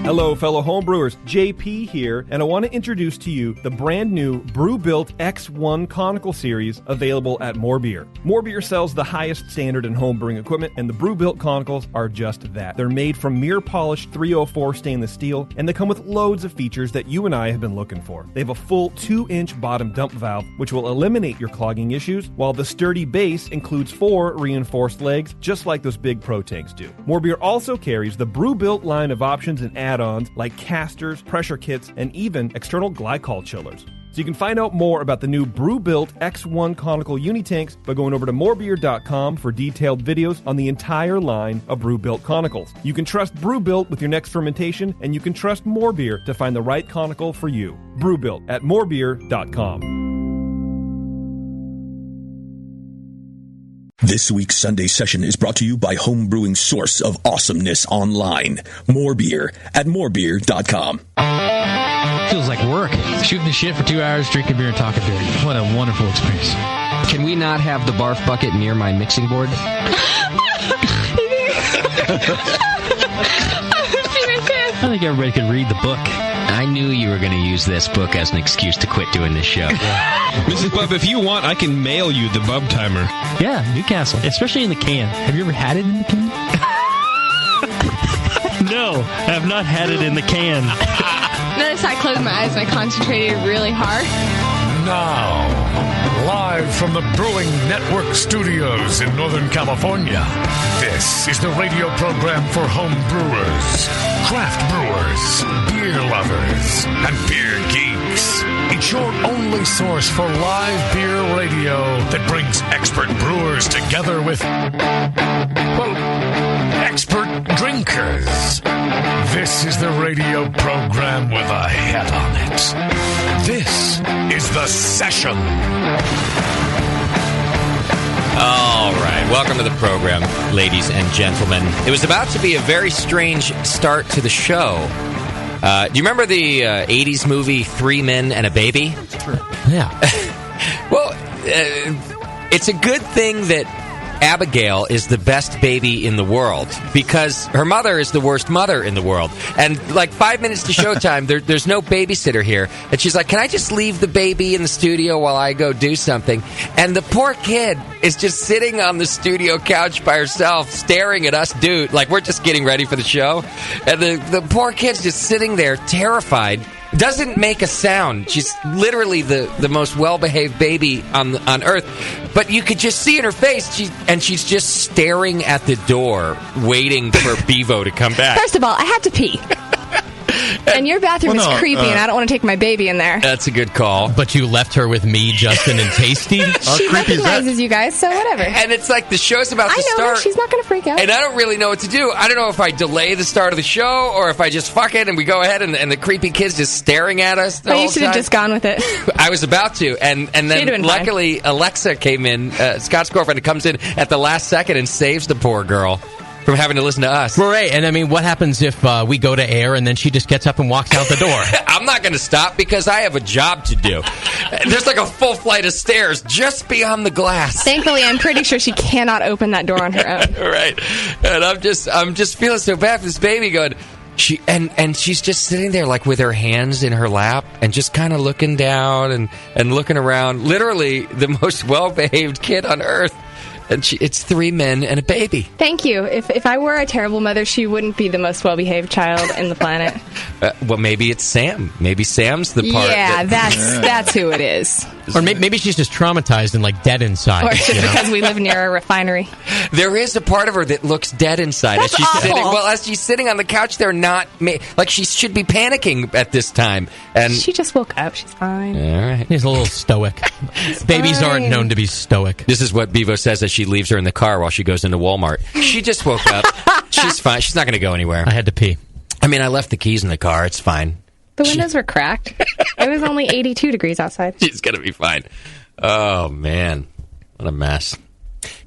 Hello, fellow homebrewers. JP here, and I want to introduce to you the brand new Brew-Built X1 Conical Series available at More Beer. More Beer sells the highest standard in homebrewing equipment, and the Brew-Built Conicals are just that. They're made from mirror-polished 304 stainless steel, and they come with loads of features that you and I have been looking for. They have a full 2-inch bottom dump valve, which will eliminate your clogging issues, while the sturdy base includes 4 reinforced legs, just like those big Pro tanks do. More Beer also carries the Brew-Built line of options and add-ons like casters, pressure kits, and even external glycol chillers. So you can find out more about the new Brew-Built X1 Conical Unitanks by going over to morebeer.com for detailed videos on the entire line of Brew-Built Conicals. You can trust Brew-Built with your next fermentation, and you can trust More Beer to find the right conical for you. Brew-Built at morebeer.com. This week's Sunday session is brought to you by homebrewing source of awesomeness online. More Beer at morebeer.com. Feels like work. Shooting the shit for 2 hours, drinking beer and talking beer. What a wonderful experience. Can we not have the barf bucket near my mixing board? I think everybody could read the book. I knew you were going to use this book as an excuse to quit doing this show. Mrs. Bub, if you want, I can mail you the Bub Timer. Yeah, Newcastle. Especially in the can. Have you ever had it in the can? No, I have not had it in the can. Notice I closed my eyes and I concentrated really hard. Now, live from the Brewing Network studios in Northern California, this is the radio program for home brewers, craft brewers, beer lovers, and beer geeks. It's your only source for live beer radio that brings expert brewers together with, well, expert drinkers. This is the radio program with a head on it. This is The Session. All right, welcome to the program, ladies and gentlemen. It was about to be a very strange start to the show. Do you remember the 80s movie 3 Men and a Baby? Yeah. Well, it's a good thing that Abigail is the best baby in the world because her mother is the worst mother in the world. And like 5 minutes to showtime, there's no babysitter here. And she's like, can I just leave the baby in the studio while I go do something? And the poor kid is just sitting on the studio couch by herself, staring at us, dude. Like, we're just getting ready for the show. And the poor kid's just sitting there, terrified. Doesn't make a sound. She's literally the most well-behaved baby on Earth. But you could just see in her face, she's just staring at the door, waiting for Bevo to come back. First of all, I have to pee. And your bathroom is creepy, and I don't want to take my baby in there. That's a good call. But you left her with me, Justin, and Tasty? She recognizes you guys, so whatever. And it's like the show's about to start. I know, she's not going to freak out. And I don't really know what to do. I don't know if I delay the start of the show, or if I just fuck it and we go ahead and the creepy kid's just staring at us the whole time. You should have just gone with it. I was about to, and then luckily Alexa came in, Scott's girlfriend, comes in at the last second and saves the poor girl from having to listen to us. Right, and I mean, what happens if we go to air and then she just gets up and walks out the door? I'm not going to stop because I have a job to do. There's like a full flight of stairs just beyond the glass. Thankfully, I'm pretty sure she cannot open that door on her own. Right, and I'm just feeling so bad for this baby going. She's just sitting there like with her hands in her lap and just kind of looking down and looking around. Literally the most well-behaved kid on earth. And it's 3 men and a baby. Thank you. If I were a terrible mother, she wouldn't be the most well-behaved child in the planet. Well, maybe it's Sam. Maybe Sam's the part. Yeah, that's who it is. Or maybe she's just traumatized and like dead inside. Or it's just because we live near a refinery. There is a part of her that looks dead inside. That's awful. As she's sitting on the couch there, like she should be panicking at this time. And she just woke up. She's fine. All right. He's a little stoic. Babies aren't known to be stoic. This is what Bevo says as she leaves her in the car while she goes into Walmart. She just woke up. She's fine. She's not going to go anywhere. I had to pee. I mean, I left the keys in the car. It's fine. The windows were cracked. It was only 82 degrees outside. She's going to be fine. Oh, man. What a mess.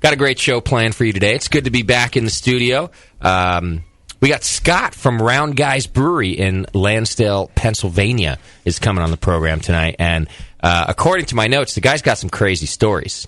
Got a great show planned for you today. It's good to be back in the studio. We got Scott from Round Guys Brewery in Lansdale, Pennsylvania is coming on the program tonight. And according to my notes, the guy's got some crazy stories.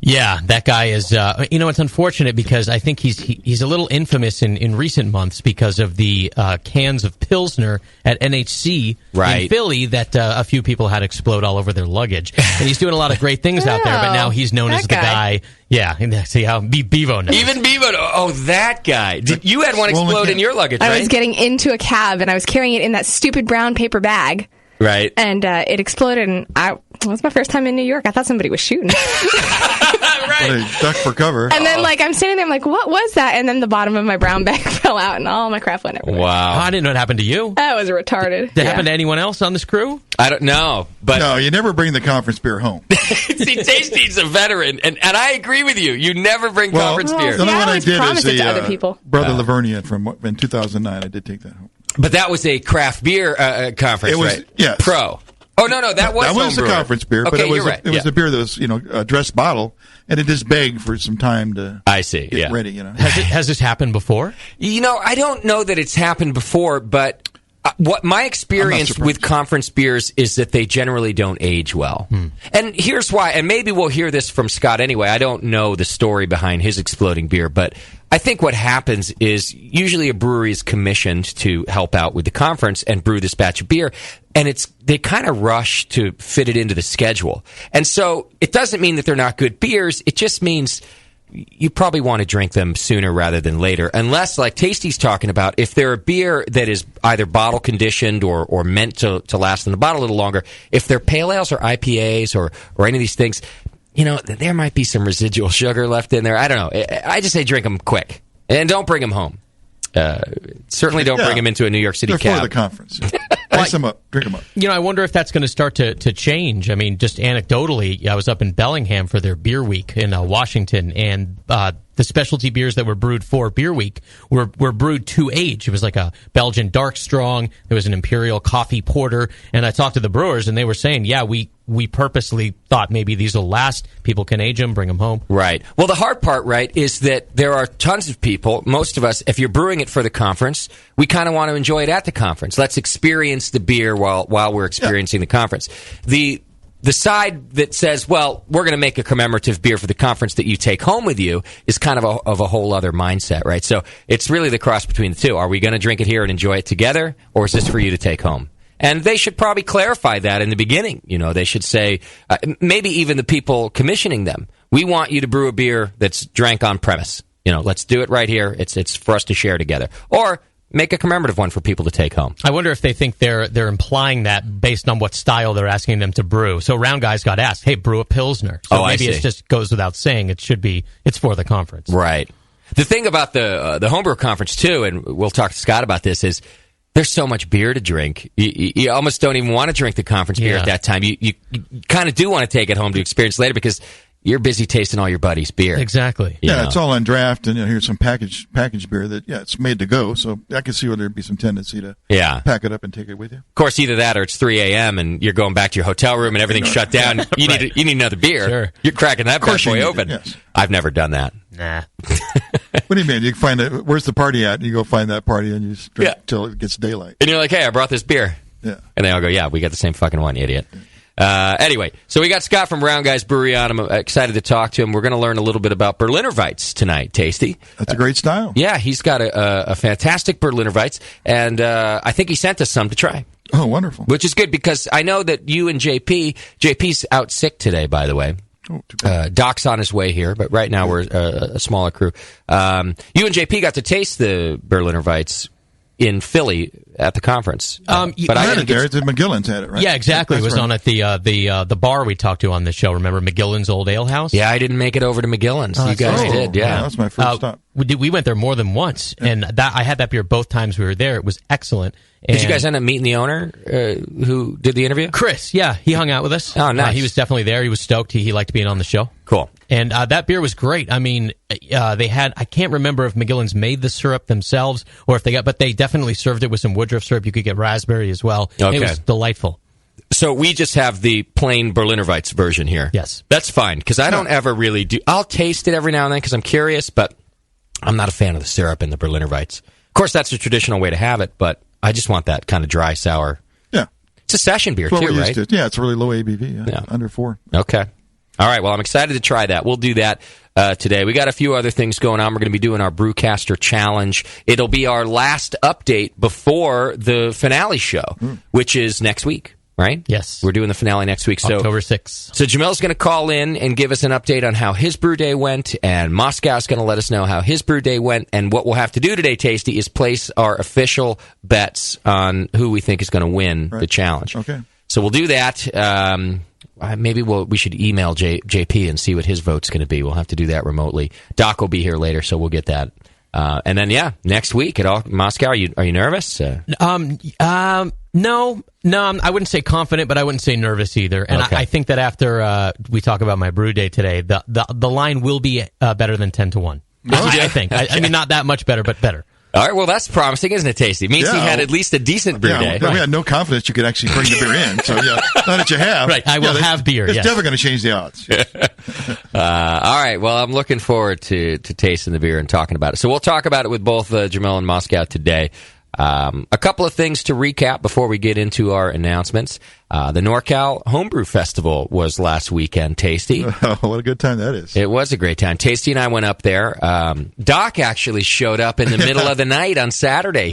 Yeah, that guy is. It's unfortunate because I think he's a little infamous in recent months because of the cans of Pilsner at NHC in Philly that a few people had explode all over their luggage. And he's doing a lot of great things out there, but now he's known as the guy. Yeah, see how Bevo knows. Even Bevo. Oh, that guy. You had one explode in your luggage, right? I was getting into a cab and I was carrying it in that stupid brown paper bag. Right. And it exploded, and it was my first time in New York. I thought somebody was shooting. Right. Duck for cover. And then, I'm standing there, I'm like, what was that? And then the bottom of my brown bag fell out, and all my crap went everywhere. Wow. I didn't know it happened to you. That was retarded. Did it happen to anyone else on this crew? I don't know. But no, you never bring the conference beer home. See, Tasty's a veteran, and I agree with you. You never bring conference beer. The only one I did is the other people. Brother Lavernia in 2009. I did take that home. But that was a craft beer conference, it was, right? Yes. Pro. Oh, no, that was the conference beer, okay, but it was, right. it was a beer that was, a dressed bottle, and it just begged for some time to get ready, Has this happened before? I don't know that it's happened before, but what my experience with conference beers is that they generally don't age well. And here's why, and maybe we'll hear this from Scott anyway. I don't know the story behind his exploding beer, but I think what happens is usually a brewery is commissioned to help out with the conference and brew this batch of beer, and they kind of rush to fit it into the schedule. And so it doesn't mean that they're not good beers. It just means you probably want to drink them sooner rather than later, unless, like Tasty's talking about, if they're a beer that is either bottle conditioned or meant to last in the bottle a little longer. If they're pale ales or IPAs or any of these things, there might be some residual sugar left in there. I don't know. I just say drink them quick and don't bring them home. Certainly don't bring them into a New York City cab. They're for the conference. Ice them up. Drink them up. I wonder if that's going to start to change. I mean, just anecdotally, I was up in Bellingham for their beer week in Washington, and the specialty beers that were brewed for Beer Week were brewed to age. It was like a Belgian Dark Strong. There was an Imperial Coffee Porter. And I talked to the brewers, and they were saying, yeah, we purposely thought maybe these will last. People can age them, bring them home. Right. Well, the hard part, right, is that there are tons of people, most of us, if you're brewing it for the conference, we kind of want to enjoy it at the conference. Let's experience the beer while we're experiencing the conference. The side that says, well, we're going to make a commemorative beer for the conference that you take home with you is kind of a whole other mindset, right? So it's really the cross between the two. Are we going to drink it here and enjoy it together, or is this for you to take home? And they should probably clarify that in the beginning. They should say, maybe even the people commissioning them, we want you to brew a beer that's drank on premise. Let's do it right here. It's for us to share together. Or make a commemorative one for people to take home. I wonder if they think they're implying that based on what style they're asking them to brew. So Round Guys got asked, hey, brew a Pilsner. So maybe it just goes without saying it's for the conference. Right. The thing about the homebrew conference, too, and we'll talk to Scott about this, is there's so much beer to drink. You almost don't even want to drink the conference beer at that time. You kind of do want to take it home to experience later because you're busy tasting all your buddies' beer. Exactly. Yeah, it's all on draft, and here's some packaged beer that, it's made to go. So I can see where there'd be some tendency to pack it up and take it with you. Of course, either that or it's 3 a.m. and you're going back to your hotel room and everything's shut down. You need another beer. Sure. You're cracking that bad boy open. Yes. I've never done that. Nah. What do you mean? You can find where's the party at? You go find that party and you just drink till it gets daylight. And you're like, hey, I brought this beer. Yeah. And they all go, yeah, we got the same fucking one, you idiot. Anyway, so we got Scott from Round Guys Brewery on. I'm excited to talk to him. We're going to learn a little bit about Berliner Weiss tonight, Tasty. That's a great style. Yeah, he's got a fantastic Berliner Weiss, and I think he sent us some to try. Oh, wonderful. Which is good because I know that you and JP's out sick today, by the way. Oh, too bad. Doc's on his way here, but right now we're a smaller crew. You and JP got to taste the Berliner Weiss in Philly at the conference. But I had it there. McGillen's had it, right? Yeah, exactly. That's it was right. on at the bar we talked to on the show. Remember McGillen's Old Ale House? Yeah, I didn't make it over to McGillen's. You guys did, yeah. That was my first stop. We went there more than once, and I had that beer both times we were there. It was excellent. Did you guys end up meeting the owner who did the interview? Chris, yeah. He hung out with us. Oh, nice. He was definitely there. He was stoked. He liked being on the show. Cool. And that beer was great. I mean, they had, I can't remember if McGillen's made the syrup themselves or if but they definitely served it with some Woodruff syrup. You could get raspberry as well. Okay. It was delightful. So we just have the plain Berliner Weiss version here. Yes. That's fine, because I don't ever really do. I'll taste it every now and then because I'm curious, but I'm not a fan of the syrup in the Berliner Weiss. Of course, that's the traditional way to have it, but I just want that kind of dry, sour. Yeah. It's a session beer, Well, too, right? Yeah, it's really low ABV. Yeah. Under 4. Okay. All right, well, I'm excited to try that. We'll do that today. We got a few other things going on. We're going to be doing our Brewcaster Challenge. It'll be our last update before the finale show, which is next week, right? Yes. We're doing the finale next week. October 6th. So Jamel's going to call in and give us an update on how his brew day went, and Moscow's going to let us know how his brew day went. And what we'll have to do today, Tasty, is place our official bets on who we think is going to win the challenge. Okay. So we'll do that. Maybe we should email JP and see what his vote's going to be. We'll have to do that remotely. Doc will be here later, so we'll get that. And then, next week Moscow. Are you nervous? No, I wouldn't say confident, but I wouldn't say nervous either. And Okay. I think that after we talk about my brew day today, the line will be better than 10-1. I think. I mean, not that much better, but better. All right, well, that's promising, isn't it, Tasty? It means he had at least a decent brew day. We had no confidence you could actually bring the beer in. So, now that you have. Right, I will have beer, It's yes. definitely going to change the odds. All right, well, I'm looking forward to tasting the beer and talking about it. So we'll talk about it with both Jamel and Moscow today. A couple of things to recap before we get into our announcements. The NorCal Homebrew Festival was last weekend, Tasty. Oh, what a good time that is. It was a great time. Tasty and I went up there. Doc actually showed up in the middle of the night on Saturday.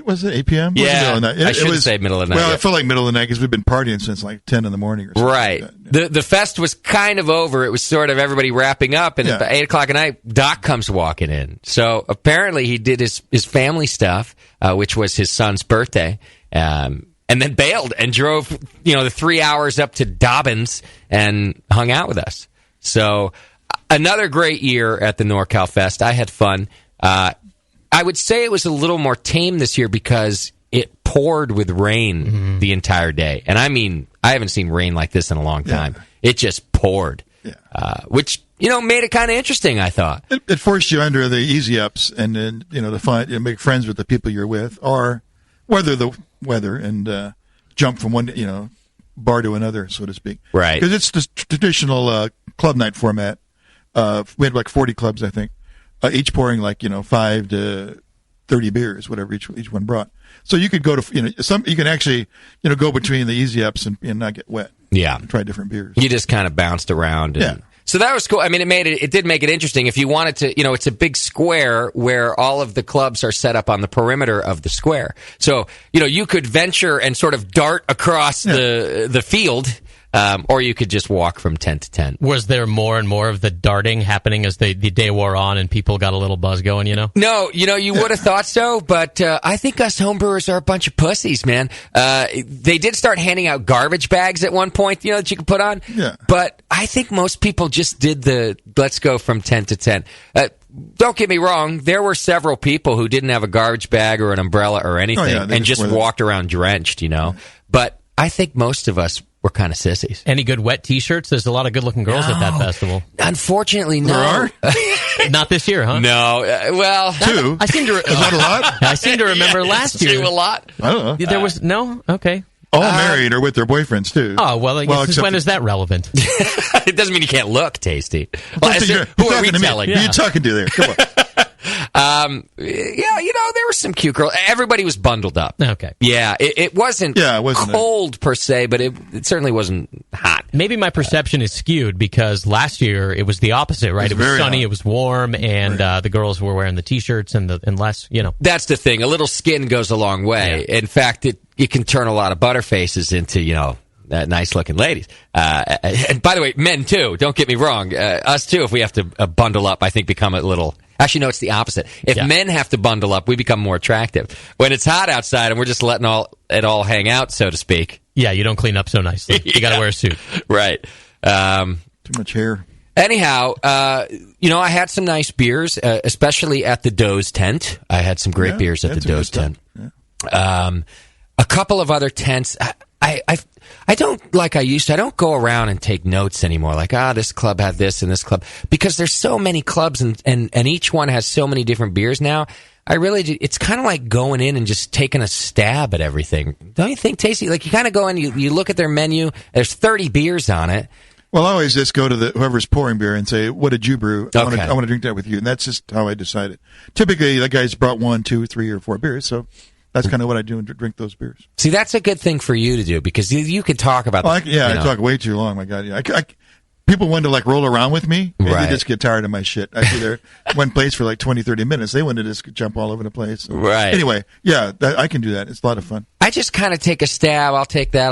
Was it 8 p.m.? Yeah, I shouldn't say middle of the night. Well, it felt like middle of the night because we've been partying since like 10 in the morning or something. Right. Like that. The fest was kind of over. It was sort of everybody wrapping up, and at 8 o'clock at night, Doc comes walking in. So apparently he did his family stuff, which was his son's birthday, and then bailed and drove, the 3 hours up to Dobbins and hung out with us. So another great year at the NorCal Fest. I had fun. I would say it was a little more tame this year because it poured with rain the entire day. And I mean, I haven't seen rain like this in a long time. It just poured, which, made it kind of interesting, I thought. It forced you under the easy ups and then, to make friends with the people you're with or weather the weather and jump from one, bar to another, so to speak. Right. Because it's the traditional club night format. We had like 40 clubs, I think, each pouring like, 5 to 30 beers, whatever each one brought. So you could go to, you can actually, go between the easy ups and not get wet. Yeah. And try different beers. You just kind of bounced around. So that was cool. I mean, it did make it interesting. If you wanted to, it's a big square where all of the clubs are set up on the perimeter of the square. So, you could venture and sort of dart across the field, or you could just walk from tent to tent. Was there more and more of the darting happening as the day wore on and people got a little buzz going, No, you would have thought so, but I think us homebrewers are a bunch of pussies, man. They did start handing out garbage bags at one point, that you could put on. Yeah. But I think most people just did the let's go from tent to tent. Don't get me wrong, there were several people who didn't have a garbage bag or an umbrella or anything and just walked around drenched, But I think most of us were kind of sissies. Any good wet T-shirts? There's a lot of good-looking girls at that festival. Unfortunately, no. There are? Not this year, huh? No. Well, two. I seem to. Is that a lot? I seem to remember last year. A lot. I don't know. There was no. Okay. All married or with their boyfriends too. Oh well, I guess when is that relevant? It doesn't mean you can't look, Tasty. Well, who are we telling? Who are you talking to there? Come on. There were some cute girls. Everybody was bundled up. Okay. Yeah, it wasn't cold per se, but it certainly wasn't hot. Maybe my perception is skewed because last year it was the opposite, right? It was sunny, hot. It was warm, and the girls were wearing the T-shirts and less, That's the thing. A little skin goes a long way. Yeah. In fact, it can turn a lot of butterfaces into, nice-looking ladies. And by the way, men, too. Don't get me wrong. Us, too, if we have to bundle up, I think become a little... Actually, no, it's the opposite. If men have to bundle up, we become more attractive. When it's hot outside and we're just letting it all hang out, so to speak. Yeah, you don't clean up so nicely. You got to wear a suit. Right. Too much hair. Anyhow, I had some nice beers, especially at the Doe's tent. I had some great beers at the Doe's tent. Yeah. A couple of other tents. I don't, like I used to, I don't go around and take notes anymore, like, this club had this and this club, because there's so many clubs and each one has so many different beers now. It's kind of like going in and just taking a stab at everything. Don't you think, Tasty? Like, you kind of go in, you look at their menu, there's 30 beers on it. Well, I always just go to whoever's pouring beer and say, what did you brew? I want to drink that with you. And that's just how I decided. Typically, the guy's brought 1, 2, 3, or 4 beers, so... That's kind of what I do and drink those beers. See, that's a good thing for you to do because you could talk about. I talk way too long. My God, yeah. people wanted to like roll around with me, and Right. they just get tired of my shit. I'd be there one place for like 20, 30 minutes. They wanted to just jump all over the place. Right. Anyway, yeah, I can do that. It's a lot of fun. I just kind of take a stab. I'll take that.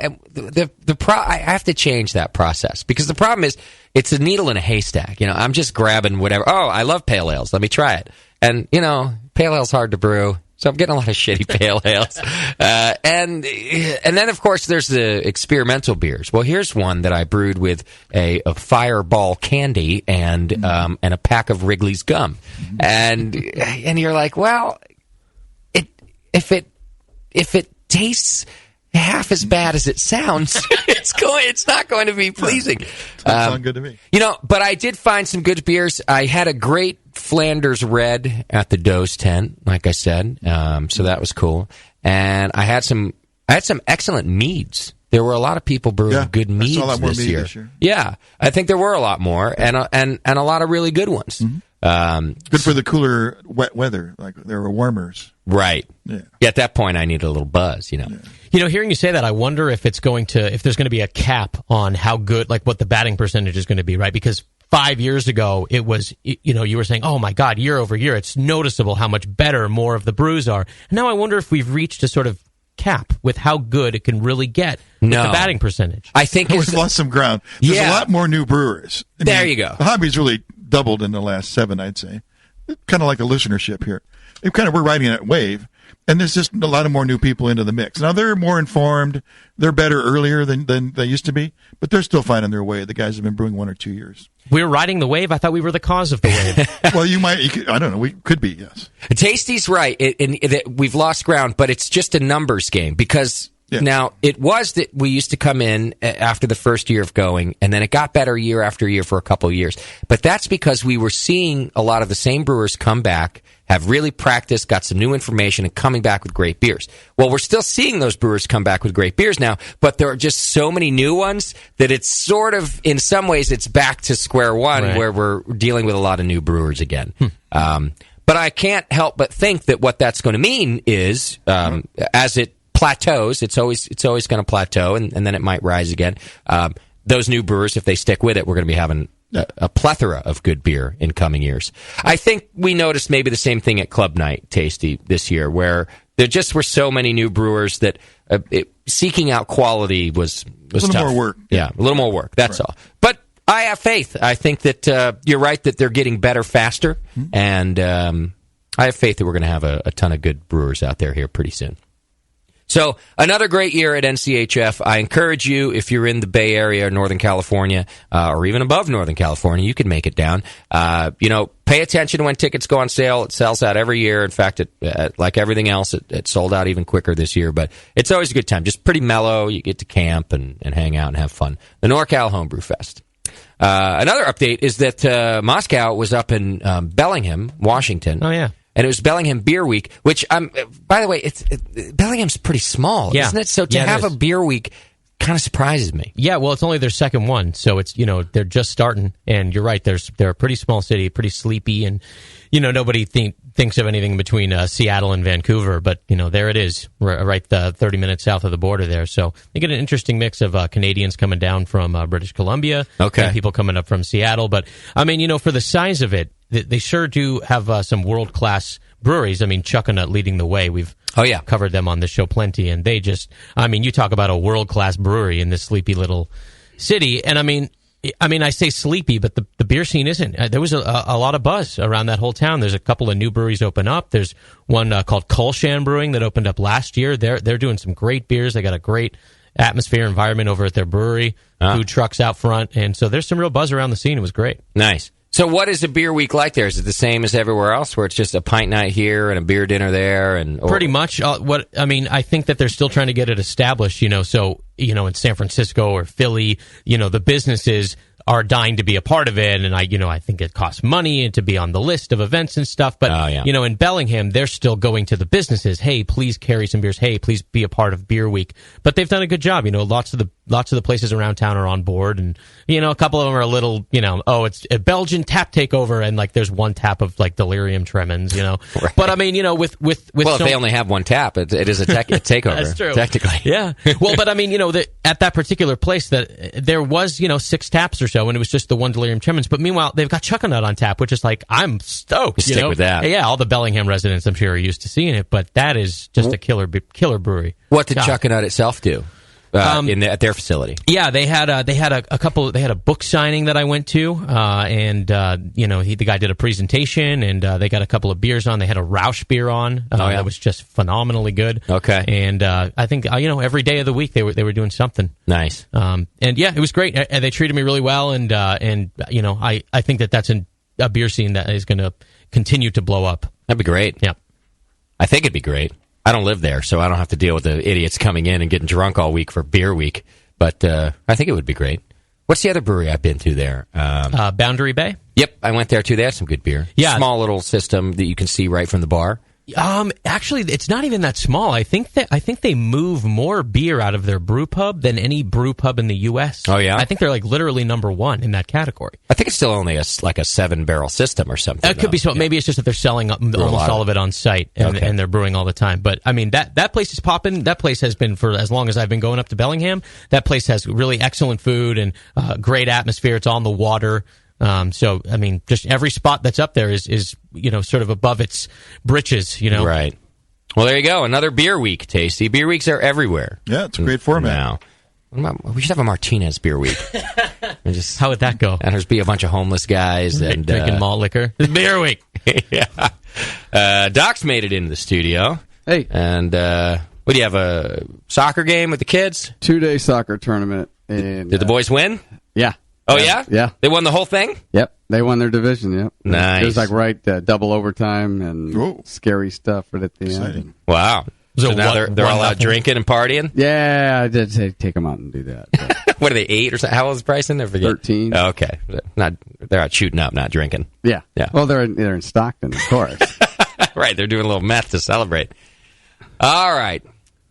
And I have to change that process because the problem is it's a needle in a haystack. You know, I'm just grabbing whatever. Oh, I love pale ales. Let me try it. And you know, pale ale's hard to brew. So I'm getting a lot of shitty pale ales. And then, of course, there's the experimental beers. Well, here's one that I brewed with a Fireball candy and a pack of Wrigley's gum. And you're like, well, if it tastes half as bad as it sounds, it's not going to be pleasing. Sounds good to me. You know, but I did find some good beers. I had a great Flanders Red at the Doe's tent, like I said. So that was cool. And I had some excellent meads. There were a lot of people brewing good meads this year. Yeah, I think there were a lot more, and a lot of really good ones. Mm-hmm. Good for the cooler, wet weather. Like there were warmers. Right. Yeah. At that point, I needed a little buzz. You know. Yeah. You know, hearing you say that, I wonder if there's going to be a cap on how good, like what the batting percentage is going to be, right? Because 5 years ago, it was, you know, you were saying, oh my God, year over year, it's noticeable how much better more of the brews are. And now I wonder if we've reached a sort of cap with how good it can really get with the batting percentage. I think we've lost some ground. There's a lot more new brewers. You go. The hobby's really doubled in the last 7, I'd say. Kind of like a listenership here. We're riding that wave. And there's just a lot of more new people into the mix. Now, they're more informed. They're better earlier than they used to be, but they're still finding their way. The guys have been brewing 1 or 2 years. We're riding the wave? I thought we were the cause of the wave. Well, I don't know. We could be, yes. Tasty's right. We've lost ground, but it's just a numbers game because now it was that we used to come in after the first year of going, and then it got better year after year for a couple of years. But that's because we were seeing a lot of the same brewers come back, have really practiced, got some new information, and coming back with great beers. Well, we're still seeing those brewers come back with great beers now, but there are just so many new ones that it's sort of, in some ways, it's back to square one where we're dealing with a lot of new brewers again. But I can't help but think that what that's going to mean is, as it plateaus, it's always going to plateau, and then it might rise again. Those new brewers, if they stick with it, we're going to be having a plethora of good beer in coming years. I think we noticed maybe the same thing at Club Night Tasty this year, where there just were so many new brewers that seeking out quality was a little tough. more work. Yeah, a little more work. That's all. But I have faith. I think that you're right that they're getting better faster, and I have faith that we're going to have a ton of good brewers out there here pretty soon. So, another great year at NCHF. I encourage you, if you're in the Bay Area or Northern California, or even above Northern California, you can make it down. Pay attention when tickets go on sale. It sells out every year. In fact, like everything else, it sold out even quicker this year. But it's always a good time. Just pretty mellow. You get to camp and hang out and have fun. The NorCal Homebrew Fest. Another update is that Moscow was up in Bellingham, Washington. Oh, yeah. And it was Bellingham Beer Week, which, by the way, Bellingham's pretty small, isn't it? So to have a beer week kind of surprises me. Yeah, well, it's only their second one, so it's, they're just starting. And you're right, they're a pretty small city, pretty sleepy, and, nobody thinks of anything between Seattle and Vancouver, but, there it is, right 30 minutes south of the border there. So they get an interesting mix of Canadians coming down from British Columbia, and people coming up from Seattle. But, for the size of it, they sure do have some world-class breweries. I mean, Chuckanut leading the way. We've covered them on this show plenty, and they just, you talk about a world-class brewery in this sleepy little city, and I say sleepy, but the beer scene isn't. There was a lot of buzz around that whole town. There's a couple of new breweries open up. There's one called Kulshan Brewing that opened up last year. They're doing some great beers. They got a great atmosphere, environment over at their brewery, food trucks out front, and so there's some real buzz around the scene. It was great. Nice. So what is a beer week like there? Is it the same as everywhere else, where it's just a pint night here and a beer dinner there? Pretty much. I think that they're still trying to get it established, so, in San Francisco or Philly, the businesses are dying to be a part of it, and I think it costs money and to be on the list of events and stuff. But in Bellingham, they're still going to the businesses. Hey, please carry some beers. Hey, please be a part of Beer Week. But they've done a good job. Lots of the places around town are on board, and a couple of them are a little, it's a Belgian tap takeover, and like there's one tap of like delirium tremens, Right. But I mean, with if they only have one tap, it is a takeover. That's true. Technically, yeah. Well, but I mean, at that particular place, that there was 6 taps or so, and it was just the one delirium tremens. But meanwhile, they've got Chuckanut on tap, which is like, I'm stoked. Stick with that. Yeah, all the Bellingham residents, I'm sure, are used to seeing it, but that is just a killer brewery. What did Chuckanut itself do? At their facility, they had a book signing that I went to, and the guy did a presentation, and they got a couple of beers on. They had a Rausch beer on that was just phenomenally good. Okay, and I think every day of the week they were doing something nice. And it was great. They treated me really well, and I think that's a beer scene that is going to continue to blow up. That'd be great. Yeah, I think it'd be great. I don't live there, so I don't have to deal with the idiots coming in and getting drunk all week for Beer Week. But I think it would be great. What's the other brewery I've been to there? Boundary Bay? Yep, I went there too. They had some good beer. Yeah. Small little system that you can see right from the bar. Actually, it's not even that small. I think they move more beer out of their brew pub than any brew pub in the U.S. Oh, yeah? I think they're like literally number one in that category. I think it's still only a 7-barrel system or something. It could be so. Yeah. Maybe it's just that they're selling almost all of it on site, and they're brewing all the time. But I mean, that place is popping. That place has been for as long as I've been going up to Bellingham. That place has really excellent food and great atmosphere. It's on the water. So, I mean, just every spot that's up there is sort of above its britches, Right. Well, there you go. Another Beer Week, Tasty. Beer Weeks are everywhere. Yeah, it's a great format. Now, we should have a Martinez Beer Week. How would that go? And there's be a bunch of homeless guys and drinking malt liquor. Beer Week. Yeah. Doc's made it into the studio. Hey. And what do you have, a soccer game with the kids? 2-day soccer tournament. And did the boys win? Yeah. Oh, yeah? Yeah. They won the whole thing? Yep. They won their division, yep. Nice. It was like double overtime and scary stuff right at the end. Wow. So now they're all out drinking and partying? Yeah, I did take them out and do that. What are they, 8 or something? How old is Bryson? I forget. 13. Oh, okay. They're out shooting up, not drinking. Yeah. Yeah. Well, they're in Stockton, of course. Right. They're doing a little meth to celebrate. All right.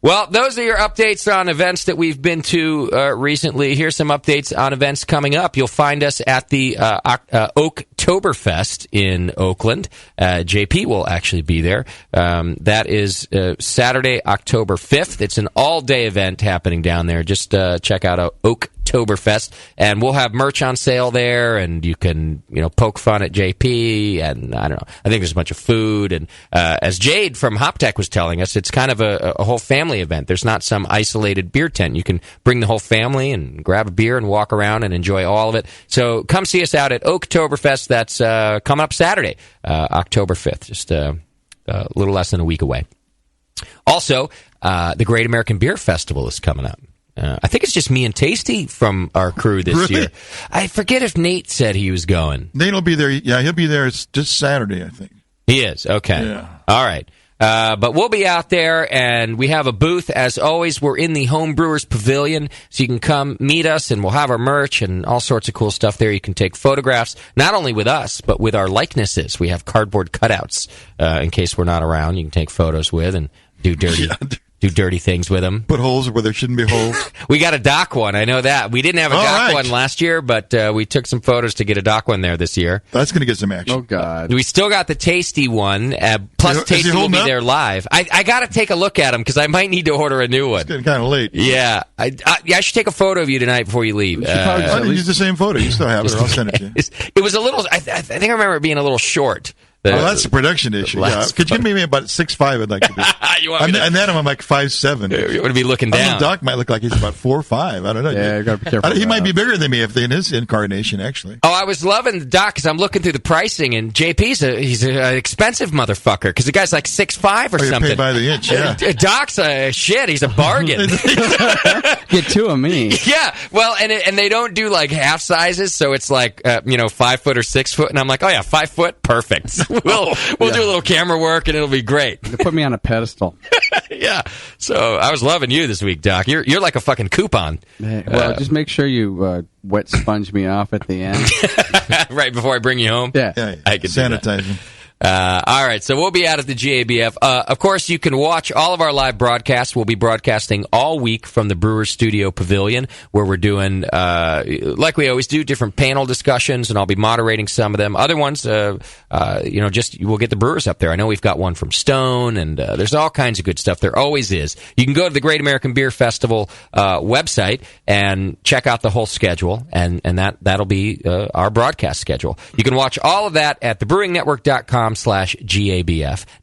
Well, those are your updates on events that we've been to recently. Here's some updates on events coming up. You'll find us at the Oktoberfest in Oakland. JP will actually be there. That is Saturday, October 5th. It's an all-day event happening down there. Just check out Oktoberfest, and we'll have merch on sale there, and you can poke fun at JP, and I don't know. I think there's a bunch of food, and as Jade from Hop Tech was telling us, it's kind of a whole family event. There's not some isolated beer tent. You can bring the whole family and grab a beer and walk around and enjoy all of it. So come see us out at Oktoberfest. That's coming up Saturday, October 5th, just a little less than a week away. Also, the Great American Beer Festival is coming up. I think it's just me and Tasty from our crew this year. I forget if Nate said he was going. Nate will be there. Yeah, he'll be there. It's just Saturday, I think. He is. Okay. Yeah. All right. But we'll be out there, and we have a booth. As always, we're in the Home Brewers Pavilion, so you can come meet us, and we'll have our merch and all sorts of cool stuff there. You can take photographs, not only with us, but with our likenesses. We have cardboard cutouts in case we're not around. You can take photos with and do dirty things with them. Put holes where there shouldn't be holes. We got a dock one. I know that. We didn't have a dock one last year, but we took some photos to get a dock one there this year. That's going to get some action. Oh, God. We still got the Tasty one. Plus, Tasty will be there live. I got to take a look at him because I might need to order a new one. It's getting kind of late. Yeah. I should take a photo of you tonight before you leave. I didn't use the same photo. You still have it. I'll send it to you. It was a little, I think I remember it being a little short. That's a production issue. Yeah. Could you give me about 6'5"? I'd like to be. And then I'm like 5'7". You want to be looking down. Doc might look like he's about 4 or 5. I don't know. Yeah, you got to be careful. He might be bigger than me in his incarnation, actually. Oh, I was loving the Doc because I'm looking through the pricing, and JP's he's an expensive motherfucker because the guy's like 6'5" or something. You're paid by the inch. Yeah. Doc's he's a bargain. Get two of me. Yeah. Well, and they don't do like half sizes, so it's like 5 foot or 6 foot, and I'm like, oh yeah, 5 foot, perfect. We'll do a little camera work and it'll be great. They put me on a pedestal. Yeah. So I was loving you this week, Doc. You're like a fucking coupon. Well, just make sure you wet sponge me off at the end. Right before I bring you home? Yeah. I can sanitize them. All right, so we'll be out at the GABF. Of course, you can watch all of our live broadcasts. We'll be broadcasting all week from the Brewers Studio Pavilion, where we're doing, like we always do, different panel discussions, and I'll be moderating some of them. Other ones, just we'll get the Brewers up there. I know we've got one from Stone, and there's all kinds of good stuff. There always is. You can go to the Great American Beer Festival website and check out the whole schedule, and that'll be our broadcast schedule. You can watch all of that at thebrewingnetwork.com/GABF.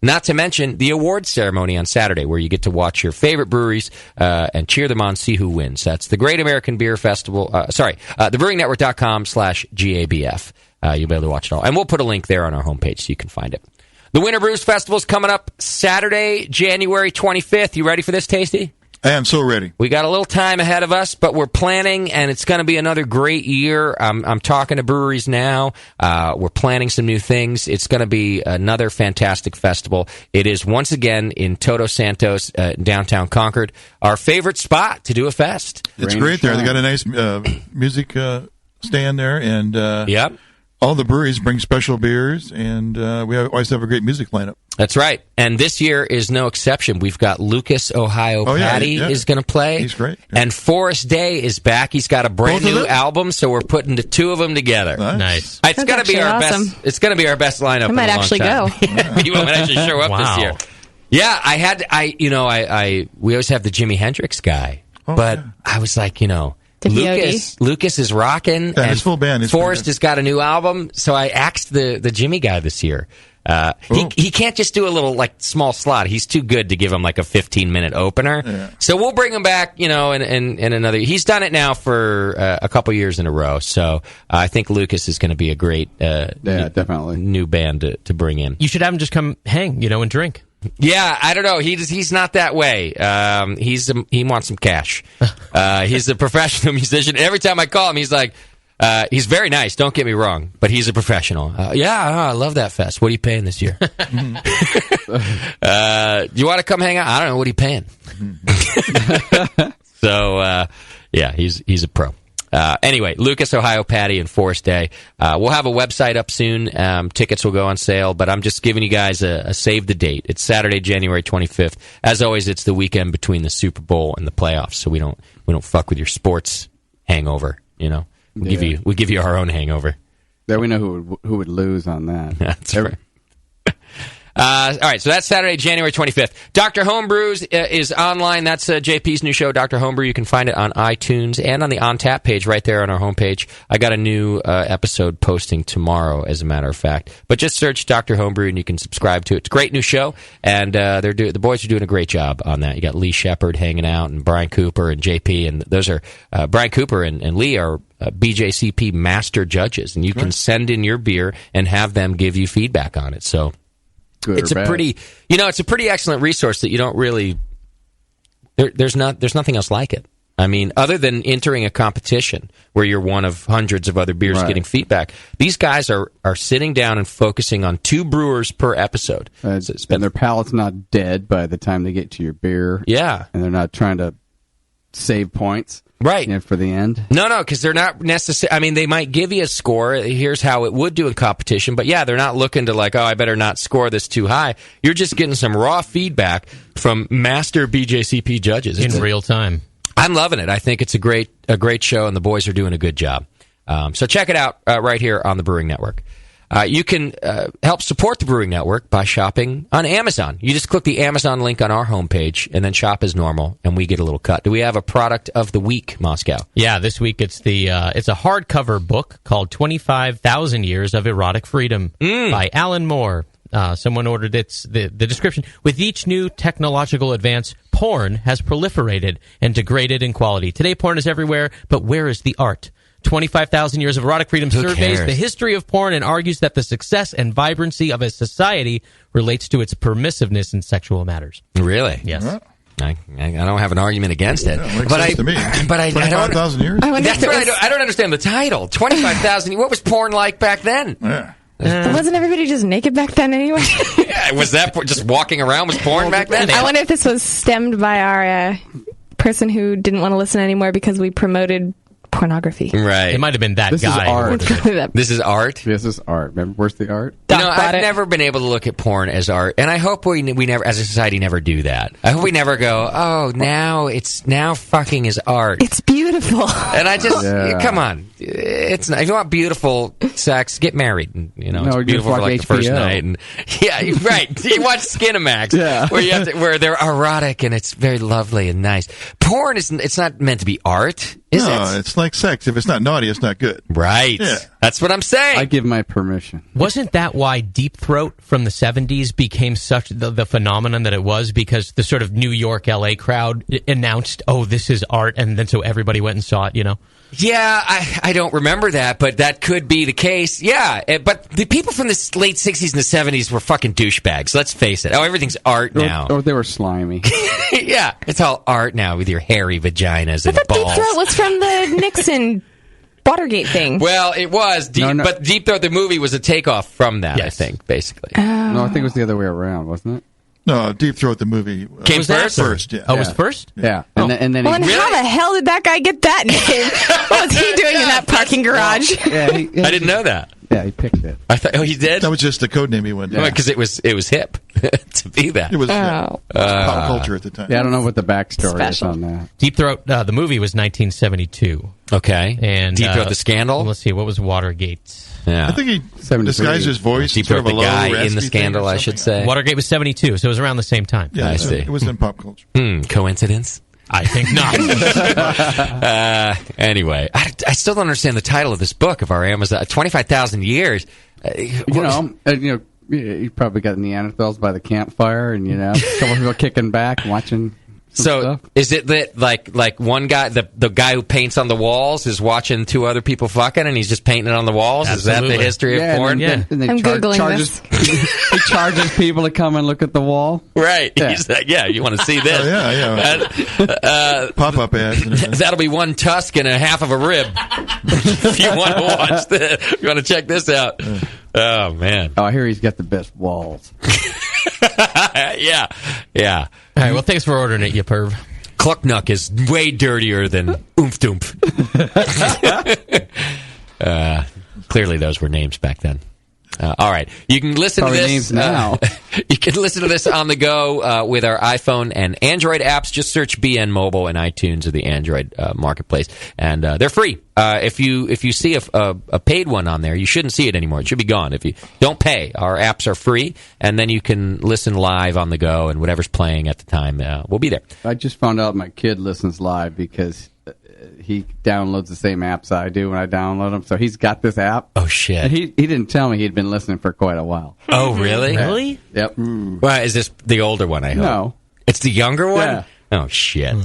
Not to mention the awards ceremony on Saturday, where you get to watch your favorite breweries and cheer them on, see who wins. That's the Great American Beer Festival. Thebrewingnetwork.com/GABF. You'll be able to watch it all. And we'll put a link there on our homepage so you can find it. The Winter Brews Festival is coming up Saturday, January 25th. You ready for this, Tasty? I am so ready. We got a little time ahead of us, but we're planning, and it's going to be another great year. I'm talking to breweries now. We're planning some new things. It's going to be another fantastic festival. It is once again in Todos Santos, downtown Concord, our favorite spot to do a fest. It's great there. They got a nice music stand there, and yep. All the breweries bring special beers, and we always have a great music lineup. That's right. And this year is no exception. We've got Lucas, Ohio Patty is going to play. He's great. Yeah. And Forrest Day is back. He's got a brand new album, so we're putting the two of them together. Nice. It's going to be our best. It's going to be our best lineup. I might actually go. You might actually show up this year. Yeah, we always have the Jimi Hendrix guy, but I was like, Lucas is rocking, and his full band. Forrest has got a new album, so I axed the Jimmy guy this year. He can't just do a little small slot. He's too good to give him a 15-minute opener. Yeah. So we'll bring him back, in another. He's done it now for a couple years in a row. So I think Lucas is going to be a great, definitely new band to bring in. You should have him just come hang, and drink. Yeah, I don't know. He's not that way. He wants some cash. He's a professional musician. Every time I call him, he's like, he's very nice. Don't get me wrong, but he's a professional. I love that fest. What are you paying this year? Do you want to come hang out? I don't know. What are you paying? So, he's a pro. Anyway, Lucas, Ohio Patty, and Forrest Day. We'll have a website up soon. Tickets will go on sale, but I'm just giving you guys a save the date. It's Saturday, January 25th. As always, it's the weekend between the Super Bowl and the playoffs, so we don't fuck with your sports hangover. We'll give you our own hangover. There we know who would lose on that. That's right. All right, so that's Saturday, January 25th. Dr. Homebrews is online. That's JP's new show, Dr. Homebrew. You can find it on iTunes and on the On Tap page right there on our homepage. I got a new episode posting tomorrow, as a matter of fact. But just search Dr. Homebrew and you can subscribe to it. It's a great new show, and the boys are doing a great job on that. You got Lee Shepard hanging out, and Brian Cooper and JP, and those are Brian Cooper and Lee are BJCP master judges, and you can send in your beer and have them give you feedback on it. So it's a pretty excellent resource that you don't really. There's nothing else like it. I mean, other than entering a competition where you're one of hundreds of other beers getting feedback, these guys are sitting down and focusing on 2 brewers per episode. And their palate's not dead by the time they get to your beer. Yeah. And they're not trying to save points. Right. For the end? No, because they're not necessarily. I mean, they might give you a score. Here's how it would do in competition. But yeah, they're not looking to I better not score this too high. You're just getting some raw feedback from master BJCP judges. In real time. I'm loving it. I think it's a great show, and the boys are doing a good job. So check it out right here on the Brewing Network. You can help support the Brewing Network by shopping on Amazon. You just click the Amazon link on our homepage and then shop as normal, and we get a little cut. Do we have a product of the week, Moscow? Yeah, this week it's it's a hardcover book called 25,000 Years of Erotic Freedom by Alan Moore. Someone ordered the description. With each new technological advance, porn has proliferated and degraded in quality. Today, porn is everywhere, but where is the art? 25,000 Years of Erotic Freedom surveys the history of porn and argues that the success and vibrancy of a society relates to its permissiveness in sexual matters. Really? Yes. I don't have an argument against it, but I don't. 25,000 years. That's right. I don't understand the title. 25,000. What was porn like back then? Yeah. Wasn't everybody just naked back then anyway? Yeah, was that just walking around was porn back then? I wonder if this was stemmed by our person who didn't want to listen anymore because we promoted pornography. Right. It might have been that This guy. is art. This is art? This is art. Remember, where's the art? I've never been able to look at porn as art, and I hope we never, as a society, never do that. I hope we never go, oh, now fucking is art. It's beautiful. And I just, come on. It's not, if you want beautiful sex, get married. And, it's beautiful for like the first night. And, yeah, right. You watch Skinamax, where they're erotic and it's very lovely and nice. Porn it's not meant to be art, is it? No, it's like sex. If it's not naughty, it's not good. Right. Yeah. That's what I'm saying. I give my permission. Wasn't that why Deep Throat from the 70s became such the phenomenon that it was? Because the sort of New York, LA crowd announced, oh, this is art, and then so everybody went and saw it, Yeah, I don't remember that, but that could be the case. Yeah, but the people from the late 60s and the 70s were fucking douchebags. Let's face it. Oh, everything's art now. Or they were slimy. Yeah, it's all art now with your hairy vaginas and But balls. Deep Throat was from the Nixon Watergate thing. Well, it was, but Deep Throat, the movie, was a takeoff from that, I think, basically. No, I think it was the other way around, wasn't it? No, Deep Throat, the movie. Came first? First, yeah. Oh, it was first? Yeah. And then how the hell did that guy get that name? What was he doing in that parking garage? I didn't know that. Yeah, he picked it. I thought, he did? That was just the code name he went to. Because it was hip to be that. It was pop culture at the time. Yeah, I don't know what the backstory is on that. Deep Throat, the movie was 1972. Okay. And Deep Throat, the scandal? Let's see, what was Watergate? Yeah. I think he disguised his voice. Deep sort Throat, of the a low, guy in raspy the scandal, thing or I should something. say. Watergate was 72, so it was around the same time. Yeah, I see. It was in pop culture. Coincidence? I think not. Anyway, I still don't understand the title of this book of our Amazon. 25,000 years. You probably got Neanderthals by the campfire, and a couple people kicking back, watching. So is it that like one guy, the guy who paints on the walls, is watching two other people fucking, and he's just painting it on the walls? Absolutely. Is that the history of porn? And I'm Googling charges, he charges people to come and look at the wall. Right. Yeah. He's like, you want to see this? Pop-up ads. That'll be one tusk and a half of a rib. If you want to watch this, you want to check this out. Oh, man. Oh, I hear he's got the best walls. Yeah. All right, well, thanks for ordering it, you perv. Clucknuck is way dirtier than Oomph Doomp. Clearly, those were names back then. All right, you can listen to this names now. You can listen to this on the go with our iPhone and Android apps. Just search BN Mobile and iTunes or the Android marketplace, and they're free. If you see a paid one on there, you shouldn't see it anymore. It should be gone. If you don't pay, our apps are free, and then you can listen live on the go, and whatever's playing at the time will be there. I just found out my kid listens live because he downloads the same apps I do when I download them. So he's got this app. Oh, shit. And he didn't tell me he'd been listening for quite a while. Oh, really? Really? Yep. Well, is this the older one, I hope? No. It's the younger one? Yeah. Oh, shit.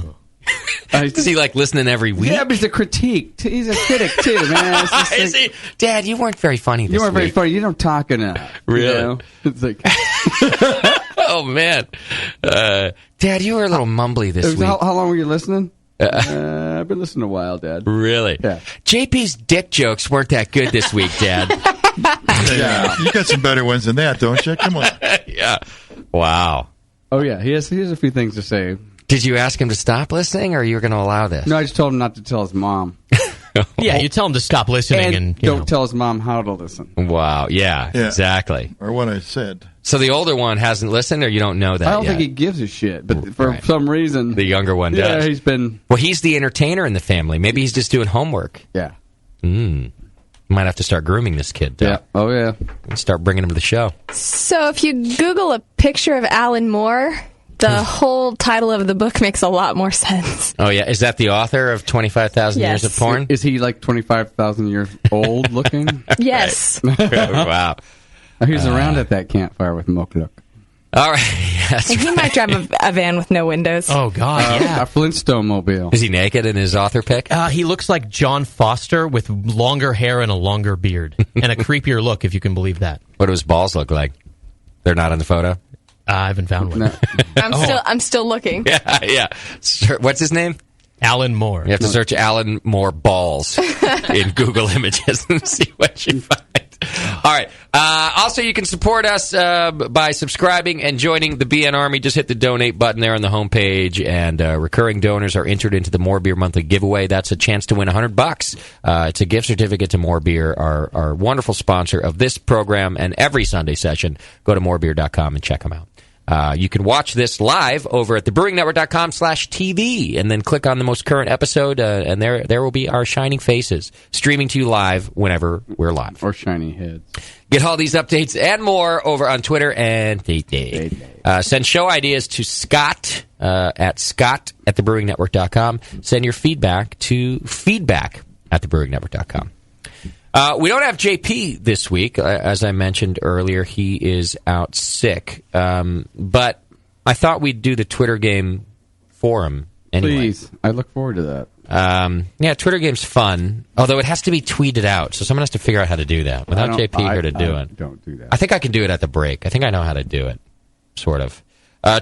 Is he listening every week? Yeah, but he's a critique. He's a critic, too, man. It's just Is he? Dad, you weren't very funny this week. You weren't very funny. You don't talk enough. Really? It's like... Oh, man. Dad, you were a little mumbly this week. How long were you listening? I've been listening a while, Dad. Really? Yeah. JP's dick jokes weren't that good this week, Dad. Yeah, you got some better ones than that, don't you? Come on. Yeah. Wow. Oh, yeah. He has a few things to say. Did you ask him to stop listening, or you were going to allow this? No, I just told him not to tell his mom. Yeah, you tell him to stop listening and don't tell his mom how to listen. Wow. Yeah, exactly. Or what I said. So the older one hasn't listened, or you don't know that I don't yet? think he gives a shit, but for some reason... The younger one does. Yeah, he's been... Well, he's the entertainer in the family. Maybe he's just doing homework. Yeah. Might have to start grooming this kid, though. Yeah. Oh, yeah. Start bringing him to the show. So if you Google a picture of Alan Moore, the whole title of the book makes a lot more sense. Oh, yeah. Is that the author of 25,000 Yes. Years of Porn? Is he like 25,000 years old looking? Yes. Wow. He's around at that campfire with Mokluk. All right. Yes, And he might drive a van with no windows. Oh, God, yeah. A Flintstone mobile. Is he naked in his author pic? He looks like John Foster with longer hair and a longer beard. And a creepier look, if you can believe that. What do his balls look like? They're not in the photo? I haven't found one. No. I'm still looking. Yeah. What's his name? Alan Moore. You have to search Alan Moore balls in Google Images and see what you find. All right. Also, you can support us by subscribing and joining the BN Army. Just hit the donate button there on the homepage, and recurring donors are entered into the More Beer monthly giveaway. That's a chance to win $100. It's a gift certificate to More Beer, our wonderful sponsor of this program and every Sunday session. Go to morebeer.com and check them out. You can watch this live over at thebrewingnetwork.com/TV, and then click on the most current episode, and there will be our shining faces streaming to you live whenever we're live. Or shiny heads. Get all these updates and more over on Twitter and send show ideas to Scott at scott@thebrewingnetwork.com. Send your feedback to feedback@thebrewingnetwork.com. We don't have JP this week. As I mentioned earlier, he is out sick. But I thought we'd do the Twitter game for him anyway. Please. I look forward to that. Yeah, Twitter game's fun, although it has to be tweeted out, so someone has to figure out how to do that without JP here to do it. Don't do that. I think I can do it at the break. I think I know how to do it, sort of.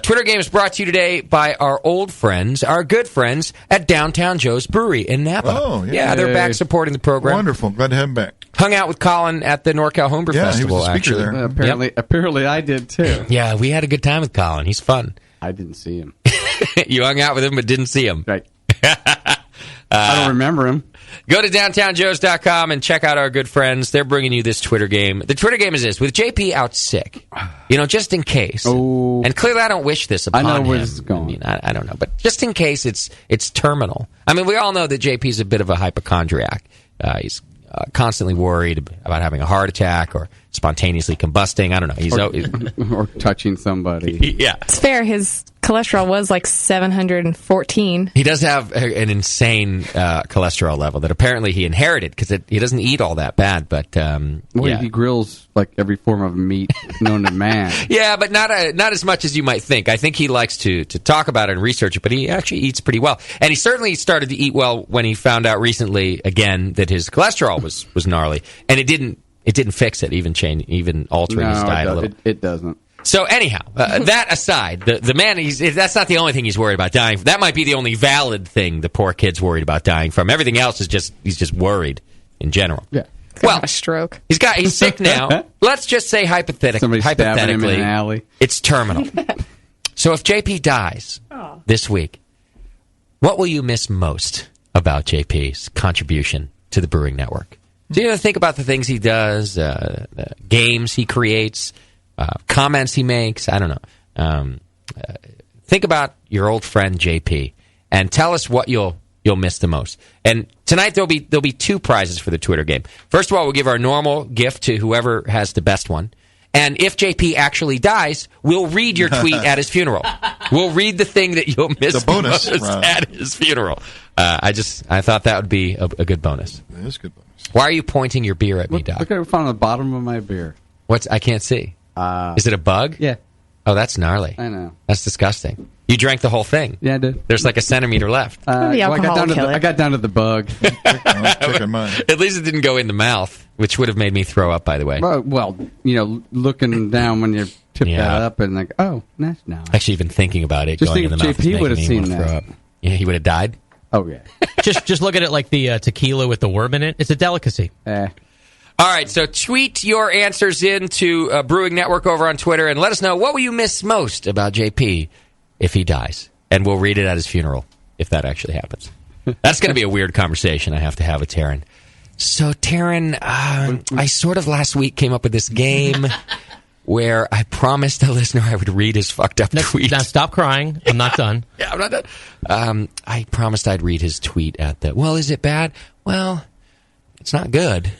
Twitter game is brought to you today by our old friends, our good friends at Downtown Joe's Brewery in Napa. Oh, yeah, they're back supporting the program. Wonderful. Glad to have him back. Hung out with Colin at the NorCal Homebrew Festival, he was the speaker actually. there. Apparently I did too. Yeah, we had a good time with Colin. He's fun. I didn't see him. You hung out with him but didn't see him. Right. I don't remember him. Go to downtownjoes.com and check out our good friends. They're bringing you this Twitter game. The Twitter game is this. With JP out sick, just in case. Oh. And clearly I don't wish this upon him. I know where this is going. I mean, I don't know. But just in case it's terminal. I mean, we all know that JP's a bit of a hypochondriac. He's constantly worried about having a heart attack or spontaneously combusting. I don't know. He's or touching somebody. Yeah. It's fair. His cholesterol was like 714. He does have an insane cholesterol level that apparently he inherited because he doesn't eat all that bad. But he grills like every form of meat known to man. Yeah, but not as much as you might think. I think he likes to talk about it and research it, but he actually eats pretty well. And he certainly started to eat well when he found out recently again that his cholesterol was gnarly, and it didn't fix it, even altering his diet a little. It doesn't. So anyhow, that aside, the man, that's not the only thing he's worried about dying from. That might be the only valid thing the poor kid's worried about dying from. Everything else is he's just worried in general. Yeah. Well, a stroke. He's sick now. Let's just say hypothetically, him in an alley. It's terminal. So if JP dies this week, what will you miss most about JP's contribution to the Brewing Network? So you think about the things he does, games he creates, comments he makes. I don't know. Think about your old friend JP and tell us what you'll miss the most. And tonight there'll be two prizes for the Twitter game. First of all, we'll give our normal gift to whoever has the best one. And if JP actually dies, we'll read your tweet at his funeral. We'll read the thing that you'll miss the most at his funeral. I thought that would be a good bonus. That is a good bonus. Why are you pointing your beer at me, Doc? Look at it on the bottom of my beer. I can't see. Is it a bug? Yeah. Oh, that's gnarly. I know. That's disgusting. You drank the whole thing. Yeah, I did. There's like a centimeter left. I got down to the bug. At least it didn't go in the mouth, which would have made me throw up, by the way. Well, looking down when you tip that up and like, oh, that's nice. Actually, even thinking about it, just going in the mouth, JP would have seen that. Throw up. Yeah, he would have died. Oh yeah. just look at it like the tequila with the worm in it. It's a delicacy. All right, so tweet your answers in to Brewing Network over on Twitter and let us know what will you miss most about JP if he dies. And we'll read it at his funeral if that actually happens. That's going to be a weird conversation I have to have with Taryn. So, Taryn, I sort of last week came up with this game where I promised the listener I would read his fucked up tweet. Now stop crying. I'm not done. Yeah, I'm not done. I promised I'd read his tweet at the, well, is it bad? Well, it's not good.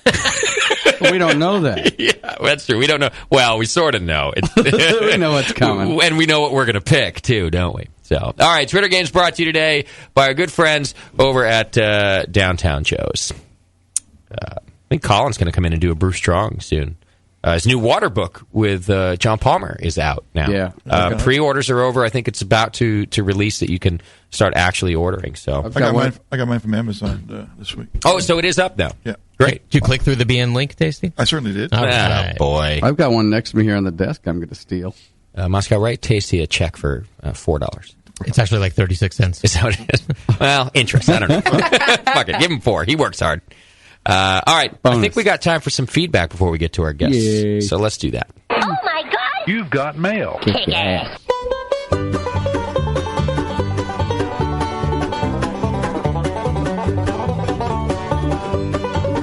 We don't know that. Yeah, that's true. We don't know. Well, we sort of know. We know what's coming. And we know what we're going to pick, too, don't we? So, all right, Twitter Game's brought to you today by our good friends over at Downtown Joe's. I think Colin's going to come in and do a Brew Strong soon. His new water book with John Palmer is out now. Yeah. Pre-orders are over. I think it's about to release that you can start actually ordering. So I got mine from Amazon this week. Oh, so it is up now. Yeah. Great. Did you click through the BN link, Tasty? I certainly did. All right. Boy. I've got one next to me here on the desk I'm going to steal. Moscow, write Tasty a check for $4. It's actually like 36 cents. Is that what it is? Well, interest. I don't know. Fuck it. Give him $4. He works hard. All right. Bonus. I think we got time for some feedback before we get to our guests. Yay. So let's do that. Oh my God! You've got mail. Kick your ass.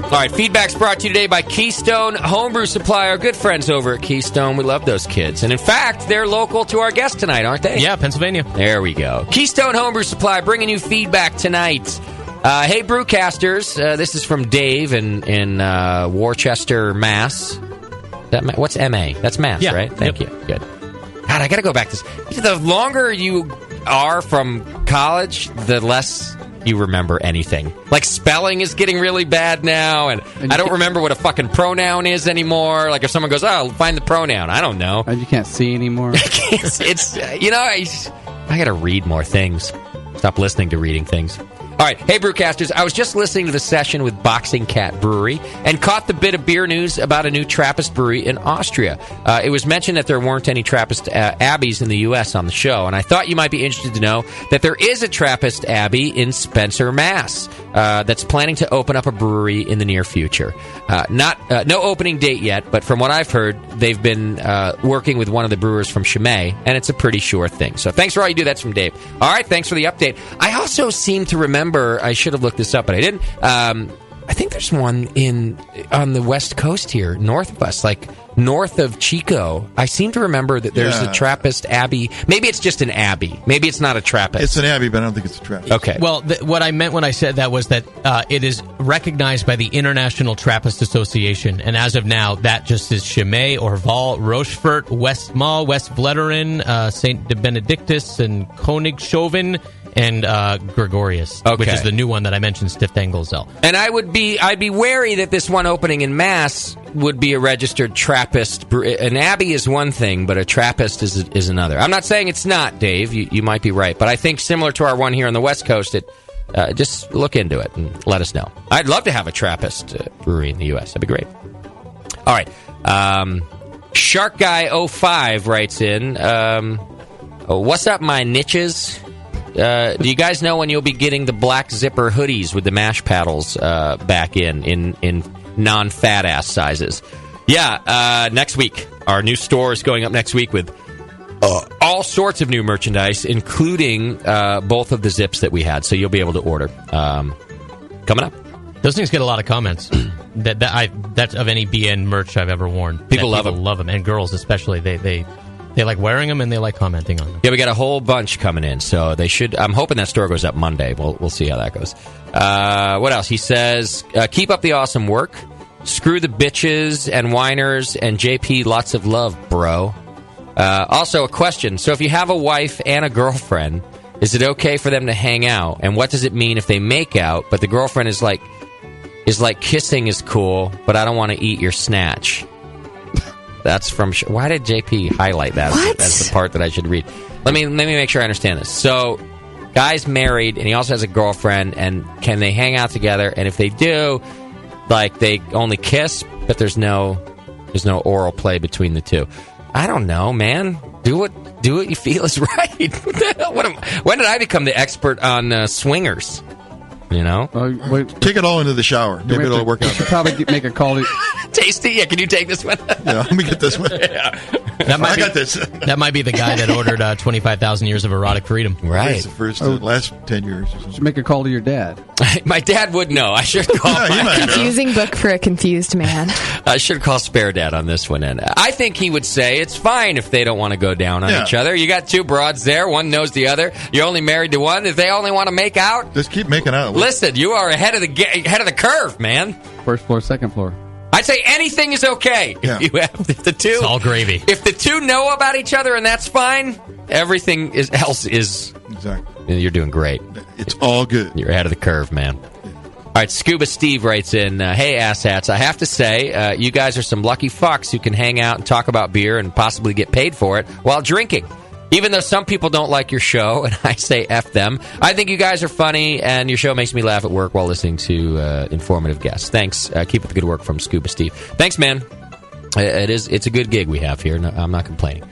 All right, feedback's brought to you today by Keystone Homebrew Supply, our good friends over at Keystone. We love those kids. And in fact, they're local to our guest tonight, aren't they? Yeah, Pennsylvania. There we go. Keystone Homebrew Supply bringing you feedback tonight. Hey, Brewcasters. This is from Dave in Worcester, Mass. What's MA? That's Mass, Yeah. right? Thank you. Good. God, I got to go back to this. The longer you are from college, the less you remember anything. Like, spelling is getting really bad now, and I don't remember what a fucking pronoun is anymore. Like, if someone goes, oh, find the pronoun, I don't know. And you can't see anymore. it's I got to read more things. Stop listening to reading things. All right. Hey, Brewcasters. I was just listening to the session with Boxing Cat Brewery and caught the bit of beer news about a new Trappist brewery in Austria. It was mentioned that there weren't any Trappist abbeys in the U.S. on the show, and I thought you might be interested to know that there is a Trappist abbey in Spencer, Mass. That's planning to open up a brewery in the near future. No opening date yet, but from what I've heard, they've been working with one of the brewers from Chimay, and it's a pretty sure thing. So thanks for all you do. That's from Dave. All right, thanks for the update. I also seem to remember, I should have looked this up, but I didn't. I think there's one on the west coast here, north of us, like north of Chico. I seem to remember that there's a Trappist abbey. Maybe it's just an abbey. Maybe it's not a Trappist. It's an abbey, but I don't think it's a Trappist. Okay. Well, what I meant when I said that was that it is recognized by the International Trappist Association, and as of now, that just is Chimay, Orval, Rochefort, West Mall, West Vleteren, Saint Benedictus, and Königshoven, and Gregorius, which is the new one that I mentioned, Stiftangel. And I'd be wary that this one opening in Mass would be a registered Trappist. An abbey is one thing, but a Trappist is another. I'm not saying it's not, Dave. You might be right, but I think similar to our one here on the West Coast, just look into it and let us know. I'd love to have a Trappist brewery in the U.S. That'd be great. All right. Shark Guy 05 writes in, what's up, my niches? Do you guys know when you'll be getting the black zipper hoodies with the mash paddles back in non-fat ass sizes? Yeah, next week. Our new store is going up next week with all sorts of new merchandise, including both of the zips that we had. So you'll be able to order coming up. Those things get a lot of comments. That's of any BN merch I've ever worn. People love them, and girls especially. They like wearing them, and they like commenting on them. Yeah, we got a whole bunch coming in, so they should. I'm hoping that store goes up Monday. We'll see how that goes. What else? He says, keep up the awesome work. Screw the bitches and whiners, and JP, lots of love, bro. Also, a question. So if you have a wife and a girlfriend, is it okay for them to hang out? And what does it mean if they make out, but the girlfriend is like kissing is cool, but I don't want to eat your snatch? That's from... Why did JP highlight that as the part that I should read? Let me make sure I understand this. So, guy's married, and he also has a girlfriend, and can they hang out together? And if they do, like, they only kiss, but there's no oral play between the two. I don't know, man. Do what you feel is right. When did I become the expert on swingers? You know? Take it all into the shower. Maybe it'll work out. You should probably make a call to... Tasty? Yeah, can you take this one? Yeah, let me get this one. Yeah. I got this. That might be the guy that ordered 25,000 years of erotic freedom. Right. It's the first, last 10 years. You should make a call to your dad. My dad would know. I should call. Confusing book for a confused man. I should call Spare Dad on this one. And I think he would say it's fine if they don't want to go down on each other. You got two broads there. One knows the other. You're only married to one. If they only want to make out, just keep making out. Listen, you are ahead of the curve, man. First floor, second floor. I'd say anything is okay. Yeah. If the two, it's all gravy. If the two know about each other and that's fine, everything else is exactly. You're doing great. It's all good. You're ahead of the curve, man. All right, Scuba Steve writes in, hey, asshats, I have to say, you guys are some lucky fucks who can hang out and talk about beer and possibly get paid for it while drinking. Even though some people don't like your show, and I say F them, I think you guys are funny, and your show makes me laugh at work while listening to informative guests. Thanks. Keep up the good work from Scuba Steve. Thanks, man. It's a good gig we have here. No, I'm not complaining.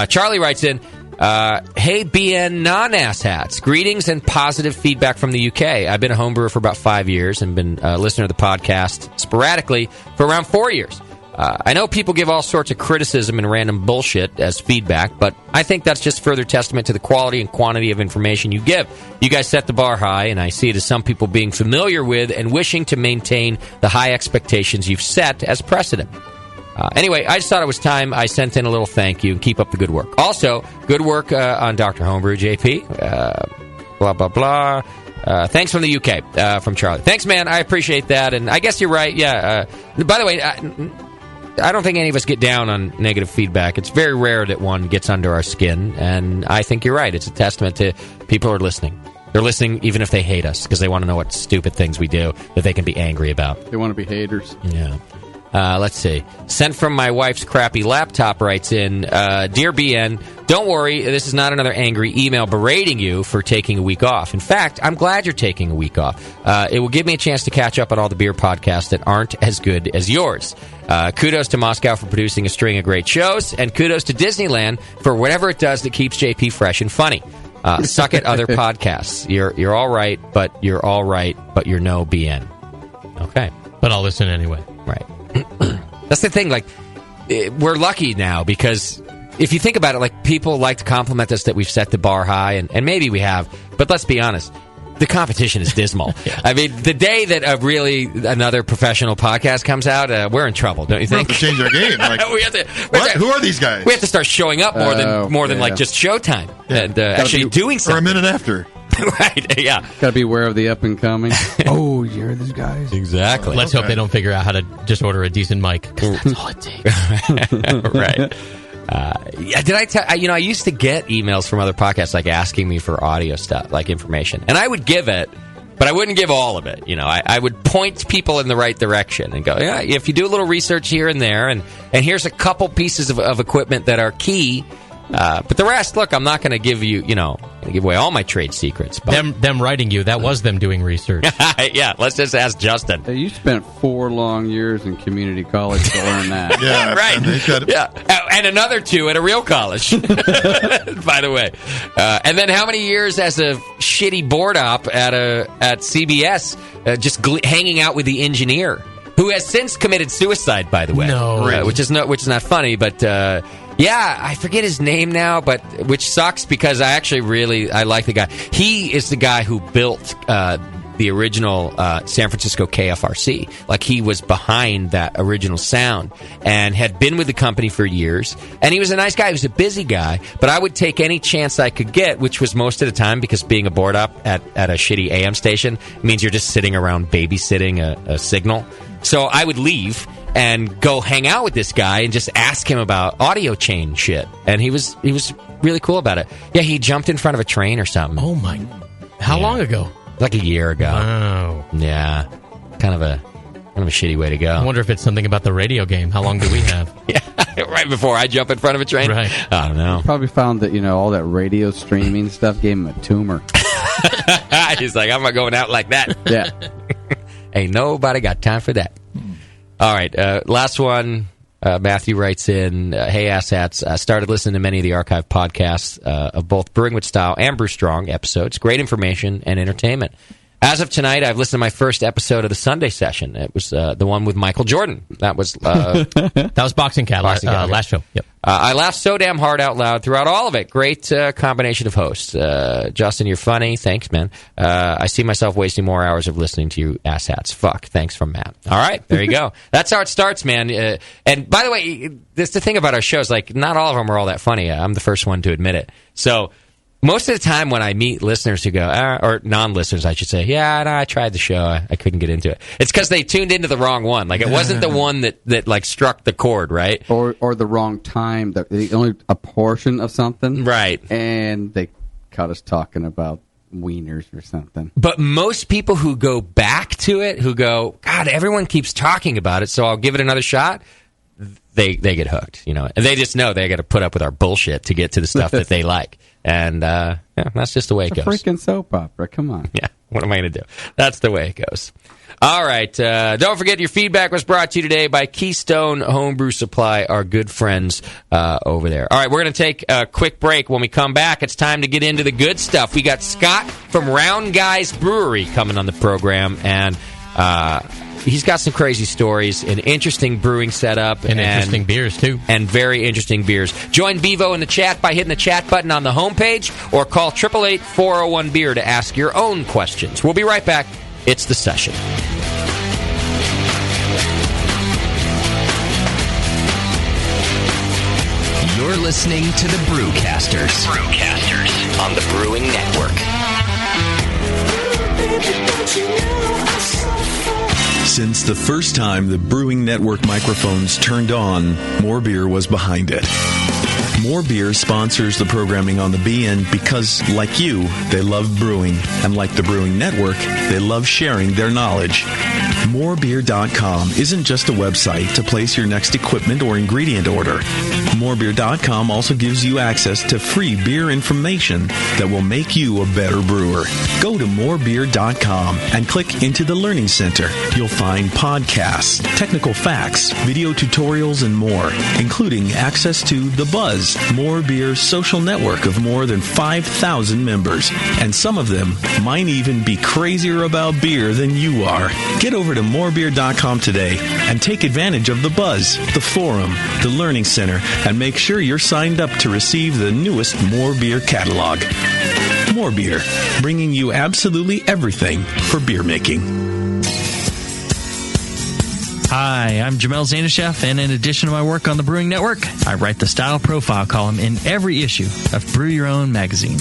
Charlie writes in, Hey, BN non-asshats. Greetings and positive feedback from the UK. I've been a homebrewer for about 5 years and been a listener to the podcast sporadically for around 4 years. I know people give all sorts of criticism and random bullshit as feedback, but I think that's just further testament to the quality and quantity of information you give. You guys set the bar high, and I see it as some people being familiar with and wishing to maintain the high expectations you've set as precedent. Anyway, I just thought it was time I sent in a little thank you and keep up the good work. Also, good work on Dr. Homebrew, JP. Blah, blah, blah. Thanks from the UK, from Charlie. Thanks, man. I appreciate that. And I guess you're right. Yeah. By the way, I don't think any of us get down on negative feedback. It's very rare that one gets under our skin. And I think you're right. It's a testament to people who are listening. They're listening even if they hate us because they want to know what stupid things we do that they can be angry about. They want to be haters. Yeah. Let's see. Sent from my wife's crappy laptop writes in, Dear BN, don't worry, this is not another angry email berating you for taking a week off. In fact, I'm glad you're taking a week off. It will give me a chance to catch up on all the beer podcasts that aren't as good as yours. Kudos to Moscow for producing a string of great shows, and kudos to Disneyland for whatever it does that keeps JP fresh and funny. Suck at other podcasts. You're all right, but you're all right, but you're no BN. Okay. But I'll listen anyway. Right. That's the thing, like, we're lucky now because if you think about it, like, people like to compliment us that we've set the bar high, and maybe we have, but let's be honest, the competition is dismal. Yeah. I mean, the day that another professional podcast comes out, we're in trouble, don't you think? We have to change our game. Like, who are these guys? We have to start showing up more than like just showtime and actually doing something. Or a minute after. Right, yeah. Got to be aware of the up and coming. Oh, you hear these guys? Exactly. Let's hope they don't figure out how to just order a decent mic, because that's all it takes. Right. Yeah, did I tell I used to get emails from other podcasts like asking me for audio stuff, like information. And I would give it, but I wouldn't give all of it. I would point people in the right direction and go, yeah, if you do a little research here and there, and here's a couple pieces of equipment that are key. But the rest, look, I'm not going to give you, give away all my trade secrets. But them writing you, that was them doing research. Yeah, let's just ask Justin. Hey, you spent 4 long years in community college to learn that. Yeah, right. Yeah, and another 2 at a real college, by the way. And then how many years as a shitty board op at CBS, just hanging out with the engineer, who has since committed suicide, by the way. No, really? which is not funny, but. Yeah, I forget his name now, but which sucks because I like the guy. He is the guy who built the original San Francisco KFRC. Like, he was behind that original sound and had been with the company for years. And he was a nice guy. He was a busy guy, but I would take any chance I could get, which was most of the time, because being a board op at a shitty AM station means you're just sitting around babysitting a signal. So I would leave and go hang out with this guy and just ask him about audio chain shit. And he was really cool about it. Yeah, he jumped in front of a train or something. Oh my! How long ago? Like a year ago. Wow. Yeah, kind of a shitty way to go. I wonder if it's something about the radio game. How long do we have? Yeah, right before I jump in front of a train. Right. I don't know. Probably found that all that radio streaming stuff gave him a tumor. He's like, I'm not going out like that. Yeah. Ain't nobody got time for that. All right, last one. Matthew writes in, hey, asshats, I started listening to many of the archive podcasts of both Brewing with Style and Brew Strong episodes. Great information and entertainment. As of tonight, I've listened to my first episode of the Sunday session. It was the one with Michael Jordan. That was that was Boxing Cat last show. Yep. I laughed so damn hard out loud throughout all of it. Great combination of hosts. Justin, you're funny. Thanks, man. I see myself wasting more hours of listening to you asshats. Fuck. Thanks from Matt. All right, there you go. That's how it starts, man. And by the way, that's the thing about our shows. Like, not all of them are all that funny. I'm the first one to admit it. So most of the time when I meet listeners who go, or non-listeners, I should say, yeah, no, I tried the show. I couldn't get into it. It's because they tuned into the wrong one. Like, it wasn't the one that like struck the chord, right? Or the wrong time. They only a portion of something. Right. And they caught us talking about wieners or something. But most people who go back to it, who go, God, everyone keeps talking about it, so I'll give it another shot, they get hooked, And they just know they got to put up with our bullshit to get to the stuff that they like. And that's just the way it goes. It's a freaking soap opera. Come on. Yeah. What am I going to do? That's the way it goes. All right. Don't forget your feedback was brought to you today by Keystone Homebrew Supply, our good friends over there. All right, we're going to take a quick break. When we come back, it's time to get into the good stuff. We got Scott from Round Guys Brewery coming on the program, and he's got some crazy stories, an interesting brewing setup. And interesting beers, too. And very interesting beers. Join Bevo in the chat by hitting the chat button on the homepage or call 888-401-BEER to ask your own questions. We'll be right back. It's The Session. You're listening to the Brewcasters. On the Brewing Network. Since the first time the Brewing Network microphones turned on, More Beer was behind it. More Beer sponsors the programming on the BN because, like you, they love brewing. And like the Brewing Network, they love sharing their knowledge. Morebeer.com isn't just a website to place your next equipment or ingredient order. Morebeer.com also gives you access to free beer information that will make you a better brewer. Go to morebeer.com and click into the Learning Center. You'll find podcasts, technical facts, video tutorials, and more, including access to The Buzz, More Beer's social network of more than 5,000 members. And some of them might even be crazier about beer than you are. Get over to morebeer.com today and take advantage of The Buzz, the forum, the Learning Center, and make sure you're signed up to receive the newest More Beer catalog. More Beer, bringing you absolutely everything for beer making. Hi, I'm Jamel Zanishev, and in addition to my work on the Brewing Network, I write the Style Profile column in every issue of Brew Your Own magazine.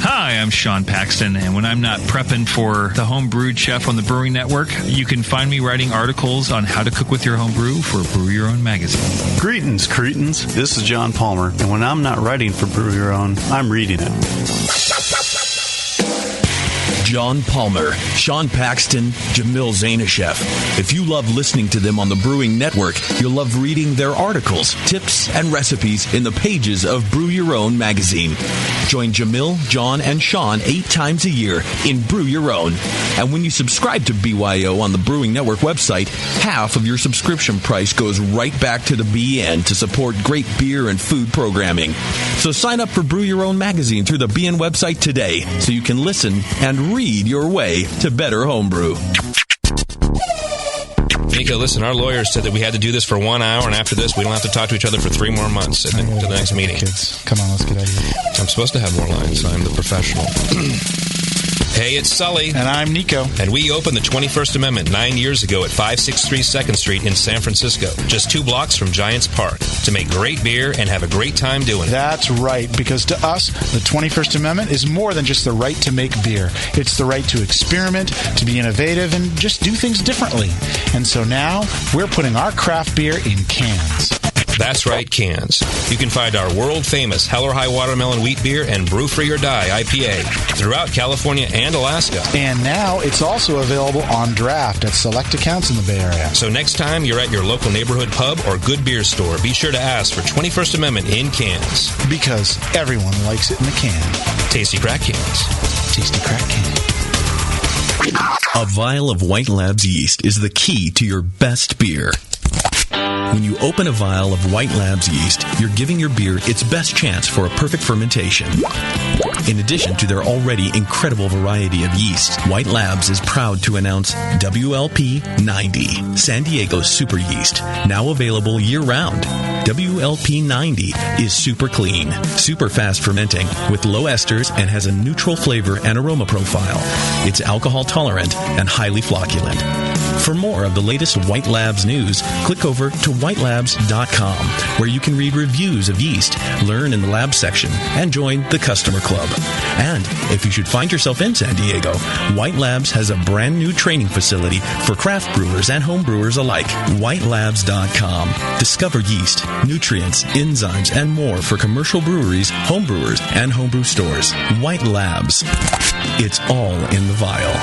Hi, I'm Sean Paxton, and when I'm not prepping for the Home Brewed Chef on the Brewing Network, you can find me writing articles on how to cook with your home brew for Brew Your Own magazine. Greetings, cretins. This is John Palmer, and when I'm not writing for Brew Your Own, I'm reading it. John Palmer, Sean Paxton, Jamil Zanishev. If you love listening to them on the Brewing Network, you'll love reading their articles, tips, and recipes in the pages of Brew Your Own magazine. Join Jamil, John, and Sean 8 times a year in Brew Your Own. And when you subscribe to BYO on the Brewing Network website, half of your subscription price goes right back to the BN to support great beer and food programming. So sign up for Brew Your Own magazine through the BN website today so you can listen and read your way to better homebrew. Nico, listen, our lawyers said that we had to do this for 1 hour, and after this, we don't have to talk to each other for 3 more months to the next meeting. Kids, come on, let's get out of here. I'm supposed to have more lines. I'm the professional. Hey, it's Sully. And I'm Nico. And we opened the 21st Amendment 9 years ago at 563 2nd Street in San Francisco, just 2 blocks from Giants Park, to make great beer and have a great time doing it. That's right, because to us, the 21st Amendment is more than just the right to make beer. It's the right to experiment, to be innovative, and just do things differently. And so now, we're putting our craft beer in cans. That's right, cans. You can find our world-famous Hell or High Watermelon Wheat Beer and Brew Free or Die IPA throughout California and Alaska. And now it's also available on draft at select accounts in the Bay Area. So next time you're at your local neighborhood pub or good beer store, be sure to ask for 21st Amendment in cans. Because everyone likes it in the can. Tasty crack cans. Tasty crack can. A vial of White Labs yeast is the key to your best beer. When you open a vial of White Labs yeast, you're giving your beer its best chance for a perfect fermentation. In addition to their already incredible variety of yeasts, White Labs is proud to announce WLP 90, San Diego's super yeast, now available year-round. WLP 90 is super clean, super fast fermenting, with low esters and has a neutral flavor and aroma profile. It's alcohol tolerant and highly flocculent. For more of the latest White Labs news, click over to whitelabs.com, where you can read reviews of yeast, learn in the lab section, and join the customer club. And if you should find yourself in San Diego, White Labs has a brand new training facility for craft brewers and home brewers alike. whitelabs.com. Discover yeast, nutrients, enzymes, and more for commercial breweries, home brewers, and homebrew stores. White Labs. It's all in the vial.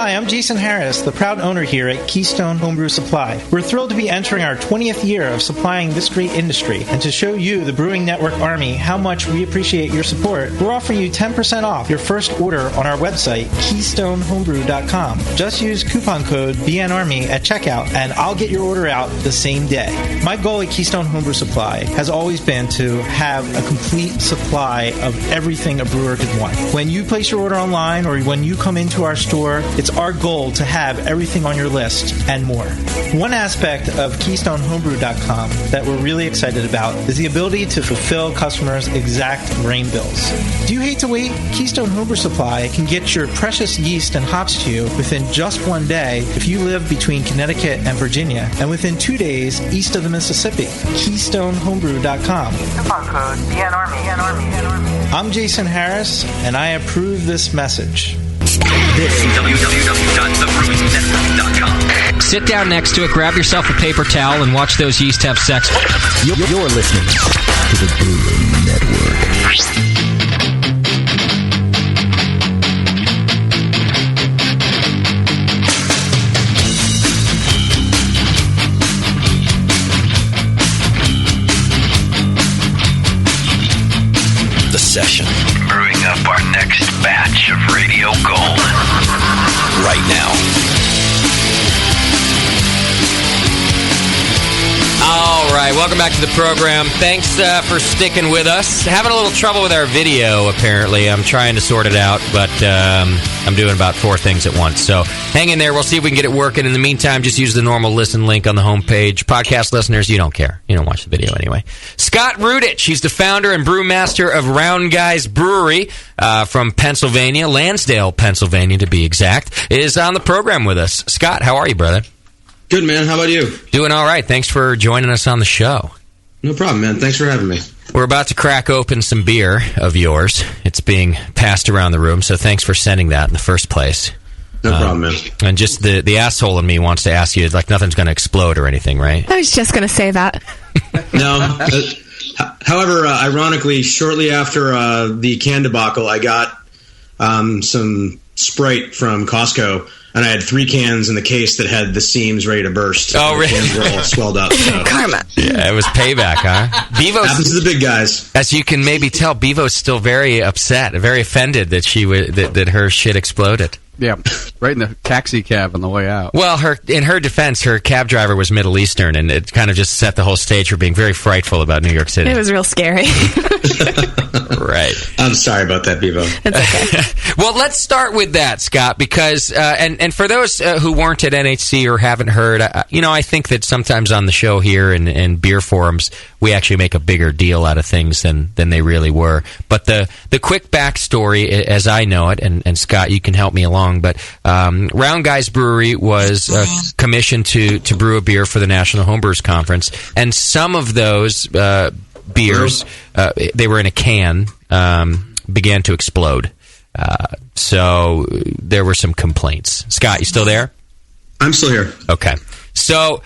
Hi, I'm Jason Harris, the proud owner here at Keystone Homebrew Supply. We're thrilled to be entering our 20th year of supplying this great industry, and to show you, the Brewing Network Army, how much we appreciate your support, we're offering you 10% off your first order on our website, KeystoneHomebrew.com. Just use coupon code BNARMY at checkout, and I'll get your order out the same day. My goal at Keystone Homebrew Supply has always been to have a complete supply of everything a brewer could want. When you place your order online or when you come into our store, it's our goal to have everything on your list and more. One aspect of KeystoneHomebrew.com that we're really excited about is the ability to fulfill customers' exact grain bills. Do you hate to wait? Keystone Homebrew Supply can get your precious yeast and hops to you within just one day if you live between Connecticut and Virginia, and within 2 days east of the Mississippi. KeystoneHomebrew.com. Coupon code BNARMY. I'm Jason Harris, and I approve this message. This is www.thebrewingnetwork.com. Sit down next to it, grab yourself a paper towel, and watch those yeast have sex. You're listening to the Brewing Network. The session. Brewing up our next batch of radio gold. Right now. All right, welcome back to the program. Thanks for sticking with us. Having a little trouble with our video, apparently. I'm trying to sort it out, but I'm doing about 4 things at once. So hang in there. We'll see if we can get it working. In the meantime, just use the normal listen link on the homepage. Podcast listeners, you don't care. You don't watch the video anyway. Scott Rudich, he's the founder and brewmaster of Round Guys Brewery from Pennsylvania, Lansdale, Pennsylvania to be exact, is on the program with us. Scott, how are you, brother? Good, man. How about you? Doing all right. Thanks for joining us on the show. No problem, man. Thanks for having me. We're about to crack open some beer of yours. It's being passed around the room, so thanks for sending that in the first place. No problem, man. And just the asshole in me wants to ask you, like, nothing's going to explode or anything, right? I was just going to say that. No. However, ironically, shortly after the can debacle, I got some Sprite from Costco. And I had 3 cans in the case that had the seams ready to burst. Oh, really? The cans were all swelled up. So. Karma. Yeah, it was payback, huh? Bevo's, happens to the big guys. As you can maybe tell, Bevo's still very upset, very offended that that her shit exploded. Yeah, right in the taxi cab on the way out. Well, in her defense, her cab driver was Middle Eastern, and it kind of just set the whole stage for being very frightful about New York City. It was real scary. Right. I'm sorry about that, Bevo. It's okay. Well, let's start with that, Scott, because and for those who weren't at NHC or haven't heard, I think that sometimes on the show here and beer forums, we actually make a bigger deal out of things than they really were. But the quick backstory, as I know it, and Scott, you can help me along, but Round Guys Brewery was commissioned to brew a beer for the National Homebrewers Conference, and some of those beers, they were in a can, began to explode. So there were some complaints. Scott, you still there? I'm still here. Okay. So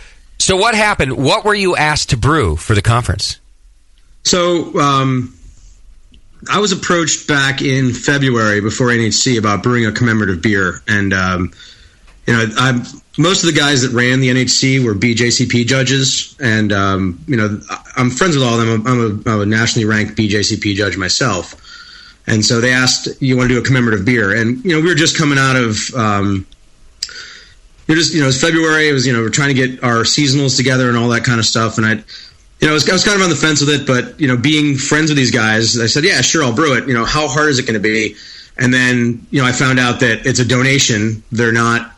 what happened? What were you asked to brew for the conference? So I was approached back in February before NHC about brewing a commemorative beer, and most of the guys that ran the NHC were BJCP judges, and I'm friends with all of them. I'm a nationally ranked BJCP judge myself, and so they asked, "You want to do a commemorative beer?" And we were just coming out of. It was February. It was we're trying to get our seasonals together and all that kind of stuff, and I was kind of on the fence with it, but being friends with these guys, I said, "Yeah, sure, I'll brew it." How hard is it going to be? And then I found out that it's a donation. They're not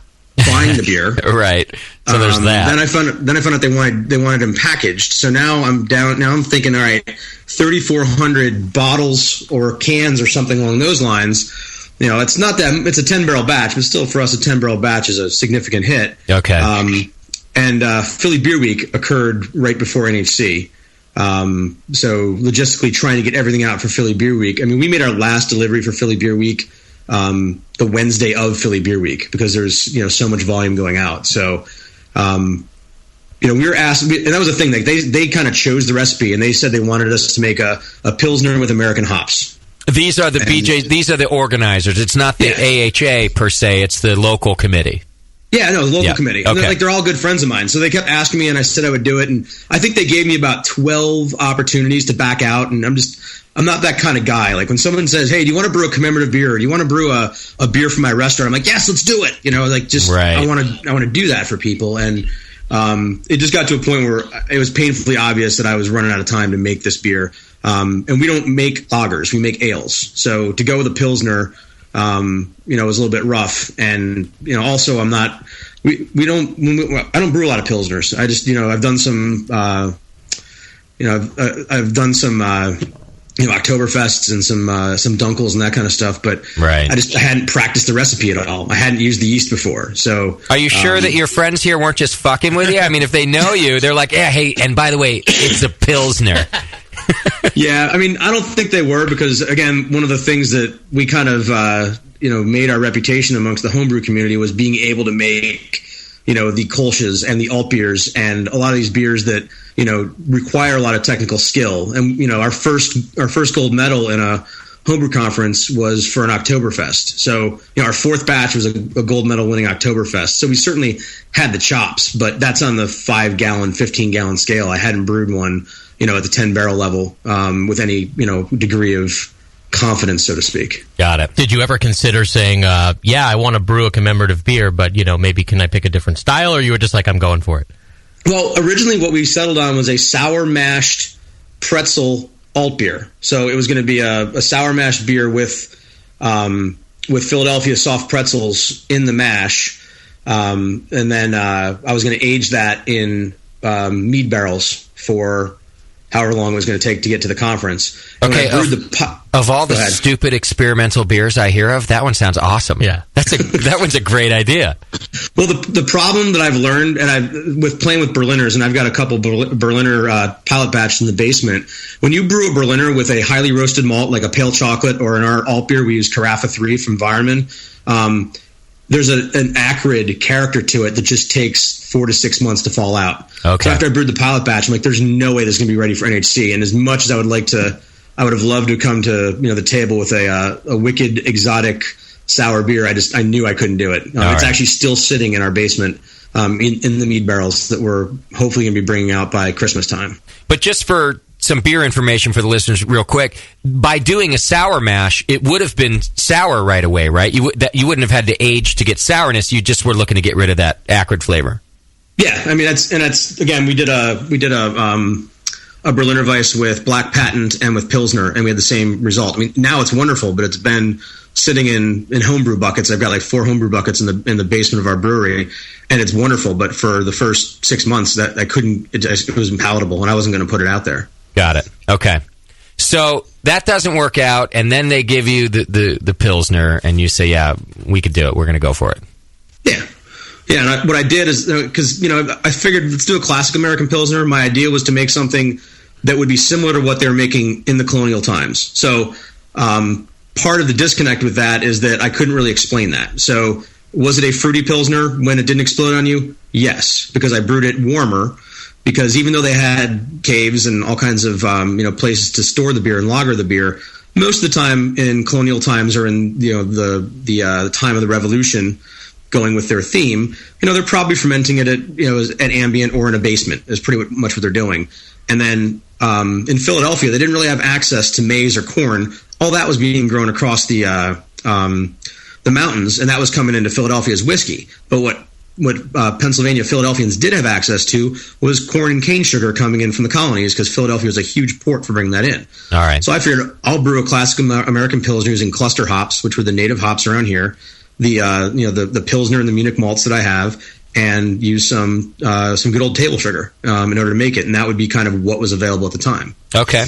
buying the beer, right? So there's that. Then I found out they wanted them packaged. So now I'm down. Now I'm thinking, all right, 3,400 bottles or cans or something along those lines. It's not that. It's a 10-barrel batch, but still, for us, a 10-barrel batch is a significant hit. Okay. And Philly Beer Week occurred right before NHC. So logistically trying to get everything out for Philly Beer Week. I mean, we made our last delivery for Philly Beer Week the Wednesday of Philly Beer Week because there's so much volume going out. So we were asked, and that was the thing. Like they kind of chose the recipe, and they said they wanted us to make a Pilsner with American hops. These are the BJs. These are the organizers. It's not the AHA per se. It's the local committee. Yeah, no, the local committee. And Okay. they're all good friends of mine. So they kept asking me, and I said I would do it. And I think they gave me about 12 opportunities to back out. And I'm not that kind of guy. Like when someone says, "Hey, do you want to brew a commemorative beer? Or do you want to brew a beer for my restaurant?" I'm like, "Yes, let's do it." I want to do that for people. And it just got to a point where it was painfully obvious that I was running out of time to make this beer. And we don't make lagers; we make ales. So to go with a Pilsner, it was a little bit rough. And also I'm not. I don't brew a lot of Pilsners. I just I've done some. I've done some. Oktoberfests and some Dunkels and that kind of stuff, but I hadn't practiced the recipe at all. I hadn't used the yeast before. So, are you sure that your friends here weren't just fucking with you? I mean, if they know you, they're like, "Yeah, hey, and by the way, it's a Pilsner." Yeah, I mean, I don't think they were because, again, one of the things that we kind of made our reputation amongst the homebrew community was being able to make the Kolsch's and the alt beers and a lot of these beers that require a lot of technical skill. And our first gold medal in a homebrew conference was for an Oktoberfest. So our fourth batch was a gold medal winning Oktoberfest. So we certainly had the chops, but that's on the 5-gallon, 15-gallon scale. I hadn't brewed one at the 10-barrel level with any degree of confidence, so to speak. Got it. Did you ever consider saying, I want to brew a commemorative beer, but, maybe can I pick a different style? Or you were just like, I'm going for it? Well, originally what we settled on was a sour mashed pretzel alt beer. So it was going to be a sour mashed beer with Philadelphia soft pretzels in the mash. And then I was going to age that in mead barrels for however long it was going to take to get to the conference. And Okay, of all the stupid experimental beers I hear of, that one sounds awesome. Yeah, that one's a great idea. Well, the problem that I've learned, and with playing with Berliners, and I've got a couple Berliner pallet batches in the basement. When you brew a Berliner with a highly roasted malt, like a pale chocolate, or in our alt beer we use Carafa 3 from Weirmann, there's an acrid character to it that just takes 4 to 6 months to fall out. Okay. So after I brewed the pallet batch, I'm like, there's no way this is going to be ready for NHC. And as much as I would have loved to come to the table with a wicked exotic sour beer, I knew I couldn't do it. It's actually still sitting in our basement in the mead barrels that we're hopefully going to be bringing out by Christmas time. But just for some beer information for the listeners real quick, by doing a sour mash, it would have been sour right away, right? You wouldn't have had to age to get sourness. You just were looking to get rid of that acrid flavor. Yeah, I mean that's again we did a Berliner Weiss with Black Patent and with Pilsner, and we had the same result. I mean, now it's wonderful, but it's been sitting in homebrew buckets. I've got like 4 homebrew buckets in the basement of our brewery, and it's wonderful. But for the first 6 months, that I couldn't. It was impalatable, and I wasn't going to put it out there. Got it. Okay. So that doesn't work out, and then they give you the Pilsner, and you say, yeah, we could do it. We're going to go for it. Yeah, and what I did is, because, I figured let's do a classic American Pilsner. My idea was to make something that would be similar to what they were making in the colonial times. So part of the disconnect with that is that I couldn't really explain that. So was it a fruity Pilsner when it didn't explode on you? Yes, because I brewed it warmer. Because even though they had caves and all kinds of places to store the beer and lager the beer, most of the time in colonial times or in the time of the Revolution, going with their theme, they're probably fermenting it at ambient or in a basement is pretty much what they're doing. And then in Philadelphia, they didn't really have access to maize or corn. All that was being grown across the mountains, and that was coming into Philadelphia as whiskey. But what Pennsylvania Philadelphians did have access to was corn and cane sugar coming in from the colonies, because Philadelphia was a huge port for bringing that in. All right. So I figured I'll brew a classic American Pilsner using cluster hops, which were the native hops around here, the Pilsner and the Munich malts that I have, and use some good old table sugar in order to make it, and that would be kind of what was available at the time. Okay.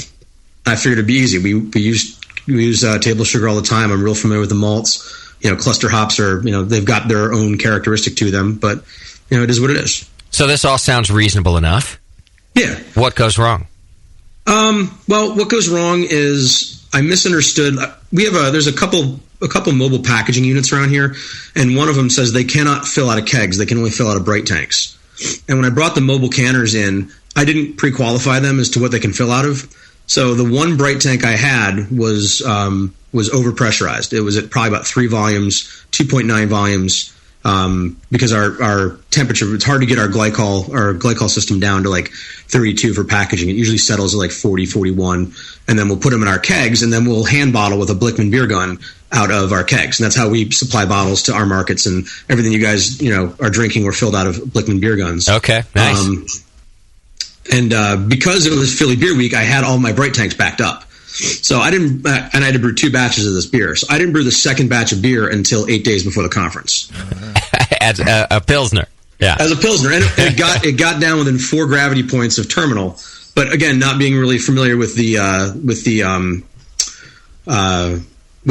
I figured it'd be easy. We use table sugar all the time. I'm real familiar with the malts. Cluster hops are, they've got their own characteristic to them, but, it is what it is. So this all sounds reasonable enough. Yeah. What goes wrong? Well, what goes wrong is I misunderstood. There's a couple mobile packaging units around here, and one of them says they cannot fill out of kegs. They can only fill out of bright tanks. And when I brought the mobile canners in, I didn't pre-qualify them as to what they can fill out of. So the one bright tank I had was overpressurized. It was at probably about 3 volumes, 2.9 volumes, because our temperature, it's hard to get our glycol system down to like 32 for packaging. It usually settles at like 40, 41, and then we'll put them in our kegs, and then we'll hand bottle with a Blickman beer gun out of our kegs. And that's how we supply bottles to our markets, and everything you guys, are drinking were filled out of Blickman beer guns. Okay, nice. And because it was Philly Beer Week, I had all my bright tanks backed up. So I didn't, and I had to brew 2 batches of this beer. So I didn't brew the second batch of beer until 8 days before the conference. As a Pilsner. Yeah. As a Pilsner. And it got down within 4 gravity points of terminal. But again, not being really familiar with the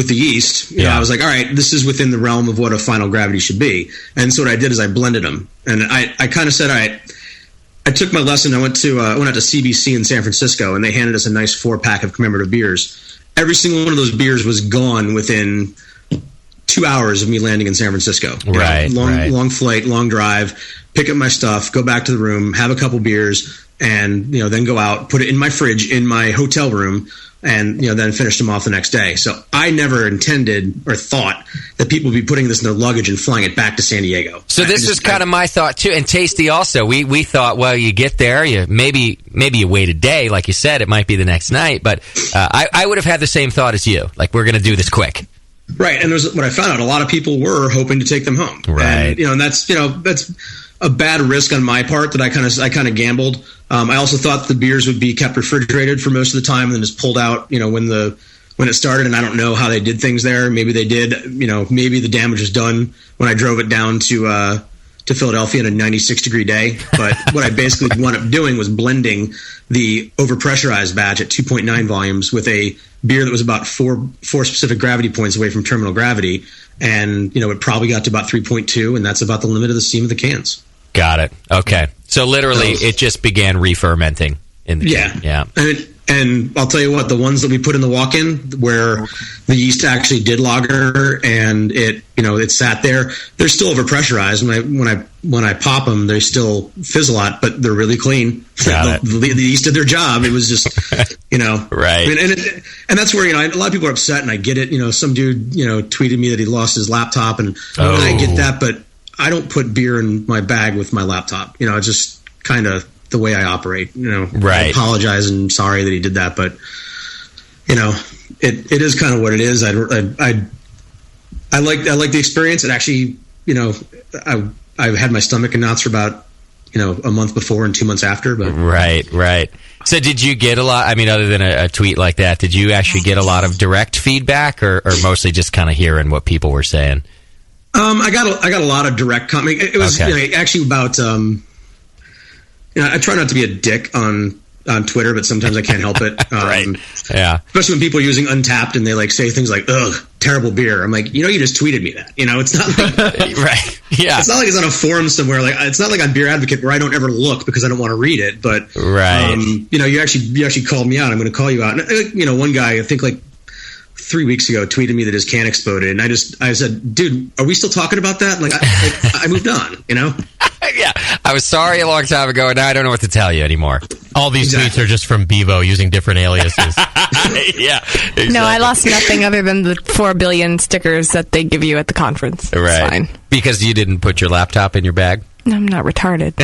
yeast, you know, I was like, all right, this is within the realm of what a final gravity should be. And so what I did is I blended them. And I kind of said, all right, I took my lesson. I went out to CBC in San Francisco, and they handed us a nice 4-pack of commemorative beers. Every single one of those beers was gone within 2 hours of me landing in San Francisco. Right. Long flight, long drive, pick up my stuff, go back to the room, have a couple beers, and then go out, put it in my fridge in my hotel room, and then finish them off the next day. So I never intended or thought that people would be putting this in their luggage and flying it back to San Diego. So this is kind of my thought too, and Tasty also. We thought, well, you get there, maybe you wait a day, like you said, it might be the next night. But I would have had the same thought as you, like we're going to do this quick. Right, and what I found out, a lot of people were hoping to take them home. Right, and that's a bad risk on my part that I kind of gambled. I also thought the beers would be kept refrigerated for most of the time and then just pulled out, when it started. And I don't know how they did things there. Maybe they did. Maybe the damage was done when I drove it down to Philadelphia on a 96-degree day. But what I basically wound up doing was blending the overpressurized batch at 2.9 volumes with a beer that was about four specific gravity points away from terminal gravity. And, it probably got to about 3.2, and that's about the limit of the seam of the cans. Got it. Okay. So literally, it just began re-fermenting in the can. Yeah. And I'll tell you what, the ones that we put in the walk-in where the yeast actually did lager and it sat there, they're still overpressurized. When I pop them, they still fizzle out, but they're really clean. The yeast did their job. It was just, right. And that's where, a lot of people are upset, and I get it. Some dude, tweeted me that he lost his laptop, and I get that, but I don't put beer in my bag with my laptop. It's just kind of the way I operate. Right. I apologize and sorry that he did that, but it is kind of what it is. I like the experience. It actually, I've had my stomach in knots for about a month before and 2 months after. But right. So did you get a lot? I mean, other than a tweet like that, did you actually get a lot of direct feedback, or mostly just kind of hearing what people were saying? I got a lot of direct comment. It was actually about. I try not to be a dick on Twitter, but sometimes I can't help it. Right. Yeah. Especially when people are using Untapped and they say things like, "Ugh, terrible beer." I'm like, you just tweeted me that. It's not like right. Yeah. It's not like it's on a forum somewhere. Like, it's not like on Beer Advocate where I don't ever look because I don't want to read it. But right. You actually called me out. I'm going to call you out. And, one guy, I think 3 weeks ago, tweeted me that his can exploded, and I said, "Dude, are we still talking about that?" Like, I moved on. Yeah, I was sorry a long time ago, and now I don't know what to tell you anymore. All these tweets are just from Bevo using different aliases. Yeah, exactly. No, I lost nothing other than the 4 billion stickers that they give you at the conference. Right. It's fine. Because you didn't put your laptop in your bag? I'm not retarded.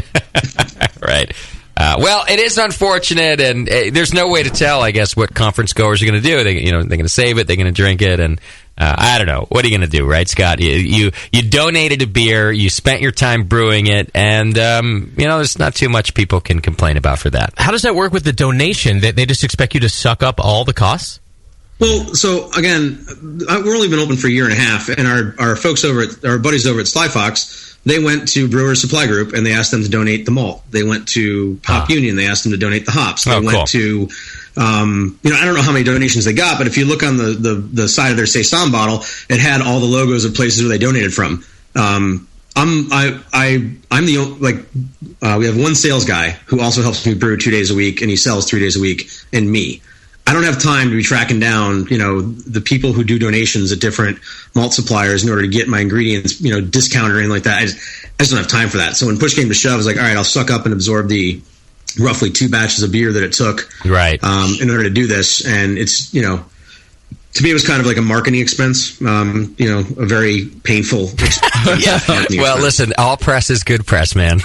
Right. Well, it is unfortunate, and there's no way to tell, I guess, what conference goers are going to do. They're going to save it, they're going to drink it, and I don't know. What are you going to do, right, Scott? You donated a beer, you spent your time brewing it, and there's not too much people can complain about for that. How does that work with the donation? They just expect you to suck up all the costs? Well, so again, we're only been open for a year and a half, and our folks our buddies over at Sly Fox, they went to Brewer Supply Group and they asked them to donate the malt. They went to Hop Union, they asked them to donate the hops. They went to, I don't know how many donations they got, but if you look on the side of their Saison bottle, it had all the logos of places where they donated from. I'm the we have one sales guy who also helps me brew 2 days a week, and he sells 3 days a week, and me. I don't have time to be tracking down, the people who do donations at different malt suppliers in order to get my ingredients, discounted or anything like that. I just don't have time for that. So when push came to shove, I was like, all right, I'll suck up and absorb the roughly 2 batches of beer that it took, right, in order to do this. And it's, you know, to me, it was kind of like a marketing expense, you know, a very painful expense. Well, listen, all press is good press, man.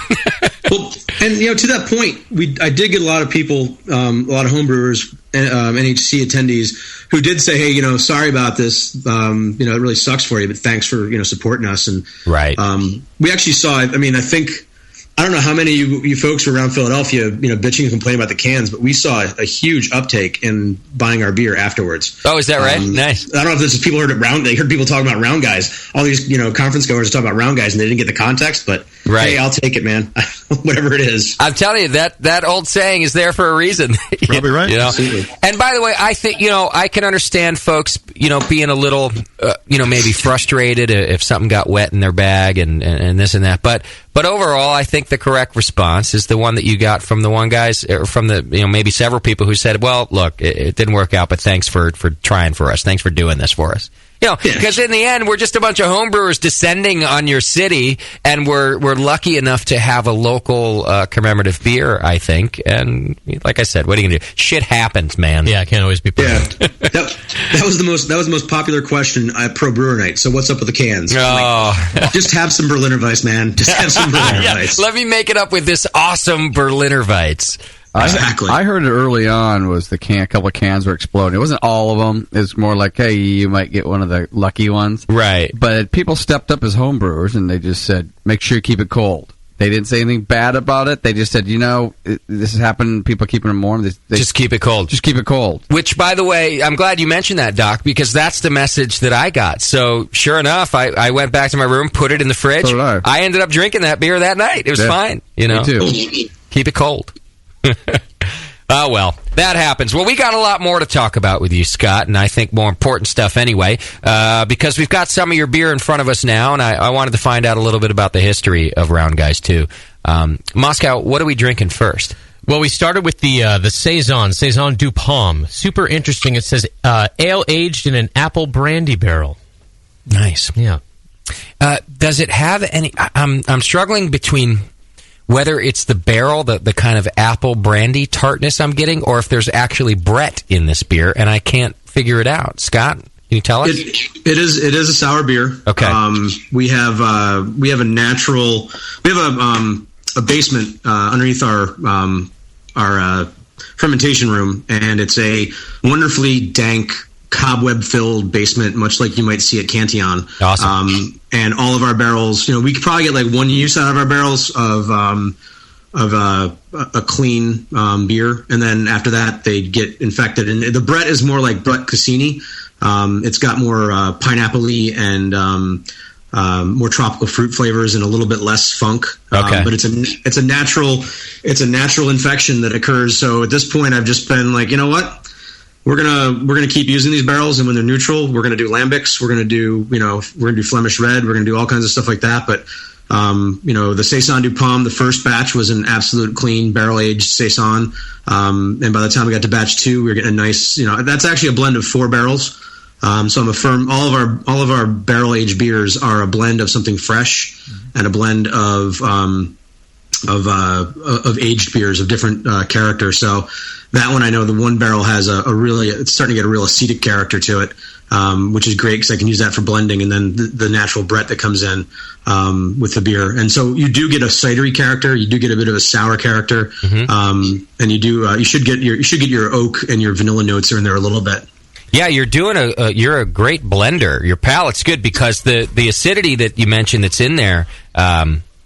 Well, and, you know, to that point, I did get a lot of people, a lot of homebrewers, NHC attendees who did say, hey, you know, sorry about this. You know, it really sucks for you, but thanks for, you know, supporting us. And right. We actually saw, I mean, I don't know how many of you folks were around Philadelphia, you know, bitching and complaining about the cans, but we saw a huge uptake in buying our beer afterwards. Oh, is that right? Nice. I don't know if this is people they heard people talking about Round Guys. All these, you know, conference goers talking about Round Guys and they didn't get the context, but right. Hey, I'll take it, man. Whatever it is. I'm telling you, that old saying is there for a reason. Probably right. You know? Absolutely. And by the way, I think, you know, I can understand folks, you know, being a little, you know, maybe frustrated if something got wet in their bag and this and that. But overall, I think the correct response is the one that you got from the one guys, or from the, you know, maybe several people who said, well, look, it didn't work out, but thanks for trying for us. Thanks for doing this for us. You know, because in the end, we're just a bunch of homebrewers descending on your city, and we're lucky enough to have a local commemorative beer, I think. And like I said, what are you gonna do? Shit happens, man. Yeah, it can't always be perfect. Yeah. that was the most popular question at Pro Brewer Night. So what's up with the cans? Oh. Like, just have some Berliner Weiss, man. Just have some Berliner Weiss. Let me make it up with this awesome Berliner Weiss. Exactly. I heard it early on was a couple of cans were exploding. It wasn't all of them. It was more like, hey, you might get one of the lucky ones. Right. But people stepped up as homebrewers and they just said, make sure you keep it cold. They didn't say anything bad about it. They just said, you know, this has happened. People are keeping them warm. Just keep it cold. Just keep it cold. Which, by the way, I'm glad you mentioned that, Doc, because that's the message that I got. So, sure enough, I went back to my room, put it in the fridge. So did I. Ended up drinking that beer that night. It was fine. You know, me too. Keep it cold. Oh, well, that happens. Well, we got a lot more to talk about with you, Scott, and I think more important stuff anyway, because we've got some of your beer in front of us now, and I wanted to find out a little bit about the history of Round Guys, too. Moscow, what are we drinking first? Well, we started with the Saison du Pomme. Super interesting. It says ale aged in an apple brandy barrel. Nice. Yeah. Does it have any... I'm struggling between... whether it's the barrel, the kind of apple brandy tartness I'm getting, or if there's actually Brett in this beer, and I can't figure it out. Scott, can you tell us? It is a sour beer. Okay. We have a basement underneath our fermentation room, and it's a wonderfully dank, cobweb-filled basement, much like you might see at Cantillon. Awesome. And all of our barrels, you know, we could probably get like one use out of our barrels of a clean beer, and then after that they get infected. And the Brett is more like Brett Cassini. It's got more pineapple-y and more tropical fruit flavors and a little bit less funk. Okay. But it's a natural infection that occurs. So at this point, I've just been like, you know what? We're gonna keep using these barrels, and when they're neutral, we're gonna do lambics. We're gonna do Flemish red. We're gonna do all kinds of stuff like that. But you know, the Saison du Pomme, the first batch was an absolute clean barrel aged Saison, and by the time we got to batch 2, we were getting a nice. You know, that's actually a blend of 4 barrels. So I'm a firm. All of our barrel aged beers are a blend of something fresh and a blend of aged beers of different character. So that one, I know the one barrel has it's starting to get a real acetic character to it, which is great because I can use that for blending, and then the natural Brett that comes in with the beer. And so you do get a cidery character, you do get a bit of a sour character, and you should get your oak and your vanilla notes are in there a little bit. Yeah, you're a great blender. Your palate's good because the acidity that you mentioned that's in there,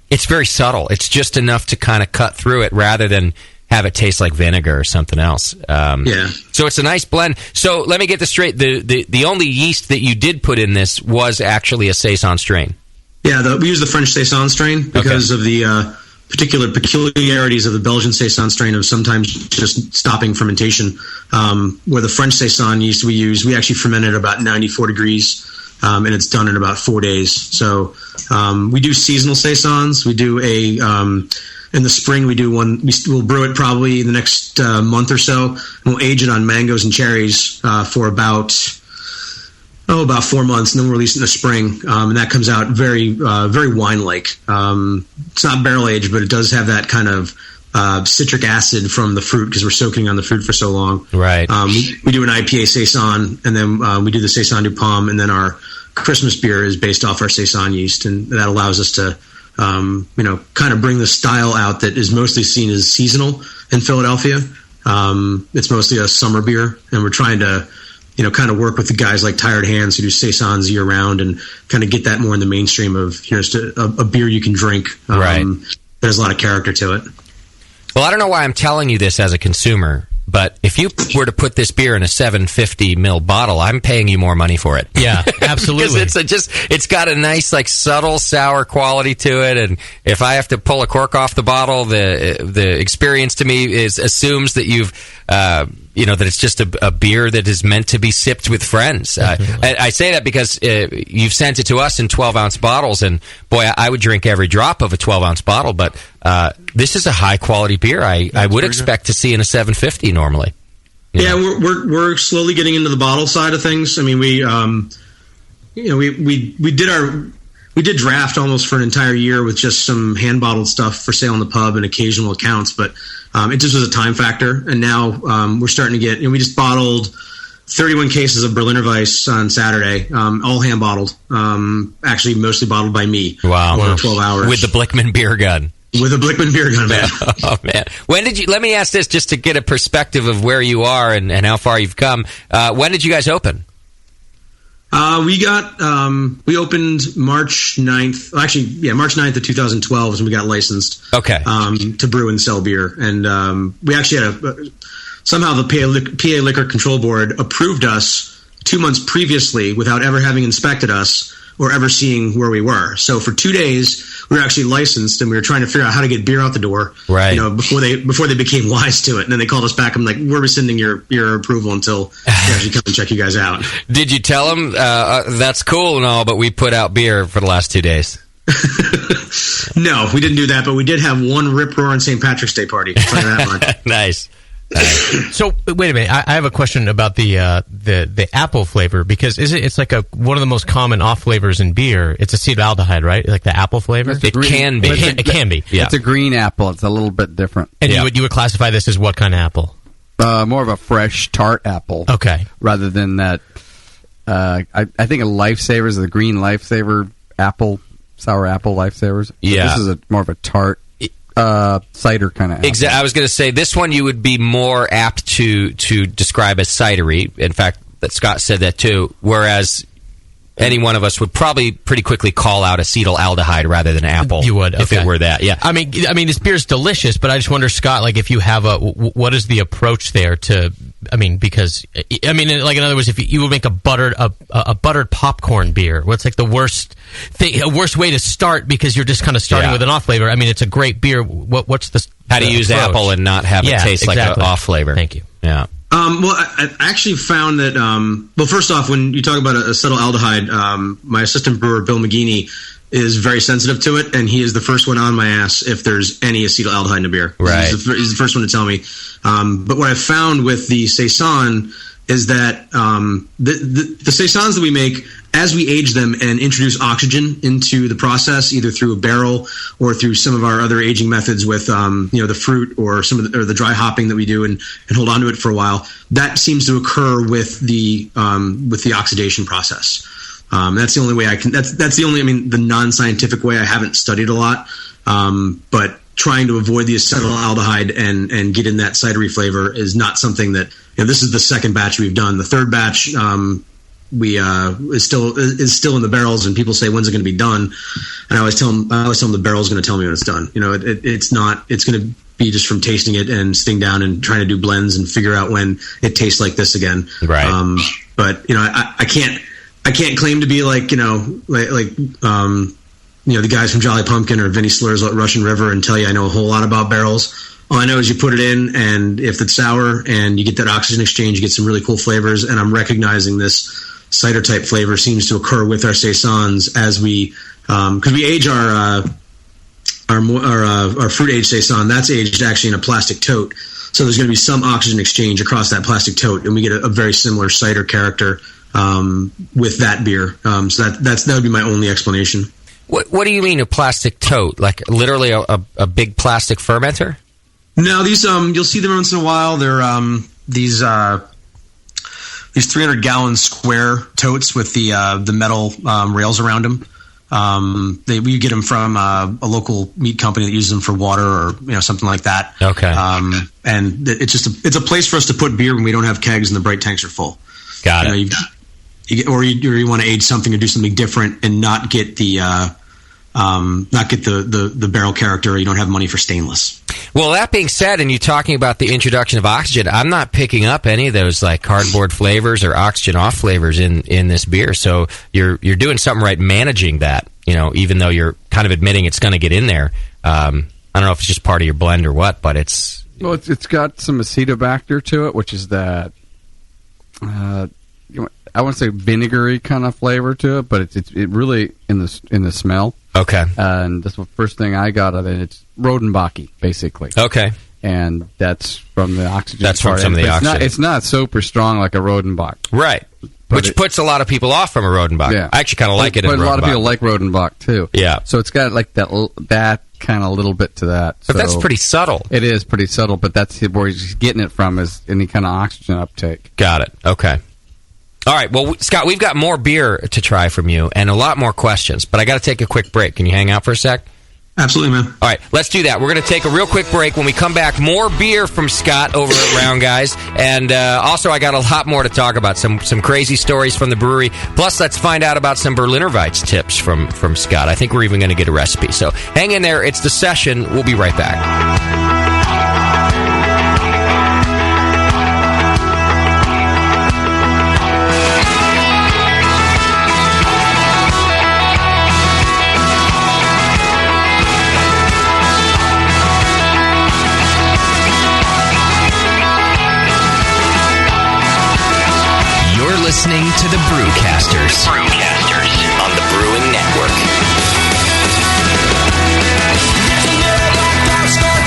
it's very subtle. It's just enough to kind of cut through it rather than have it taste like vinegar or something else. So it's a nice blend. So let me get this straight. The only yeast that you did put in this was actually a Saison strain. Yeah, we use the French Saison strain because of the particular peculiarities of the Belgian Saison strain of sometimes just stopping fermentation. Where the French Saison yeast we actually ferment at about 94 degrees. And it's done in about 4 days. So we do seasonal Saisons. We do in the spring we do one. We'll brew it probably in the next month or so. And we'll age it on mangoes and cherries for about 4 months, and then we'll release it in the spring. And that comes out very wine-like. It's not barrel aged, but it does have that kind of citric acid from the fruit because we're soaking on the fruit for so long. Right. We do an IPA Saison, and then we do the Saison du Pomme, and then our Christmas beer is based off our Saison yeast, and that allows us to, kind of bring the style out that is mostly seen as seasonal in Philadelphia. It's mostly a summer beer, and we're trying to, kind of work with the guys like Tired Hands who do Saisons year round and kind of get that more in the mainstream of here's a beer you can drink. Right. There's a lot of character to it. Well, I don't know why I'm telling you this as a consumer, but if you were to put this beer in a 750 ml bottle, I'm paying you more money for it. Yeah, absolutely. Because it's got a nice, like, subtle sour quality to it, and if I have to pull a cork off the bottle, the experience to me assumes that you've that it's just a beer that is meant to be sipped with friends. I say that because you've sent it to us in 12-ounce bottles, and boy, I would drink every drop of a 12-ounce bottle, but this is a high-quality beer I would expect to see in a 750 normally. Yeah, we're slowly getting into the bottle side of things. I mean, we did draft almost for an entire year with just some hand-bottled stuff for sale in the pub and occasional accounts, but it just was a time factor. And now we're starting to get, we just bottled 31 cases of Berliner Weiss on Saturday, all hand-bottled, actually mostly bottled by me. Wow. For 12 hours. With the Blickman beer gun. With a Blickman beer gun, man. Oh, man. Let me ask this just to get a perspective of where you are and how far you've come. When did you guys open? We opened March 9th. Actually, yeah, March 9th of 2012 is when we got licensed. Okay. To brew and sell beer. And we actually had somehow the PA Liquor Control Board approved us 2 months previously without ever having inspected us or ever seeing where we were. So for 2 days, we were actually licensed, and we were trying to figure out how to get beer out the door. Right. Before they became wise to it. And then they called us back. I'm like, we're rescinding your approval until we actually come and check you guys out. Did you tell them that's cool and all, but we put out beer for the last 2 days? No, we didn't do that, but we did have one rip-roaring St. Patrick's Day party. I'll tell you that much. Nice. So wait a minute, I have a question about the apple flavor, because it's like one of the most common off flavors in beer. It's acetaldehyde, right? Like the apple flavor. It can be. It can be. Yeah. It's a green apple. It's a little bit different. And you would classify this as what kind of apple? More of a fresh tart apple. Okay. Rather than that, I think a Lifesaver is the green Lifesaver apple, sour apple Lifesavers. Yeah. This is more of a tart. Cider kind of apple. Exactly. I was going to say this one you would be more apt to describe as cidery. In fact, that Scott said that too. Whereas any one of us would probably pretty quickly call out acetaldehyde rather than apple. You would, if it were that. Yeah. I mean, this beer's delicious, but I just wonder, Scott, like if you have what is the approach there to? Because like in other words, if you would make a buttered popcorn beer, what's like the worst way to start, because you're just kind of starting with an off flavor. I mean, it's a great beer. What's the how to use approach? Apple and not have it taste like an off flavor? Thank you. Yeah. Well, I actually found that, first off, when you talk about acetaldehyde, my assistant brewer, Bill McGeaney, is very sensitive to it, and he is the first one on my ass if there's any acetaldehyde in a beer. Right. He's the first one to tell me. But what I found with the Saison is that the Saisons that we make, as we age them and introduce oxygen into the process, either through a barrel or through some of our other aging methods with the fruit or the dry hopping that we do and hold on to it for a while, that seems to occur with the oxidation process. That's the only way I can. That's the only. The non-scientific way. I haven't studied a lot, but trying to avoid the acetaldehyde and get in that cidery flavor is not something that. This is the second batch we've done. The third batch is still in the barrels, and people say, when's it going to be done? And I always tell them the barrel's going to tell me when it's done. It's not. It's going to be just from tasting it and sitting down and trying to do blends and figure out when it tastes like this again. Right. But I can't claim to be like the guys from Jolly Pumpkin or Vinny Slur's Russian River and tell you I know a whole lot about barrels. All I know is you put it in, and if it's sour and you get that oxygen exchange, you get some really cool flavors. And I'm recognizing this cider type flavor seems to occur with our Saisons as we, because we age our fruit aged Saison. That's aged actually in a plastic tote, so there's going to be some oxygen exchange across that plastic tote, and we get a very similar cider character with that beer. So that would be my only explanation. What do you mean a plastic tote? Like literally a big plastic fermenter? No, these you'll see them once in a while. They're these 300-gallon square totes with the metal rails around them. We get them from a local meat company that uses them for water or something like that. Okay. And it's a place for us to put beer when we don't have kegs and the bright tanks are full. Got it. You want to age something or do something different and not get the barrel character. You don't have money for stainless. Well, that being said, and you talking about the introduction of oxygen, I'm not picking up any of those like cardboard flavors or oxygen off flavors in this beer. So you're doing something right, managing that. Even though you're kind of admitting it's going to get in there. I don't know if it's just part of your blend or what, but it's got some acetobacter to it, which is that I wouldn't say vinegary kind of flavor to it, but it really in the smell. Okay. And that's the first thing I got of it. It's Rodenbach-y, basically. Okay. And that's from the oxygen. That's from some of the oxygen. It's not super strong like a Rodenbach. Right. Which puts a lot of people off from a Rodenbach. Yeah. I actually kind of like it in a But a lot of Rodenbach. people like Rodenbach, too. Yeah. So it's got like that kind of little bit to that. But that's pretty subtle. It is pretty subtle, but that's where he's getting it from is any kind of oxygen uptake. Got it. Okay. All right. Well, Scott, we've got more beer to try from you and a lot more questions, but I got to take a quick break. Can you hang out for a sec? Absolutely, man. All right, let's do that. We're going to take a real quick break. When we come back, more beer from Scott over at Round Guys. And also, I got a lot more to talk about, some crazy stories from the brewery. Plus, let's find out about some Berliner Weiss tips from Scott. I think we're even going to get a recipe. So hang in there. It's The Session. We'll be right back. Listening to the Brewcasters. On the Brewing Network.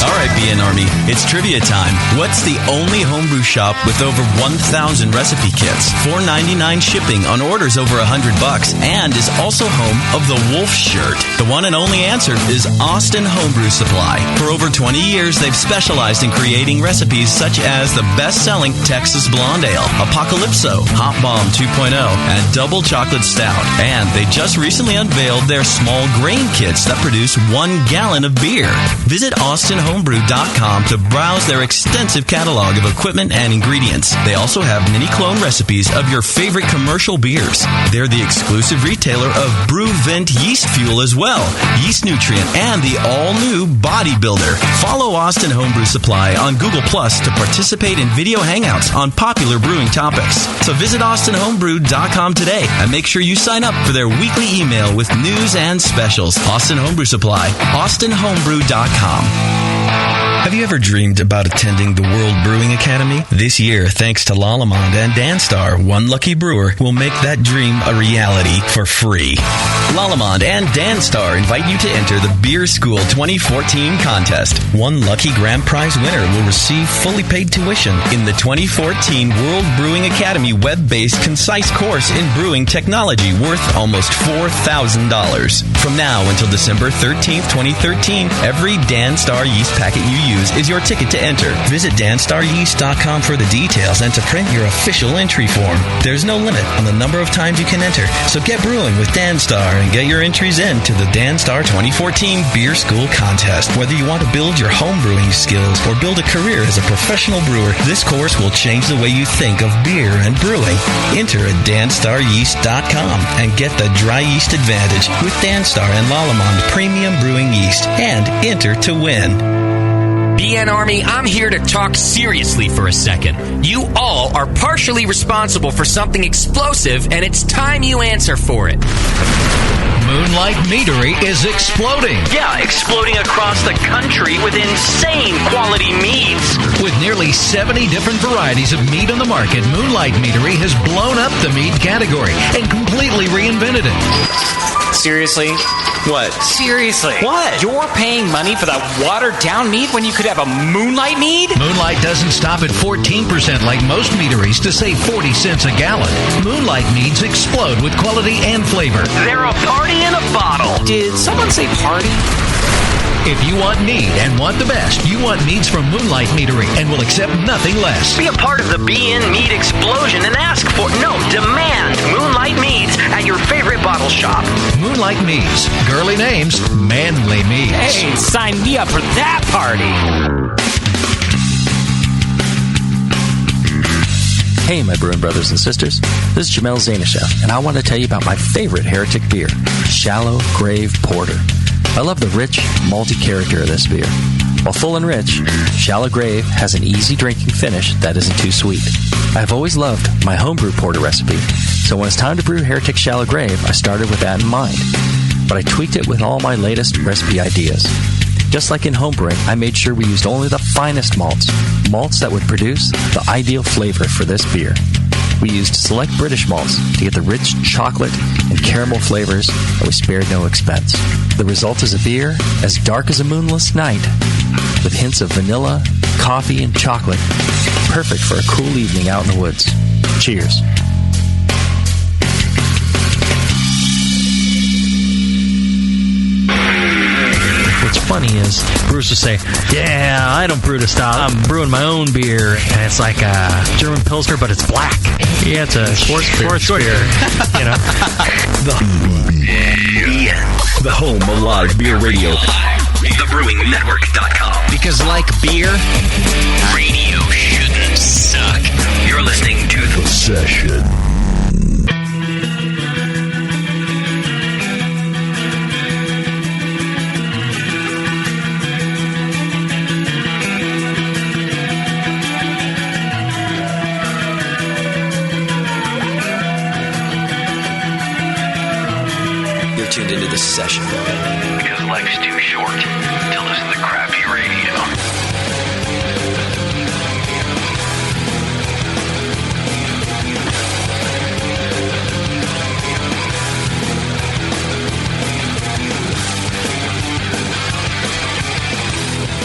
All right, BN Army, it's trivia time. What's the only homebrew shop with over 1,000 recipe kits, $4.99 shipping on orders over $100, and is also home of the Wolf Shirt? The one and only answer is Austin Homebrew Supply. For over 20 years, they've specialized in creating recipes such as the best-selling Texas Blonde Ale, Apocalypso, Hot Bomb 2.0, and Double Chocolate Stout. And they just recently unveiled their small grain kits that produce 1 gallon of beer. Visit AustinHomebrew.com to browse their extensive catalog of equipment and ingredients. They also have mini-clone recipes of your favorite commercial beers. They're the exclusive retailer of BrewVent Yeast Fuel as well, Yeast Nutrient, and the all-new Bodybuilder. Follow Austin Homebrew Supply on Google Plus to participate in video hangouts on popular brewing topics. So visit AustinHomebrew.com today and make sure you sign up for their weekly email with news and specials. Austin Homebrew Supply, AustinHomebrew.com. Have you ever dreamed about attending the World Brewing Academy? This year, thanks to Lalamond and Danstar, one lucky brewer will make that dream a reality for free. Lalamond and Danstar invite you to enter the Beer School 2014 contest. One lucky grand prize winner will receive fully paid tuition in the 2014 World Brewing Academy web-based concise course in brewing technology worth almost $4,000. From now until December 13th, 2013, every Danstar yeast packet you use is your ticket to enter. Visit DanstarYeast.com for the details and to print your official entry form. There's no limit on the number of times you can enter, so get brewing with Danstar and get your entries in to the Danstar 2014 Beer School Contest. Whether you want to build your home brewing skills or build a career as a professional brewer, this course will change the way you think of beer and brewing. Enter at DanstarYeast.com and get the dry yeast advantage with Danstar and Lalamond Premium Brewing Yeast and enter to win. BN Army, I'm here to talk seriously for a second. You all are partially responsible for something explosive, and it's time you answer for it. Moonlight Meadery is exploding. Yeah, exploding across the country with insane quality meads. With nearly 70 different varieties of mead on the market, Moonlight Meadery has blown up the mead category and completely reinvented it. Seriously? What? Seriously? What? You're paying money for that watered-down mead when you could have a Moonlight mead? Moonlight doesn't stop at 14% like most meaderies to save 40 cents a gallon. Moonlight meads explode with quality and flavor. They're a party in a bottle. Did someone say party? If you want mead and want the best, you want meads from Moonlight Meadery and will accept nothing less. Be a part of the BN Mead explosion and ask for, demand Moonlight Meads at your favorite bottle shop. Moonlight Meads. Girly names, manly meads. Hey, sign me up for that party. Hey, my brewing brothers and sisters. This is Jamel Zanishev, and I want to tell you about my favorite heretic beer, Shallow Grave Porter. I love the rich, malty character of this beer. While full and rich, Shallow Grave has an easy drinking finish that isn't too sweet. I've always loved my homebrew porter recipe, so when it's time to brew Heretic Shallow Grave, I started with that in mind. But I tweaked it with all my latest recipe ideas. Just like in homebrewing, I made sure we used only the finest malts that would produce the ideal flavor for this beer. We used select British malts to get the rich chocolate and caramel flavors, and we spared no expense. The result is a beer as dark as a moonless night, with hints of vanilla, coffee, and chocolate, perfect for a cool evening out in the woods. Cheers. What's funny is brewers will say, yeah, I don't brew to style. I'm brewing my own beer, and it's like a German Pilsner, but it's black. Yeah, it's a sports beer. You know? The home of live beer radio. TheBrewingNetwork.com. Because like beer, radio shouldn't suck. You're listening to The Session. Tuned into this session because life's too short to listen to crappy radio.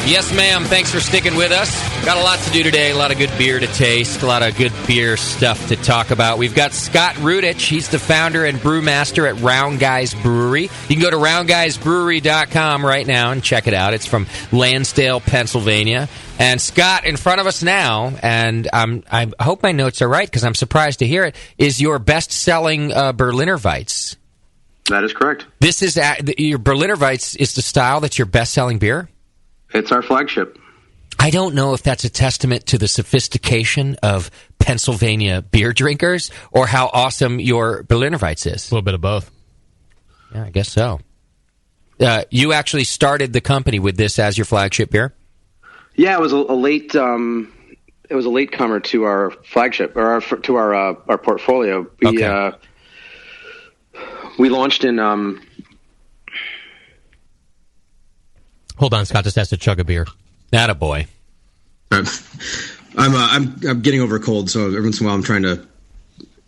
Yes, ma'am. Thanks for sticking with us. Got a lot to do today. A lot of good beer to taste. A lot of good beer stuff to talk about. We've got Scott Rudich. He's the founder and brewmaster at Round Guys Brewery. You can go to roundguysbrewery.com right now and check it out. It's from Lansdale, Pennsylvania. And Scott, in front of us now, and I hope my notes are right because I'm surprised to hear it, is your best-selling Berliner Weiss. That is correct. This is your Berliner Weiss is the style that's your best-selling beer? It's our flagship. I don't know if that's a testament to the sophistication of Pennsylvania beer drinkers or how awesome your Berliner Weiss is. A little bit of both. Yeah, I guess so. You actually started the company with this as your flagship beer? Yeah, it was a late. It was a latecomer to our flagship or to our portfolio. We launched in. Hold on, Scott just has to chug a beer. Attaboy. I'm getting over a cold, so every once in a while I'm trying to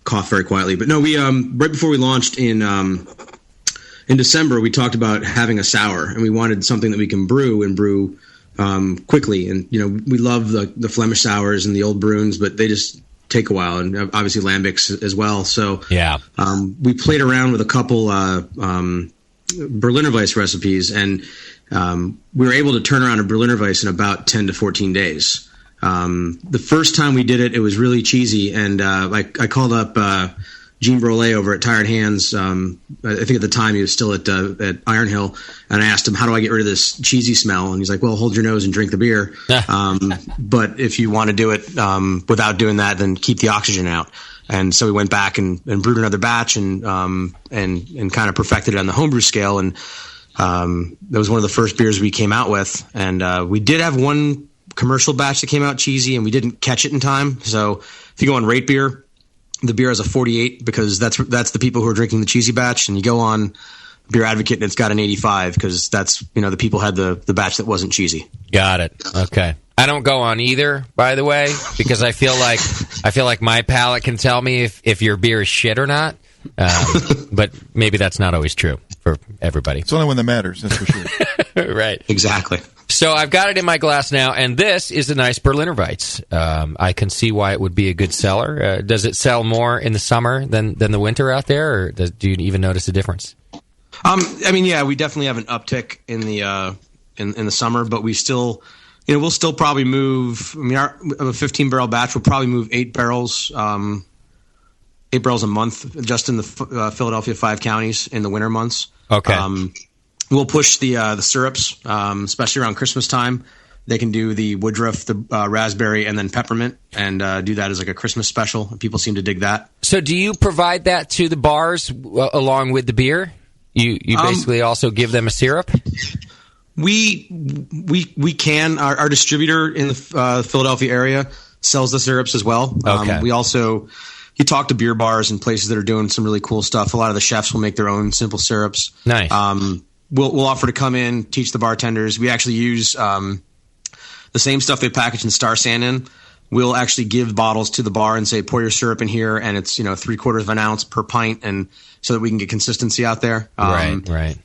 cough very quietly. But no, we right before we launched in December, we talked about having a sour, and we wanted something that we can brew quickly. And we love the Flemish sours and the old Bruins, but they just take a while, and obviously lambics as well. So yeah, we played around with a couple Berliner Weiss recipes, and we were able to turn around a Berliner Weiss in about 10 to 14 days. The first time we did it, it was really cheesy, and I called up Gene Brolé over at Tired Hands. I think at the time he was still at Iron Hill, and I asked him, how do I get rid of this cheesy smell? And he's like, well, hold your nose and drink the beer. But if you want to do it without doing that, then keep the oxygen out. And so we went back and brewed another batch and kind of perfected it on the homebrew scale. And that was one of the first beers we came out with. And we did have one commercial batch that came out cheesy, and we didn't catch it in time. So if you go on Rate Beer, the beer has a 48 because that's the people who are drinking the cheesy batch. And you go on Beer Advocate and it's got an 85 because that's, the people had the batch that wasn't cheesy. Got it. Okay. I don't go on either, by the way, because I feel like my palate can tell me if your beer is shit or not. But maybe that's not always true for everybody. It's only when that matters, that's for sure. Right. Exactly. So I've got it in my glass now, and this is a nice Berliner Weiss. I can see why it would be a good seller. Does it sell more in the summer than the winter out there, or do you even notice a difference? I mean, yeah, we definitely have an uptick in the in the summer, but we still, we'll still probably move. I mean, a 15-barrel batch will probably move 8 barrels. 8 barrels a month just in the Philadelphia 5 counties in the winter months. Okay. We'll push the syrups, especially around Christmas time. They can do the woodruff, the raspberry, and then peppermint, and do that as like a Christmas special. People seem to dig that. So do you provide that to the bars along with the beer? You basically also give them a syrup? We can. Our distributor in the Philadelphia area sells the syrups as well. Okay. We also... You talk to beer bars and places that are doing some really cool stuff. A lot of the chefs will make their own simple syrups. Nice. We'll offer to come in, teach the bartenders. We actually use the same stuff they package in Star San in. We'll actually give bottles to the bar and say, pour your syrup in here, and it's 3/4 of an ounce per pint, and so that we can get consistency out there. Right.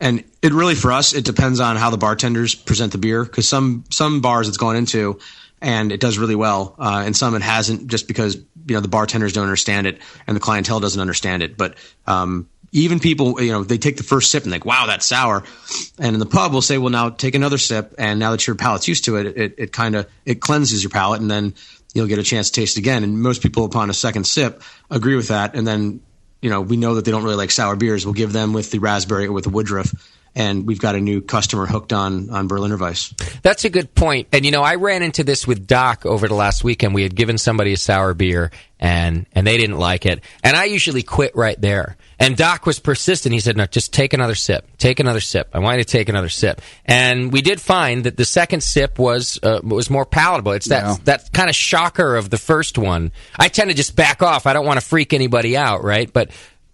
And it really, for us, it depends on how the bartenders present the beer, because some bars it's gone into and it does really well, and some it hasn't, just because the bartenders don't understand it and the clientele doesn't understand it. But even people, they take the first sip and think, wow, that's sour. And in the pub, we'll say, well, now take another sip, and now that your palate's used to it, it cleanses your palate, and then you'll get a chance to taste again. And most people, upon a second sip, agree with that. And then we know that they don't really like sour beers. We'll give them with the raspberry or with the woodruff. And we've got a new customer hooked on Berliner Weiss. That's a good point. And, I ran into this with Doc over the last weekend. We had given somebody a sour beer, and they didn't like it. And I usually quit right there. And Doc was persistent. He said, no, just take another sip. Take another sip. I want you to take another sip. And we did find that the second sip was more palatable. It's that kind of shocker of the first one. I tend to just back off. I don't want to freak anybody out, right? But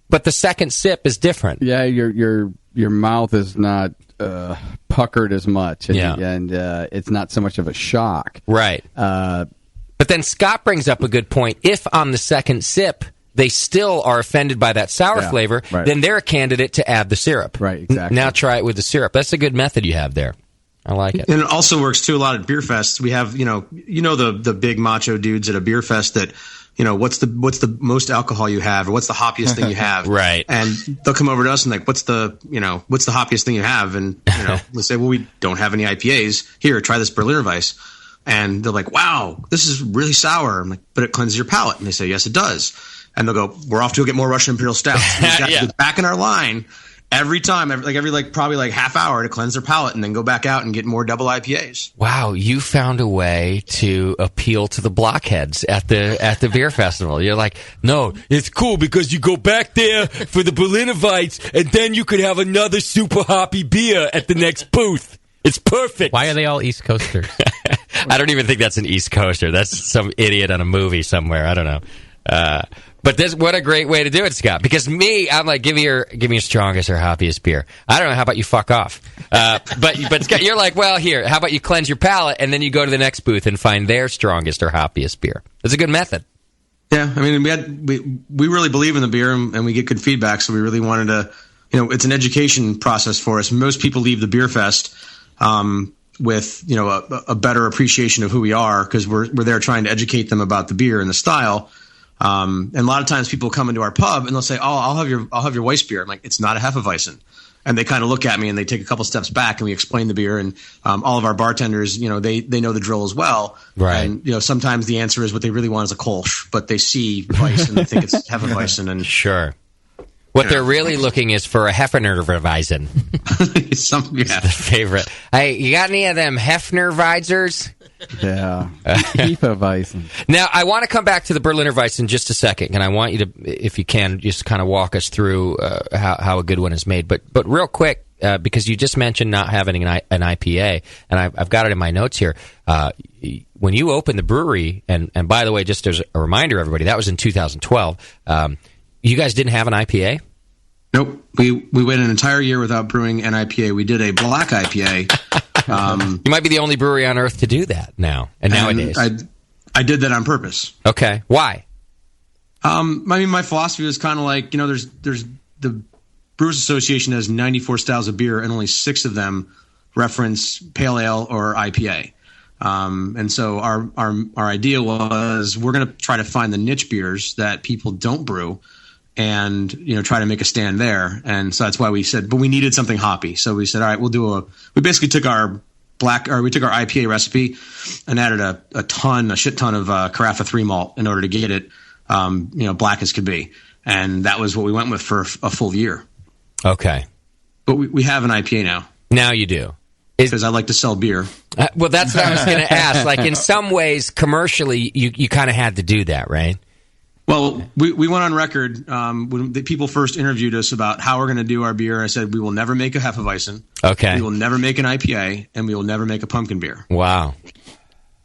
the second sip is different. Yeah, your mouth is not puckered as much, and it's not so much of a shock. Right. But then Scott brings up a good point. If on the second sip they still are offended by that sour flavor, then they're a candidate to add the syrup. Right, exactly. Now try it with the syrup. That's a good method you have there. I like it. And it also works, too, a lot at beer fests. We have, the big macho dudes at a beer fest that, what's the most alcohol you have, or what's the hoppiest thing you have? Right. And they'll come over to us and like, what's the hoppiest thing you have? And, we'll say, well, we don't have any IPAs. Here, try this Berliner Weiss. And they're like, wow, this is really sour. I'm like, but it cleanses your palate. And they say, yes, it does. And they'll go, we're off to get more Russian Imperial Stouts. We've got to get back in our line every time, probably half hour to cleanse their palate, and then go back out and get more double IPAs. Wow, you found a way to appeal to the blockheads at the beer festival. You're like, no, it's cool because you go back there for the Berliner Weiss, and then you could have another super hoppy beer at the next booth. It's perfect. Why are they all East Coasters? I don't even think that's an East Coaster. That's some idiot on a movie somewhere. I don't know. But what a great way to do it, Scott. Because I'm like, give me your strongest or hoppiest beer. I don't know. How about you fuck off? But Scott, you're like, well, here. How about you cleanse your palate, and then you go to the next booth and find their strongest or hoppiest beer. It's a good method. Yeah, I mean, we really believe in the beer, and we get good feedback. So we really wanted to, it's an education process for us. Most people leave the beer fest with a better appreciation of who we are, because we're there trying to educate them about the beer and the style. And a lot of times people come into our pub and they'll say, "Oh, I'll have your Weiss beer." I'm like, "It's not a Hefeweizen." And they kind of look at me and they take a couple steps back, and we explain the beer. And all of our bartenders, they know the drill as well. Right. And sometimes the answer is what they really want is a Kolsch, but they see Weiss and they think it's Hefeweizen. And sure. What they're really looking is for a Hefnerweizen. Yeah. The favorite. Hey, you got any of them Hefnerweizers? Yeah. Hefeweizen. Now, I want to come back to the Berliner Weiss in just a second, and I want you to, if you can, just kind of walk us through how a good one is made. But real quick, because you just mentioned not having an IPA, and I've got it in my notes here. When you opened the brewery, and by the way, just as a reminder, everybody, that was in 2012. You guys didn't have an IPA? Nope. We went an entire year without brewing an IPA. We did a black IPA. You might be the only brewery on earth to do that now and nowadays. I did that on purpose. Okay. Why? I mean, my philosophy was kind of like, there's the Brewers Association has 94 styles of beer, and only 6 of them reference pale ale or IPA. And so our idea was, we're going to try to find the niche beers that people don't brew and try to make a stand there. And so that's why we said, but we needed something hoppy. So we said, all right, we basically took our IPA recipe and added a shit ton of Carafa 3 malt in order to get it black as could be. And that was what we went with for a full year. Okay. But we have an IPA now. Now you do. Because I like to sell beer. Well, that's what I was going to ask. Like, in some ways, commercially, you kind of had to do that, right? Well, we went on record when the people first interviewed us about how we're going to do our beer. I said, we will never make a Hefeweizen. Okay. We will never make an IPA, and we will never make a pumpkin beer. Wow.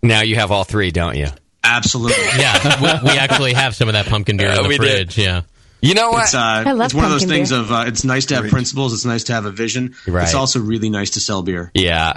Now you have all three, don't you? Absolutely. Yeah, we actually have some of that pumpkin beer in the fridge. Did. Yeah. You know what? It's one of those things of it's nice to have principles. It's nice to have a vision. Right. It's also really nice to sell beer. Yeah.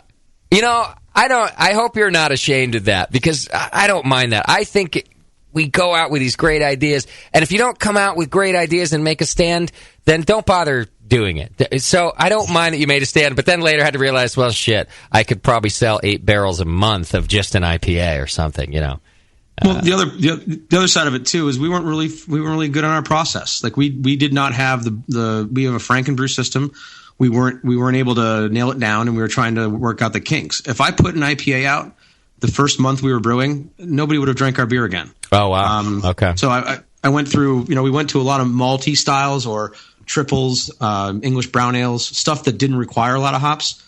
I hope you're not ashamed of that, because I don't mind that. I think we go out with these great ideas, and if you don't come out with great ideas and make a stand, then don't bother doing it. So I don't mind that you made a stand, but then later had to realize, well, shit, I could probably sell 8 barrels a month of just an IPA or something, Well, the other side of it too is we weren't really good on our process. Like we did not have we have a Frankenbrew system. We weren't able to nail it down, and we were trying to work out the kinks. If I put an IPA out the first month we were brewing, nobody would have drank our beer again. Oh wow. Okay. So I went through, we went to a lot of malty styles or triples, English brown ales, stuff that didn't require a lot of hops.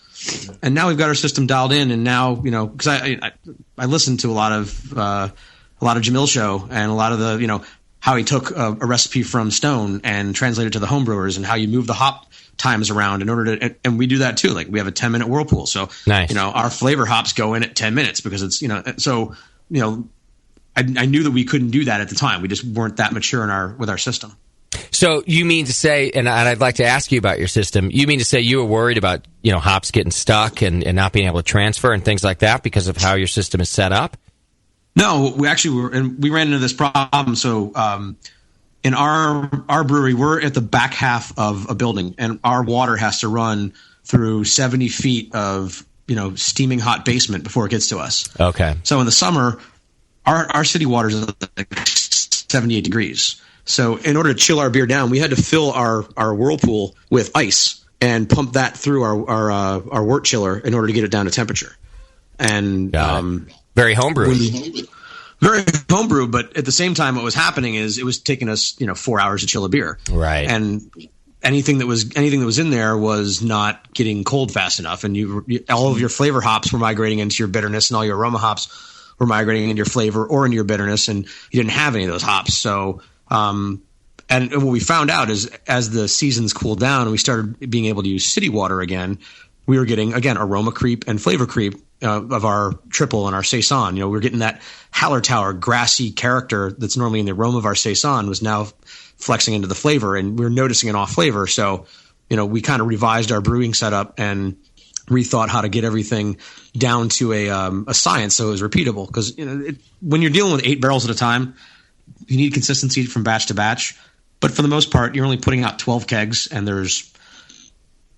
And now we've got our system dialed in, and now, because I listened to a lot of Jamil show and a lot of the, how he took a recipe from Stone and translated it to the homebrewers, and how you move the hop times around in order to, and we do that too. Like we have a 10-minute whirlpool. So, nice. Our flavor hops go in at 10 minutes because it's, I knew that we couldn't do that at the time. We just weren't that mature with our system. So you mean to say, and I'd like to ask you about your system, you mean to say you were worried about, hops getting stuck and not being able to transfer and things like that because of how your system is set up? No, we actually were, and we ran into this problem. So in our brewery, we're at the back half of a building, and our water has to run through 70 feet of, steaming hot basement before it gets to us. Okay. So in the summer, our city water is like 78 degrees. So in order to chill our beer down, we had to fill our whirlpool with ice and pump that through our wort chiller in order to get it down to temperature. And very homebrew. Very homebrew, but at the same time, what was happening is it was taking us 4 hours to chill a beer. Right. And anything that was in there was not getting cold fast enough, and all of your flavor hops were migrating into your bitterness, and all your aroma hops were migrating into your flavor or into your bitterness, and you didn't have any of those hops. So, and what we found out is as the seasons cooled down and we started being able to use city water again, we were getting, again, aroma creep and flavor creep of our triple and our Saison. We were getting that Hallertauer grassy character that's normally in the aroma of our Saison was now flexing into the flavor, and we were noticing an off flavor. So, we kind of revised our brewing setup and rethought how to get everything down to a science so it was repeatable. Because when you're dealing with 8 barrels at a time, you need consistency from batch to batch. But for the most part, you're only putting out 12 kegs, and there's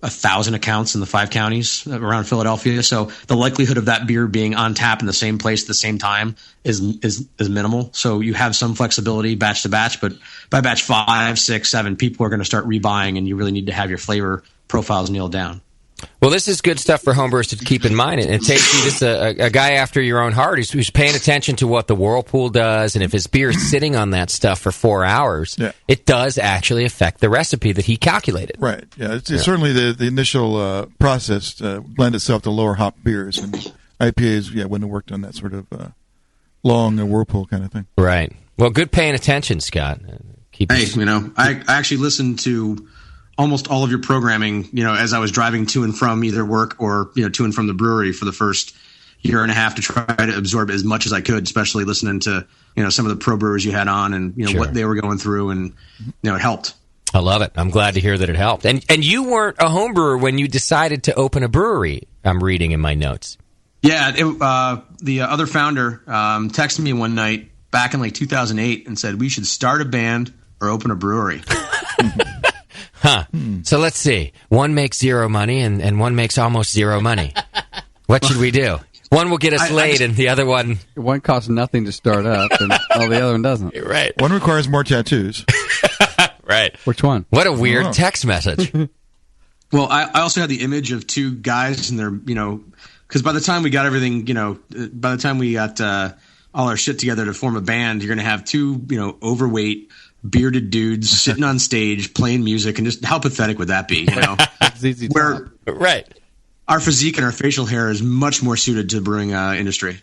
1,000 accounts in the 5 counties around Philadelphia. So the likelihood of that beer being on tap in the same place at the same time is minimal. So you have some flexibility batch to batch, but by batch 5, 6, 7, people are going to start rebuying, and you really need to have your flavor profiles nailed down. Well, this is good stuff for homebrewers to keep in mind. And it takes you just a guy after your own heart who's paying attention to what the whirlpool does. And if his beer is sitting on that stuff for 4 hours, it does actually affect the recipe that he calculated. Right. Yeah. It's certainly the initial process lend itself to lower hop beers. And IPAs, wouldn't have worked on that sort of long whirlpool kind of thing. Right. Well, good paying attention, Scott. I actually listened to almost all of your programming, as I was driving to and from either work or, to and from the brewery for the first year and a half to try to absorb as much as I could, especially listening to, some of the pro brewers you had on and, Sure. what they were going through, and, it helped. I love it. I'm glad to hear that it helped. And you weren't a home brewer when you decided to open a brewery, I'm reading in my notes. Yeah. The other founder texted me one night back in like 2008 and said, we should start a band or open a brewery. Huh. So let's see. One makes zero money and one makes almost zero money. What should we do? One will get us laid and the other one... One costs nothing to start up and the other one doesn't. You're right. One requires more tattoos. Right. Which one? What a weird text message. Well, I also had the image of two guys and they're, because by the time we got everything, by the time we got all our shit together to form a band, you're going to have two, overweight, bearded dudes sitting on stage playing music, and just how pathetic would that be? Where right, our physique and our facial hair is much more suited to the brewing industry.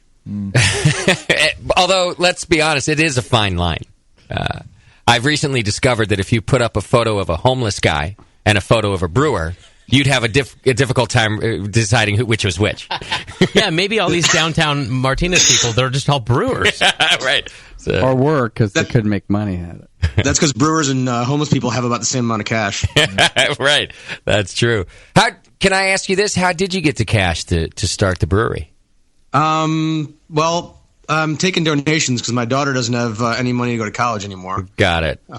Although, let's be honest, it is a fine line. I've recently discovered that if you put up a photo of a homeless guy and a photo of a brewer, you'd have a difficult time deciding which was which. Yeah, maybe all these downtown Martinez people, they're just all brewers. Right. So. Or were, because they couldn't make money at it. That's because brewers and homeless people have about the same amount of cash. Right. That's true. Can I ask you this? How did you get the cash to start the brewery? Well, I'm taking donations because my daughter doesn't have any money to go to college anymore. Got it. We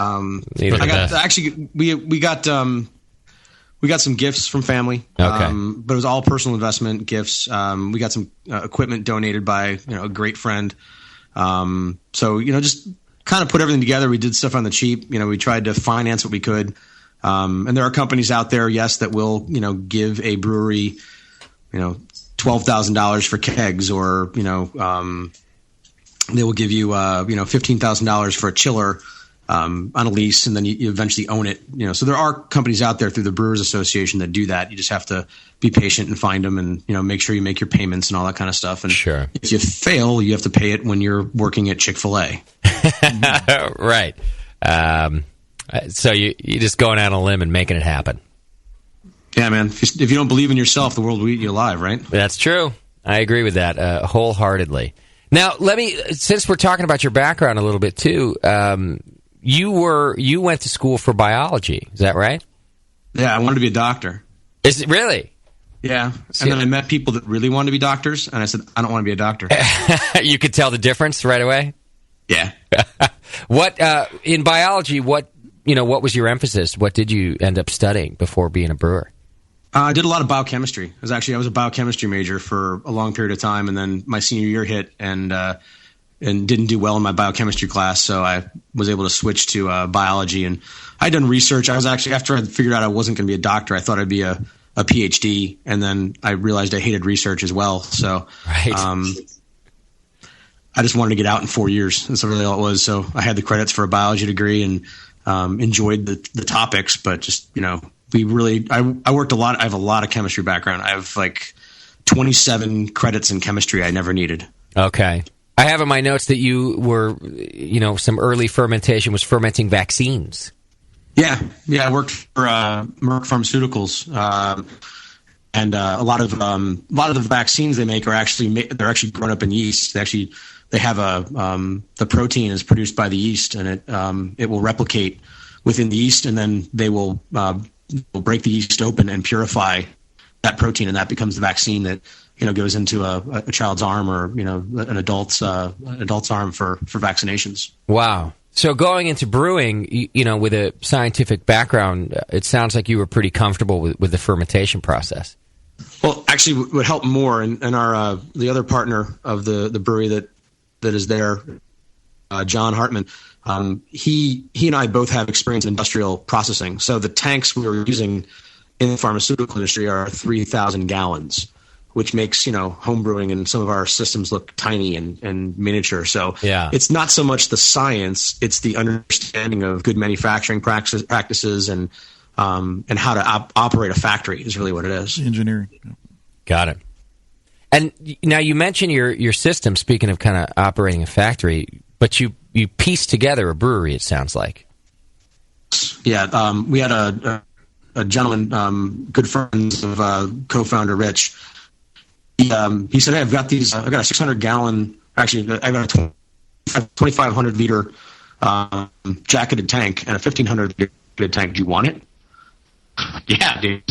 got some gifts from family. Okay. But it was all personal investment gifts. We got some equipment donated by a great friend. So just kind of put everything together. We did stuff on the cheap. We tried to finance what we could. And there are companies out there, yes, that will give a brewery $12,000 for kegs, or they will give you $15,000 for a chiller on a lease, and then you eventually own it. So there are companies out there through the Brewers Association that do that. You just have to be patient and find them, and make sure you make your payments and all that kind of stuff. And sure, if you fail, you have to pay it when you're working at Chick-fil-A. Right. So you just going out on a limb and making it happen. Yeah, man. If you don't believe in yourself, the world will eat you alive, right? That's true. I agree with that wholeheartedly. Now, since we're talking about your background a little bit too, you went to school for biology. Is that right? Yeah, I wanted to be a doctor. Is it really? Yeah. And then I met people that really wanted to be doctors, and I said, I don't want to be a doctor. You could tell the difference right away? Yeah. What in biology, what was your emphasis? What did you end up studying before being a brewer? I did a lot of biochemistry. I was a biochemistry major for a long period of time, and then my senior year hit and didn't do well in my biochemistry class, so I was able to switch to biology. And I'd done research. I was actually, after I figured out I wasn't going to be a doctor, I thought I'd be a PhD, and then I realized I hated research as well. So right. I just wanted to get out in 4 years. That's really all it was. So I had the credits for a biology degree and enjoyed the topics, but just I worked a lot. I have a lot of chemistry background. I have like 27 credits in chemistry I never needed. Okay. I have in my notes that you were, some early fermentation was fermenting vaccines. Yeah. I worked for Merck Pharmaceuticals, and a lot of the vaccines they make they're actually grown up in yeast. They have the protein is produced by the yeast, and it will replicate within the yeast, and then they will break the yeast open and purify that protein, and that becomes the vaccine that goes into a child's arm, or an adult's arm for vaccinations. Wow. So going into brewing, with a scientific background, it sounds like you were pretty comfortable with the fermentation process. Well, actually, what helped more, and our the other partner of the brewery that is there, John Hartman. He and I both have experience in industrial processing. So the tanks we were using in the pharmaceutical industry are 3,000 gallons, which makes home brewing and some of our systems look tiny and miniature. So yeah. It's not so much the science; it's the understanding of good manufacturing practices and how to operate a factory is really what it is. Engineering. Got it. And now you mentioned your system. Speaking of kind of operating a factory, but you pieced together a brewery. It sounds like. Yeah, we had a gentleman, good friends of co-founder Rich. He said, "Hey, I've got a 600 gallon. Actually, I've got a 2,500 liter jacketed tank and a 1,500 liter tank. Do you want it?" Yeah, dude.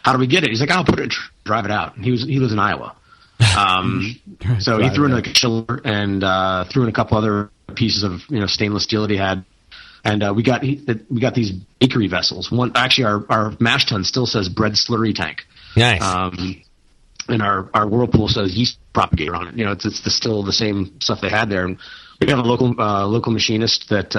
How do we get it? He's like, "I'll put it, drive it out." And he lives in Iowa. So he threw in like a chiller and threw in a couple other pieces of stainless steel that he had, and we got these bakery vessels. One actually, our mash tun still says bread slurry tank. Nice. And our whirlpool says yeast propagator on it. It's still the same stuff they had there. And we have a local machinist that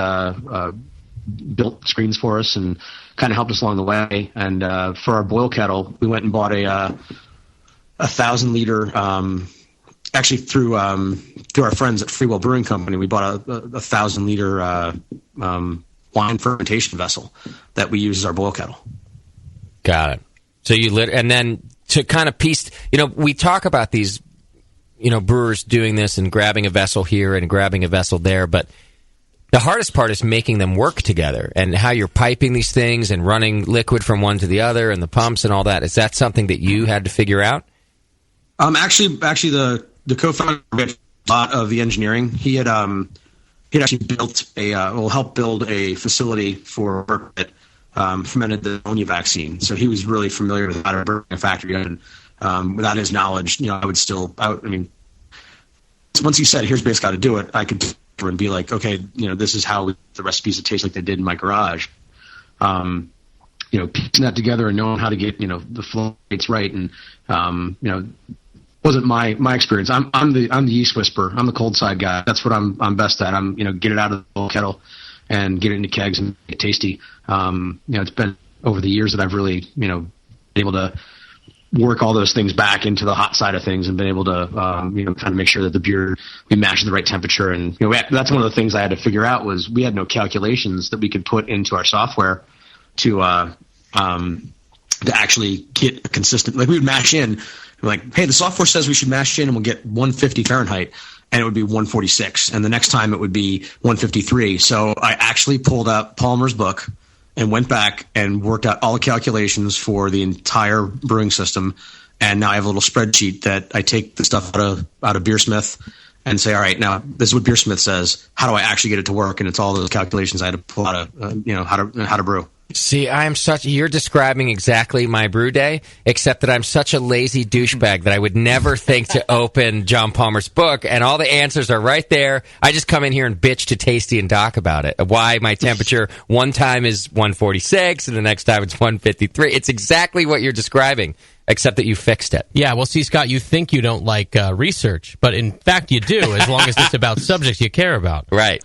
built screens for us and kind of helped us along the way. And for our boil kettle, we went and bought a 1,000-liter. Actually, through our friends at Freewell Brewing Company, we bought a 1,000-liter wine fermentation vessel that we use as our boil kettle. Got it. So and then to kind of piece, we talk about these, brewers doing this and grabbing a vessel here and grabbing a vessel there, but the hardest part is making them work together and how you're piping these things and running liquid from one to the other and the pumps and all that. Is that something that you had to figure out? Actually, the co-founder did a lot of the engineering. He had actually built helped build a facility for work that fermented the pneumonia vaccine. So he was really familiar with how to burn a factory. And without his knowledge, once he said, "Here's basically how to do it," I could and be like, "Okay, this is how the recipes that taste like they did in my garage." Piecing that together and knowing how to get the flow rates right, and wasn't my experience. I'm the yeast whisperer. I'm the cold side guy. That's what I'm best at. I'm get it out of the boil kettle and get it into kegs and make it tasty. It's been over the years that I've really been able to work all those things back into the hot side of things and been able to kind of make sure that the beer we mash at the right temperature. And that's one of the things I had to figure out was we had no calculations that we could put into our software to actually get a consistent. Like we would mash in. Like, hey, the software says we should mash in and we'll get 150 Fahrenheit, and it would be 146. And the next time it would be 153. So I actually pulled up Palmer's book and went back and worked out all the calculations for the entire brewing system. And now I have a little spreadsheet that I take the stuff out of Beersmith and say, all right, now this is what Beersmith says. How do I actually get it to work? And it's all those calculations I had to pull out of, how to brew. See, you're describing exactly my brew day, except that I'm such a lazy douchebag that I would never think to open John Palmer's book, and all the answers are right there. I just come in here and bitch to Tasty and Doc about it. Why my temperature one time is 146 and the next time it's 153. It's exactly what you're describing, except that you fixed it. Yeah, well, see, Scott, you think you don't like research, but in fact you do, as long as it's about subjects you care about. Right.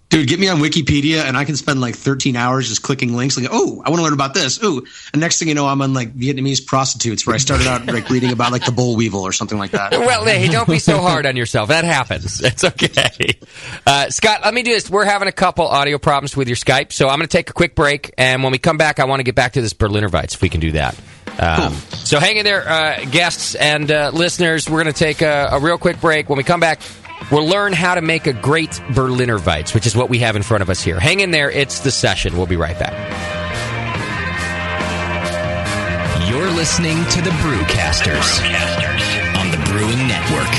Dude, get me on Wikipedia, and I can spend like 13 hours just clicking links. Like, oh, I want to learn about this. Ooh, and next thing you know, I'm on like Vietnamese prostitutes, where I started out like reading about like the boll weevil or something like that. Well, hey, don't be so hard on yourself. That happens. It's okay. Scott, let me do this. We're having a couple audio problems with your Skype, so I'm going to take a quick break, and when we come back, I want to get back to this Berliner Weiss, if we can do that. Cool. So hang in there, guests and listeners. We're going to take a real quick break. When we come back, we'll learn how to make a great Berliner Weiss, which is what we have in front of us here. Hang in there. It's The Session. We'll be right back. You're listening to the Brewcasters on the Brewing Network.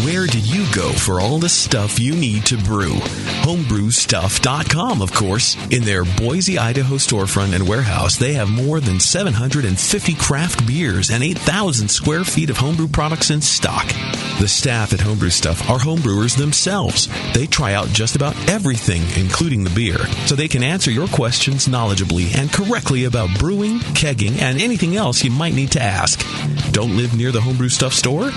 Where do you go for all the stuff you need to brew? Homebrewstuff.com, of course. In their Boise, Idaho storefront and warehouse, they have more than 750 craft beers and 8,000 square feet of homebrew products in stock. The staff at Homebrew Stuff are homebrewers themselves. They try out just about everything, including the beer, so they can answer your questions knowledgeably and correctly about brewing, kegging, and anything else you might need to ask. Don't live near the Homebrew Stuff store?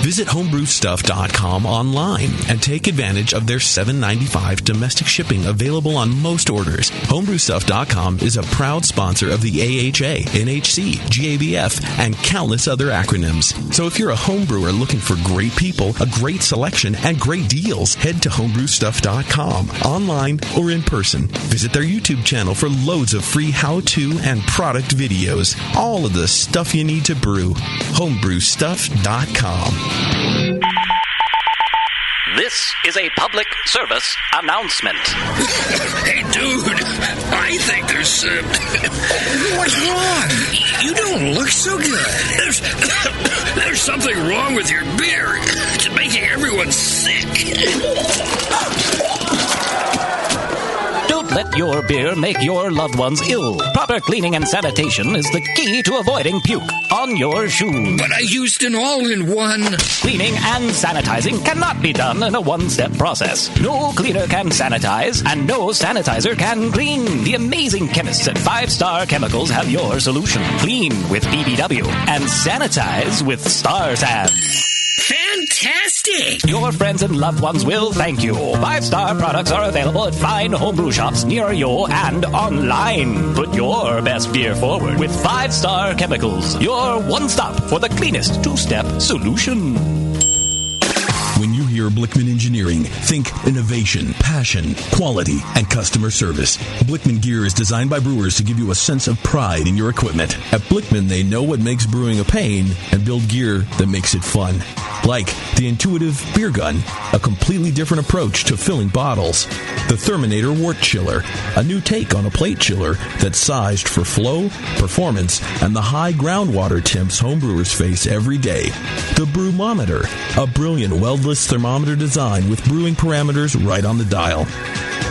Visit homebrewstuff.com online and take advantage of their $7.95 domestic shipping available on most orders. Homebrewstuff.com is a proud sponsor of the AHA, NHC, GABF, and countless other acronyms. So if you're a homebrewer looking for great people, a great selection, and great deals, head to homebrewstuff.com, online or in person. Visit their YouTube channel for loads of free how-to and product videos. All of the stuff you need to brew. homebrewstuff.com. This is a public service announcement. Hey, dude, I think there's... What's wrong? You don't look so good. There's something wrong with your beer. It's making everyone sick. Don't let let your beer make your loved ones ill. Proper cleaning and sanitation is the key to avoiding puke on your shoes. But I used an all-in-one. Cleaning and sanitizing cannot be done in a one-step process. No cleaner can sanitize, and no sanitizer can clean. The amazing chemists at 5-Star Chemicals have your solution. Clean with BBW and sanitize with Star San. Fantastic! Your friends and loved ones will thank you. 5-Star products are available at fine homebrew shops near you and online. Put your best beer forward with 5-Star Chemicals, your one stop for the cleanest two-step solution. When you hear Blickman Engineering, think innovation, passion, quality, and customer service. Blickman gear is designed by brewers to give you a sense of pride in your equipment. At Blickman, they know what makes brewing a pain and build gear that makes it fun. Like the intuitive beer gun, a completely different approach to filling bottles. The Therminator Wort Chiller, a new take on a plate chiller that's sized for flow, performance, and the high groundwater temps homebrewers face every day. The Brewmometer, a brilliant weldless thermometer design with brewing parameters right on the dial.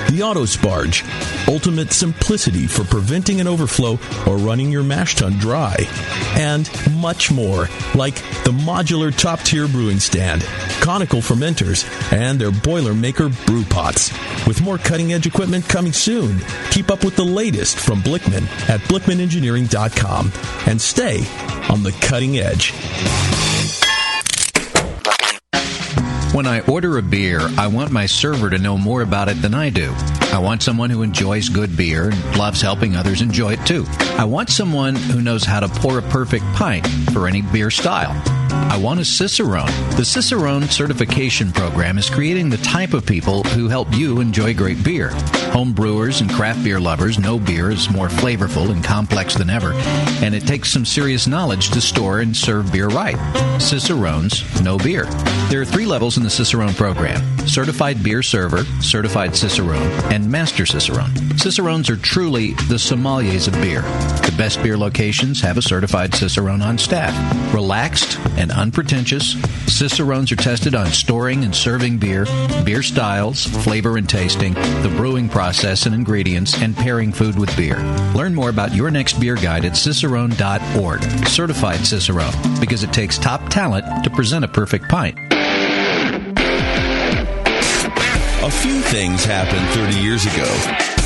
The Autosparge, ultimate simplicity for preventing an overflow or running your mash tun dry. And much more, like the modular top-tier brewing stand, conical fermenters, and their Boilermaker brew pots. With more cutting-edge equipment coming soon, keep up with the latest from Blickman at blickmanengineering.com and stay on the cutting edge. When I order a beer, I want my server to know more about it than I do. I want someone who enjoys good beer and loves helping others enjoy it too. I want someone who knows how to pour a perfect pint for any beer style. I want a Cicerone. The Cicerone certification program is creating the type of people who help you enjoy great beer. Home brewers and craft beer lovers know beer is more flavorful and complex than ever, and it takes some serious knowledge to store and serve beer right. Cicerones know beer. There are 3 levels in the Cicerone program: Certified Beer Server, Certified Cicerone, and Master Cicerone. Cicerones are truly the sommeliers of beer. The best beer locations have a certified Cicerone on staff. Relaxed and unpretentious, Cicerones are tested on storing and serving beer, beer styles, flavor and tasting, the brewing process and ingredients, and pairing food with beer. Learn more about your next beer guide at cicerone.org. Certified Cicerone, because it takes top talent to present a perfect pint. A few things happened 30 years ago.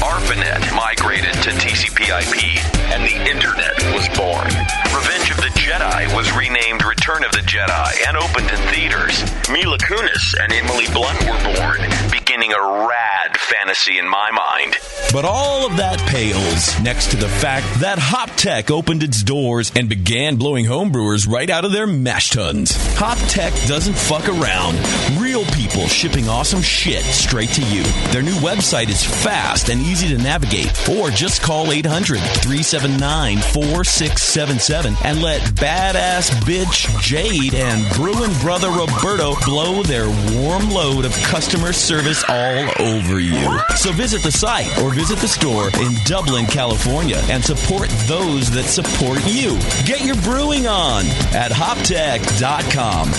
ARPANET migrated to TCP/IP, and the Internet was born. Revenge of the Jedi was renamed Return of the Jedi and opened in theaters. Mila Kunis and Emily Blunt were born, beginning a rad fantasy in my mind. But all of that pales next to the fact that HopTech opened its doors and began blowing homebrewers right out of their mash tuns. HopTech doesn't fuck around. Real people shipping awesome shit straight to you. Their new website is fast and easy to navigate. Or just call 800-379-4677 and let badass bitch Jade and brewing brother Roberto blow their warm load of customer service all over you. So visit the site or visit the store in Dublin, California, and support those that support you. Get your brewing on at hoptech.com.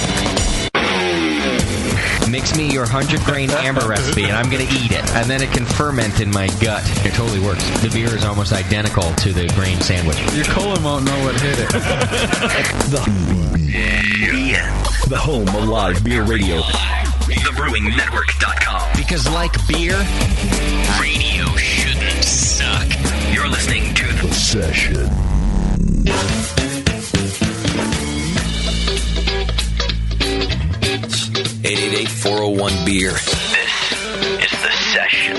Mix me your 100-grain amber recipe, and I'm going to eat it. And then it can ferment in my gut. It totally works. The beer is almost identical to the grain sandwich. Your colon won't know what hit it. The home of live beer radio. TheBrewingNetwork.com. Because like beer, radio shouldn't suck. You're listening to The Session. 888-401-BEER. This is The Session.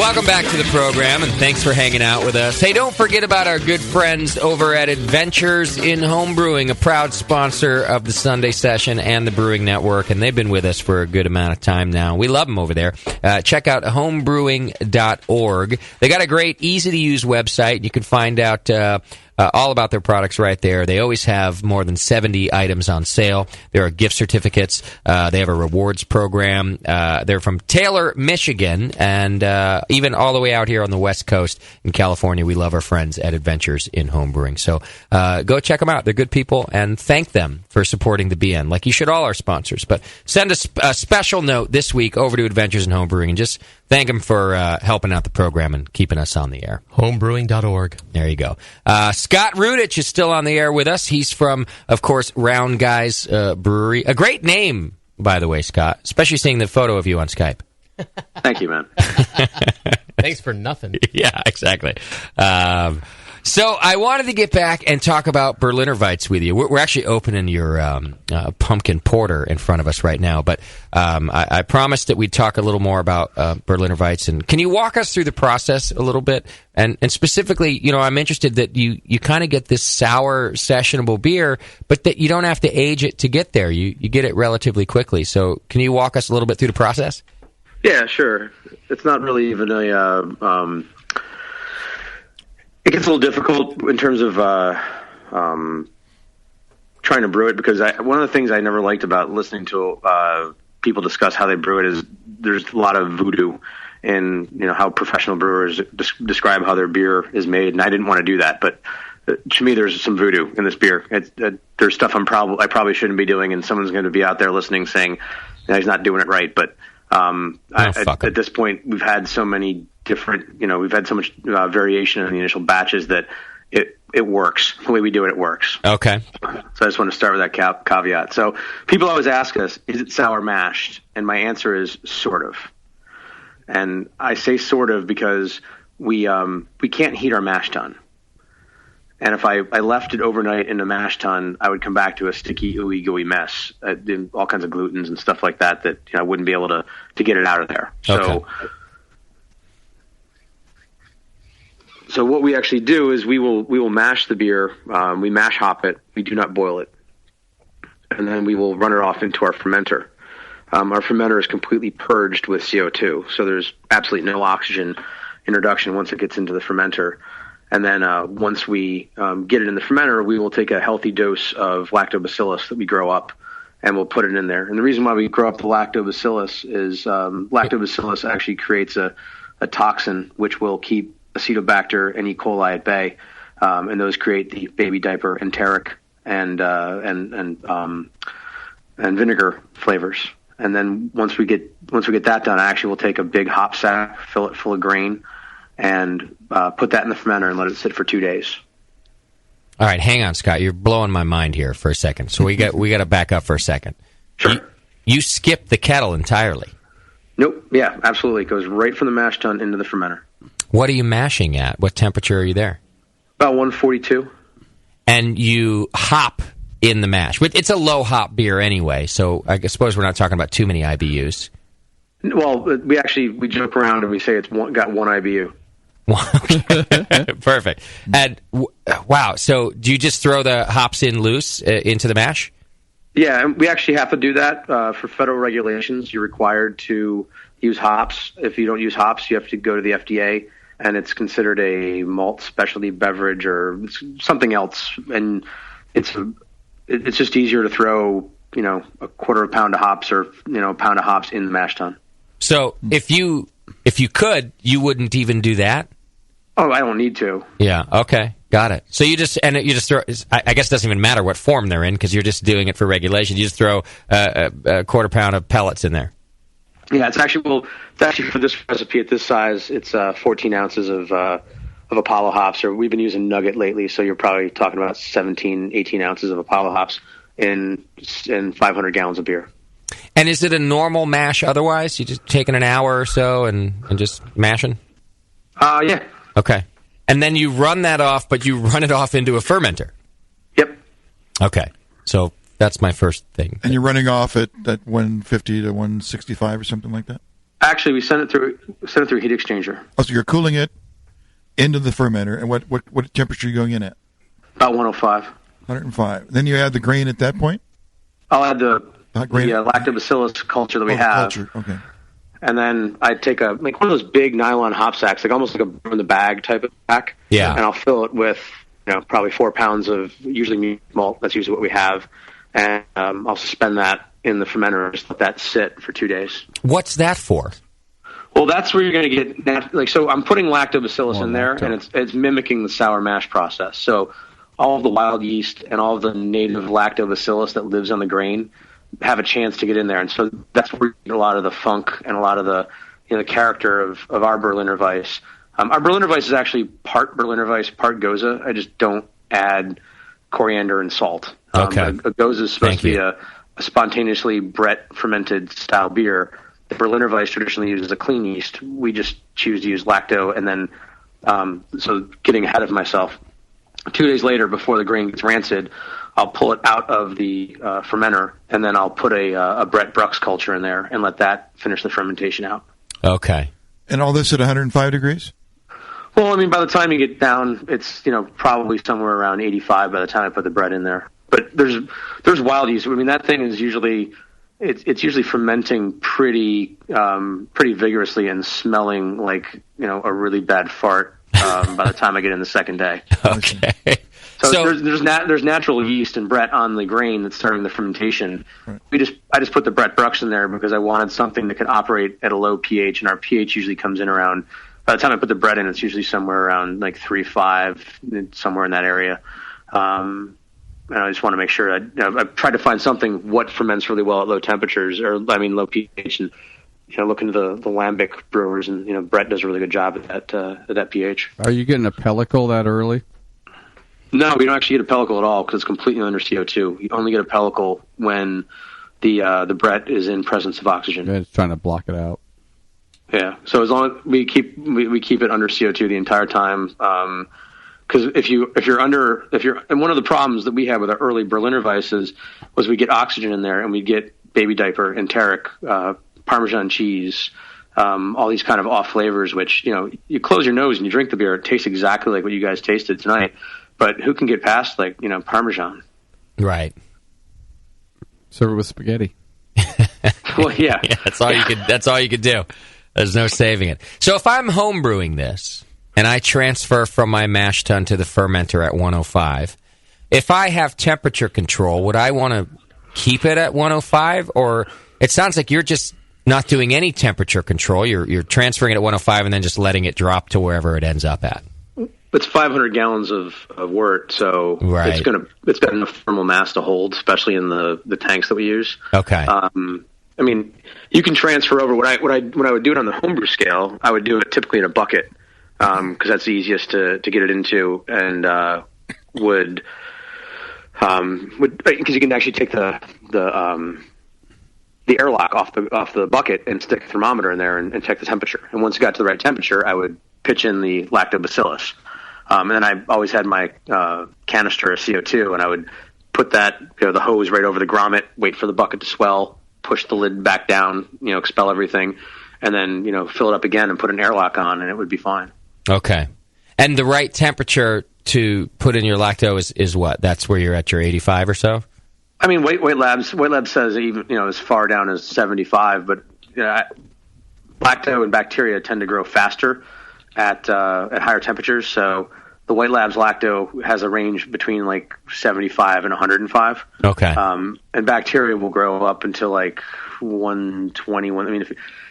welcome back to the program, and thanks for hanging out with us. Hey, don't forget about our good friends over at Adventures in Homebrewing, a proud sponsor of the Sunday Session and the Brewing Network, and they've been with us for a good amount of time now. We love them over there. Check out homebrewing.org. They got a great, easy-to-use website. You can find out all about their products right there. They always have more than 70 items on sale. There are gift certificates. They have a rewards program. They're from Taylor, Michigan, and even all the way out here on the West Coast in California. We love our friends at Adventures in Homebrewing. So go check them out. They're good people, and thank them for supporting the BN, like you should all our sponsors. But send a special note this week over to Adventures in Homebrewing and just thank them for helping out the program and keeping us on the air. Homebrewing.org. There you go. Scott Rudich is still on the air with us. He's from, of course, Round Guys Brewery. A great name, by the way, Scott, especially seeing the photo of you on Skype. Thank you, man. Thanks for nothing. Yeah, exactly. So I wanted to get back and talk about Berliner Weiss with you. We're actually opening your pumpkin porter in front of us right now, but I promised that we'd talk a little more about Berliner Weiss. And can you walk us through the process a little bit? And specifically, I'm interested that you kind of get this sour, sessionable beer, but that you don't have to age it to get there. You get it relatively quickly. So can you walk us a little bit through the process? Yeah, sure. It's not really even a... It gets a little difficult in terms of trying to brew it, because one of the things I never liked about listening to people discuss how they brew it is there's a lot of voodoo in how professional brewers describe how their beer is made, and I didn't want to do that. But to me, there's some voodoo in this beer. There's stuff I probably shouldn't be doing, and someone's going to be out there listening saying he's not doing it right. But at this point, we've had so many different, we've had so much variation in the initial batches that it works. The way we do it, it works. Okay. So I just want to start with that caveat. So people always ask us, is it sour mashed? And my answer is sort of. And I say sort of because we can't heat our mash tun. And if I left it overnight in a mash tun, I would come back to a sticky, ooey gooey mess, all kinds of glutens and stuff like that I wouldn't be able to get it out of there. Okay. So what we actually do is we will mash the beer. We mash hop it. We do not boil it, and then we will run it off into our fermenter. Our fermenter is completely purged with CO2, so there's absolutely no oxygen introduction once it gets into the fermenter. And then once we get it in the fermenter, we will take a healthy dose of lactobacillus that we grow up, and we'll put it in there. And the reason why we grow up the lactobacillus is lactobacillus actually creates a toxin which will keep Acetobacter and E. coli at bay, and those create the baby diaper enteric and vinegar flavors. And then once we get that done, I actually will take a big hop sack, fill it full of grain, and put that in the fermenter and let it sit for 2 days. All right, hang on, Scott. You're blowing my mind here for a second. So we got to back up for a second. Sure. You skip the kettle entirely. Nope. Yeah, absolutely. It goes right from the mash tun into the fermenter. What are you mashing at? What temperature are you there? About 142. And you hop in the mash. It's a low hop beer anyway, so I suppose we're not talking about too many IBUs. Well, we joke around and we say it's got one IBU. Perfect. And wow, so do you just throw the hops in loose into the mash? Yeah, and we actually have to do that for federal regulations. You're required to use hops. If you don't use hops, you have to go to the FDA, and it's considered a malt specialty beverage or something else. And it's just easier to throw a quarter of a pound of hops or a pound of hops in the mash tun. So if you could, you wouldn't even do that? Oh, I don't need to. Yeah. Okay. Got it. So you just throw. I guess it doesn't even matter what form they're in because you're just doing it for regulation. You just throw a quarter pound of pellets in there. Yeah, it's actually for this recipe at this size, it's 14 ounces of Apollo hops. Or we've been using Nugget lately, so you're probably talking about 17, 18 ounces of Apollo hops in 500 gallons of beer. And is it a normal mash otherwise? You just taking an hour or so and just mashing? Yeah. Okay. And then you run that off, but you run it off into a fermenter? Yep. Okay. So that's my first thing. And you're running off at 150 to 165 or something like that? Actually, we send it through a heat exchanger. Oh, so you're cooling it into the fermenter. And what temperature are you going in at? About 105. 105. Then you add the grain at that point? I'll add the lactobacillus culture that we have. Culture. Okay. And then I'd take one of those big nylon hop sacks, like almost like a brew in the bag type of sack. Yeah. And I'll fill it with probably 4 pounds of usually mute malt. That's usually what we have, and I'll suspend that in the fermenter and just let that sit for 2 days. What's that for? Well, that's where you're going to get so I'm putting lactobacillus in there, and it's mimicking the sour mash process. So all of the wild yeast and all of the native lactobacillus that lives on the grain have a chance to get in there, and so that's where you get a lot of the funk and a lot of the the character of our Berliner Weiss. Our Berliner Weiss is actually part Berliner Weiss, part Goza. I just don't add coriander and salt. Okay. A Goza is supposed to be a spontaneously Brett fermented style beer. The Berliner Weiss traditionally uses a clean yeast. We just choose to use lacto, and then so getting ahead of myself, 2 days later, before the grain gets rancid, I'll pull it out of the fermenter, and then I'll put a Brett Brux culture in there and let that finish the fermentation out. Okay. And all this at 105 degrees? Well, I mean, by the time you get down, it's probably somewhere around 85 by the time I put the bread in there. But there's wild yeast. I mean, that thing is usually it's usually fermenting pretty vigorously and smelling like a really bad fart by the time I get in the second day. Okay. So there's natural yeast and Brett on the grain that's starting the fermentation. Right. I just put the Brett Brux in there because I wanted something that could operate at a low pH, and our pH usually comes in around. By the time I put the bread in, it's usually somewhere around like 3.5, somewhere in that area. And I just want to make sure I've tried to find something what ferments really well at low temperatures, low pH, and look into the lambic brewers, and Brett does a really good job at that pH. Are you getting a pellicle that early? No, we don't actually get a pellicle at all because it's completely under CO2. You only get a pellicle when the Brett is in presence of oxygen. It's trying to block it out. Yeah, so as long as we keep it under CO2 the entire time, because and one of the problems that we had with our early Berliner Weisses was we get oxygen in there and we get baby diaper, enteric, Parmesan cheese, all these kind of off flavors, which you close your nose and you drink the beer, it tastes exactly like what you guys tasted tonight. But who can get past Parmesan? Right. Serve it with spaghetti. Well, yeah. That's all you could do. There's no saving it. So if I'm home brewing this and I transfer from my mash tun to the fermenter at 105, if I have temperature control, would I want to keep it at 105? Or it sounds like you're just not doing any temperature control. You're transferring it at 105 and then just letting it drop to wherever it ends up at. It's 500 gallons of wort, so right. it's got enough thermal mass to hold, especially in the tanks that we use. Okay. I mean, you can transfer over. When I would do it on the homebrew scale, I would do it typically in a bucket because that's the easiest to get it into, and would because you can actually take the airlock off the bucket and stick a thermometer in there and check the temperature. And once it got to the right temperature, I would pitch in the lactobacillus. And then I always had my canister of CO2, and I would put that, the hose right over the grommet, wait for the bucket to swell, push the lid back down, expel everything, and then, fill it up again and put an airlock on, and it would be fine. Okay. And the right temperature to put in your lacto is what? That's where you're at your 85 or so? I mean, Weight Labs says even, as far down as 75, but lacto and bacteria tend to grow faster at higher temperatures, so the White Labs lacto has a range between like 75 and 105. Okay. And bacteria will grow up until like 121. I mean,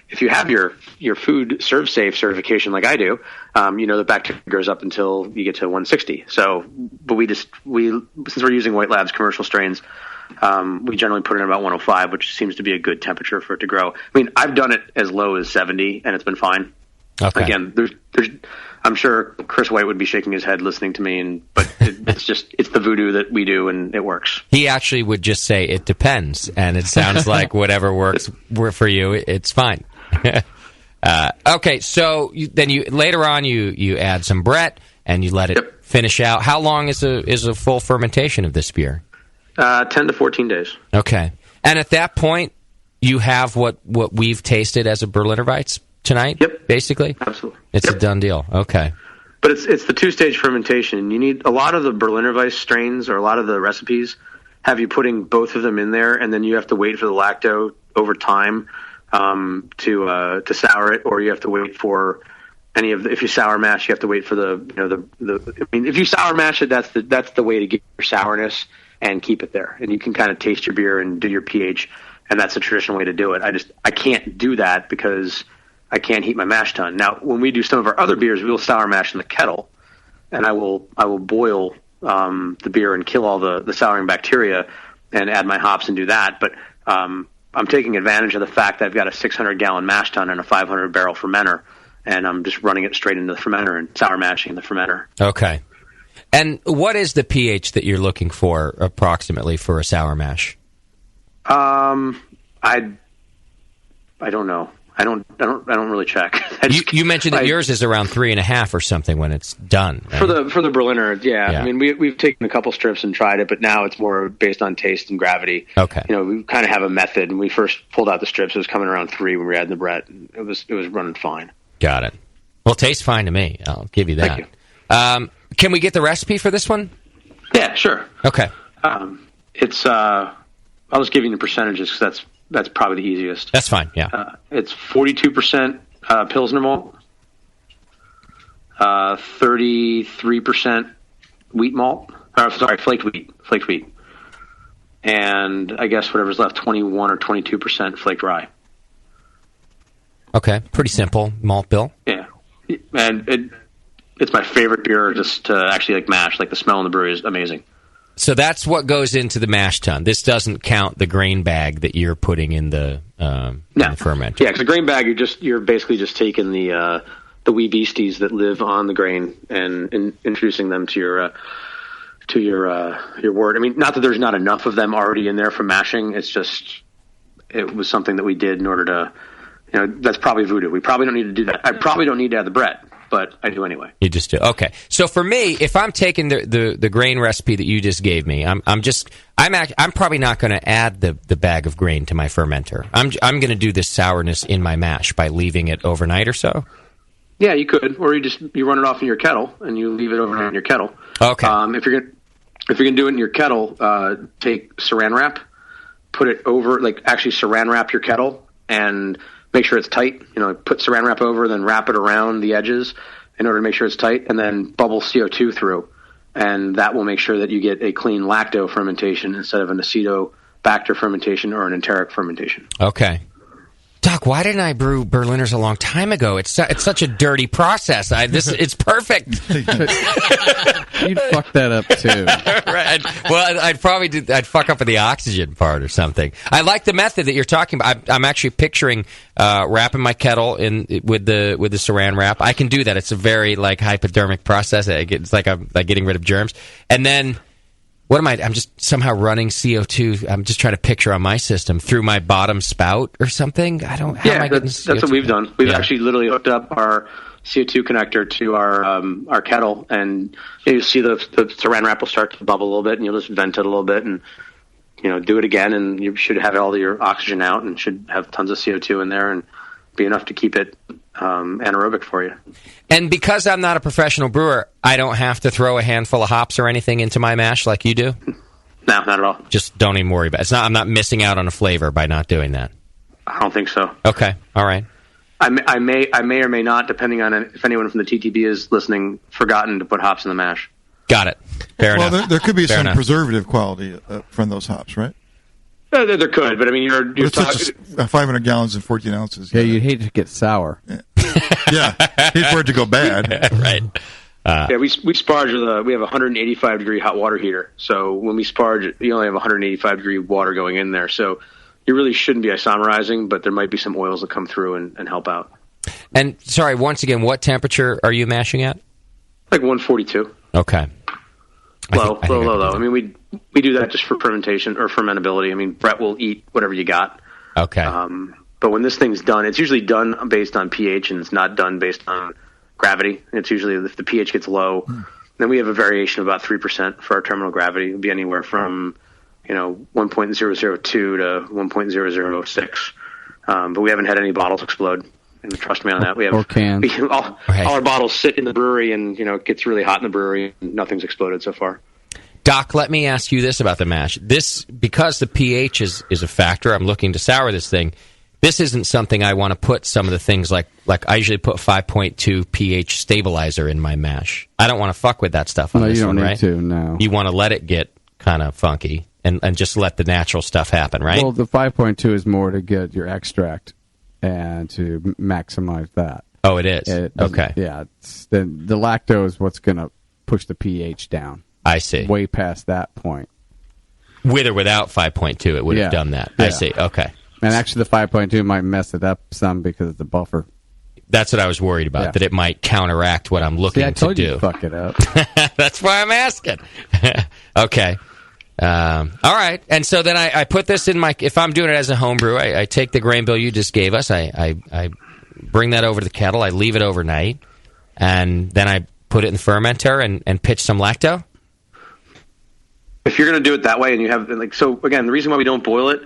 if you have your food serve safe certification like I do, the bacteria grows up until you get to 160. So, but since we're using White Labs commercial strains, we generally put it in about 105, which seems to be a good temperature for it to grow. I mean, I've done it as low as 70, and it's been fine. Okay. Again, there's I'm sure Chris White would be shaking his head listening to me, but it's the voodoo that we do, and it works. He actually would just say it depends, and it sounds like whatever works for you, it's fine. Okay, so then later on you add some Brett and you let it finish out. How long is a full fermentation of this beer? 10 to 14 days. Okay, and at that point you have what we've tasted as a Berliner Weiss tonight. Yep, basically. Absolutely, it's a done deal. Okay, but it's the 2-stage fermentation. You need a lot of the Berliner Weiss strains, or a lot of the recipes have you putting both of them in there, and then you have to wait for the lacto over time to sour it, or you have to wait for if you sour mash, you have to wait for if you sour mash it, that's the way to get your sourness and keep it there. And you can kind of taste your beer and do your pH, and that's the traditional way to do it. I can't do that because I can't heat my mash tun. Now, when we do some of our other beers, we will sour mash in the kettle, and I will boil the beer and kill all the souring bacteria and add my hops and do that. But I'm taking advantage of the fact that I've got a 600-gallon mash tun and a 500-barrel fermenter, and I'm just running it straight into the fermenter and sour mashing the fermenter. Okay. And what is the pH that you're looking for approximately for a sour mash? I don't know. I don't really check. You mentioned that yours is around 3.5 or something when it's done. Right? For the Berliner, yeah. I mean, we've taken a couple strips and tried it, but now it's more based on taste and gravity. Okay. We kind of have a method. When we first pulled out the strips, it was coming around 3 when we were adding the Brett. It was running fine. Got it. Well, tastes fine to me. I'll give you that. Thank you. Can we get the recipe for this one? Yeah, sure. Okay. It's I'll just give you the percentages because that's probably the easiest. That's fine. Yeah. It's 42% Pilsner malt, 33% wheat malt. Flaked wheat, and I guess whatever's left, 21 or 22% flaked rye. Okay, pretty simple malt bill. Yeah, and it's my favorite beer just to actually mash. Like the smell in the brewery is amazing. So that's what goes into the mash tun. This doesn't count the grain bag that you're putting in the fermenter. Yeah, because the grain bag, you're basically just taking the wee beasties that live on the grain and introducing them to your wort. I mean, not that there's not enough of them already in there from mashing. It's just it was something that we did in order to, that's probably voodoo. We probably don't need to do that. I probably don't need to add the Brett, but I do anyway. You just do. Okay. So for me, if I'm taking the grain recipe that you just gave me, I'm probably not going to add the bag of grain to my fermenter. I'm going to do this sourness in my mash by leaving it overnight or so. Yeah, you could, or you run it off in your kettle and you leave it overnight in your kettle. Okay. If you're gonna do it in your kettle, take Saran wrap, put it over, actually Saran wrap your kettle and make sure it's tight. Put Saran wrap over, then wrap it around the edges in order to make sure it's tight, and then bubble CO2 through, and that will make sure that you get a clean lacto fermentation instead of an acetobacter fermentation or an enteric fermentation. Okay. Doc, why didn't I brew Berliners a long time ago? It's such a dirty process. It's perfect. You'd fuck that up too. Right. Well, I'd fuck up with the oxygen part or something. I like the method that you're talking about. I'm actually picturing wrapping my kettle with the Saran wrap. I can do that. It's a very hypodermic process. It's like I'm getting rid of germs, and then. What am I? I'm just somehow running CO2. I'm just trying to picture on my system through my bottom spout or something. How am I getting CO2? That's what we've done. We've actually literally hooked up our CO2 connector to our kettle, and you see the Saran wrap will start to bubble a little bit, and you'll just vent it a little bit, and do it again, and you should have all your oxygen out, and should have tons of CO2 in there, and be enough to keep it anaerobic for you. And because I'm not a professional brewer, I don't have to throw a handful of hops or anything into my mash like you do? No, not at all. Just don't even worry about it. I'm not missing out on a flavor by not doing that. I don't think so. Okay, all right. I may or may not, depending on if anyone from the TTB is listening, forgotten to put hops in the mash. Got it. Fair enough. Well, there could be some preservative quality from those hops, right? There could, but I mean, you're talking 500 gallons and 14 ounces. Yeah, you'd hate to get sour. Yeah, hate for it to go bad. Right. We sparge we have a 185 degree hot water heater. So when we sparge, you only have 185 degree water going in there. So you really shouldn't be isomerizing, but there might be some oils that come through and help out. And sorry, once again, what temperature are you mashing at? Like 142. Okay. Low. I mean, we do that just for fermentation or fermentability. I mean, Brett will eat whatever you got. Okay. But when this thing's done, it's usually done based on pH, and it's not done based on gravity. It's usually if the pH gets low, then we have a variation of about 3% for our terminal gravity. It would be anywhere from 1.002 to 1.006. But we haven't had any bottles explode. And trust me on that. We have or cans. All our bottles sit in the brewery, and it gets really hot in the brewery, and nothing's exploded so far. Doc, let me ask you this about the mash. Because the pH is a factor, I'm looking to sour this thing. This isn't something I want to put some of the things like I usually put 5.2 pH stabilizer in my mash. I don't want to fuck with that stuff on this one, right? You don't need to, no. You want to let it get kind of funky and just let the natural stuff happen, right? Well, the 5.2 is more to get your extract and to maximize that. Oh, it is? Okay. Yeah. The lactose is what's going to push the pH down. I see. Way past that point. With or without 5.2, it would have done that. Yeah. I see. Okay. And actually, the 5.2 might mess it up some because of the buffer. That's what I was worried about, that it might counteract what I'm looking I told to you do. to fuck it up. That's why I'm asking. Okay. All right. And so then I put this in my... If I'm doing it as a homebrew, I take the grain bill you just gave us. I bring that over to the kettle. I leave it overnight. And then I put it in the fermenter and pitch some lacto. If you're going to do it that way, and you have so again, the reason why we don't boil it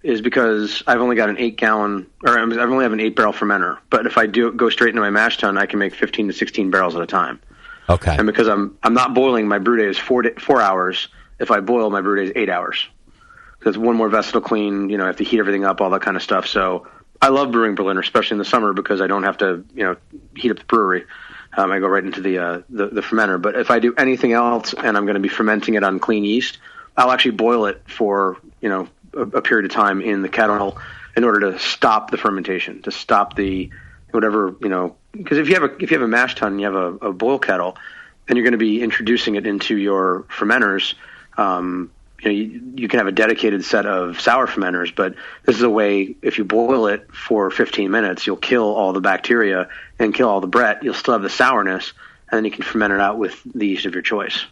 is because I've only got an 8-gallon, or I only have an 8-barrel fermenter. But if I go straight into my mash tun, I can make 15 to 16 barrels at a time. Okay. And because I'm not boiling, my brew day is 4 hours. If I boil, my brew day is 8 hours. Because one more vessel to clean, I have to heat everything up, all that kind of stuff. So I love brewing Berliner, especially in the summer, because I don't have to, heat up the brewery. I go right into the fermenter. But if I do anything else and I'm going to be fermenting it on clean yeast, I'll actually boil it for, a period of time in the kettle in order to stop the fermentation, to stop the whatever, because if you have a mash tun and you have a boil kettle and you're going to be introducing it into your fermenters, you can have a dedicated set of sour fermenters, but this is a way, if you boil it for 15 minutes, you'll kill all the bacteria and kill all the Brett. You'll still have the sourness, and then you can ferment it out with the yeast of your choice.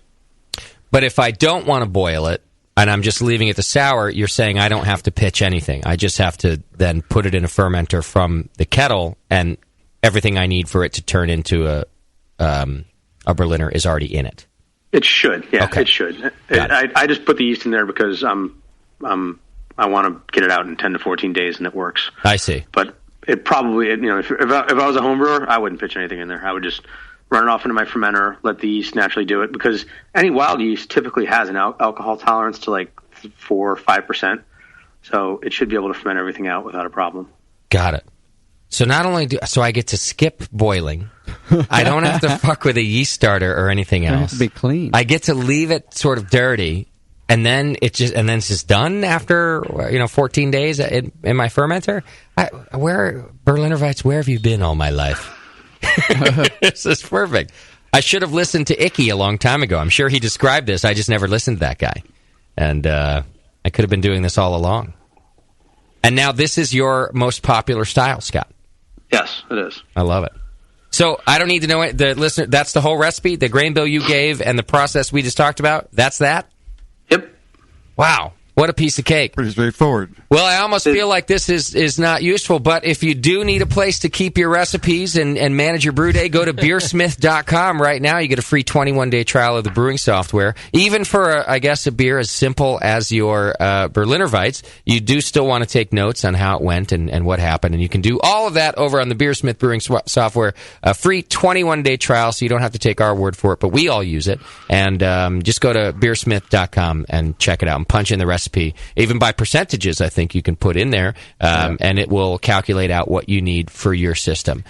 But if I don't want to boil it, and I'm just leaving it to sour, you're saying I don't have to pitch anything. I just have to then put it in a fermenter from the kettle, and everything I need for it to turn into a Berliner is already in it. It should, yeah, Okay. it should. I just put the yeast in there because I want to get it out in 10 to 14 days, and it works. I see. But it probably, if I was a home brewer, I wouldn't pitch anything in there. I would just run it off into my fermenter, let the yeast naturally do it, because any wild yeast typically has an alcohol tolerance to like 4 or 5%. So it should be able to ferment everything out without a problem. Got it. So not only so I get to skip boiling, I don't have to fuck with a yeast starter or anything else. It has to be clean. I get to leave it sort of dirty, and then it's just done after 14 days in my fermenter. Berliner Weiss, where have you been all my life? This is perfect. I should have listened to Icky a long time ago. I'm sure he described this. I just never listened to that guy, and I could have been doing this all along. And now this is your most popular style, Scott. Yes, it is. I love it. So I don't need to know it. The listener. That's the whole recipe. The grain bill you gave and the process we just talked about. That's that. Yep. Wow. What a piece of cake. Pretty straightforward. Well, I almost feel like this is not useful, but if you do need a place to keep your recipes and manage your brew day, go to beersmith.com right now. You get a free 21-day trial of the brewing software. Even for, I guess, a beer as simple as your Berliner Weiss, you do still want to take notes on how it went and what happened, and you can do all of that over on the Beersmith brewing software. A free 21-day trial, so you don't have to take our word for it, but we all use it. And just go to beersmith.com and check it out and punch in the recipe. Even by percentages, I think you can put in there, and it will calculate out what you need for your system.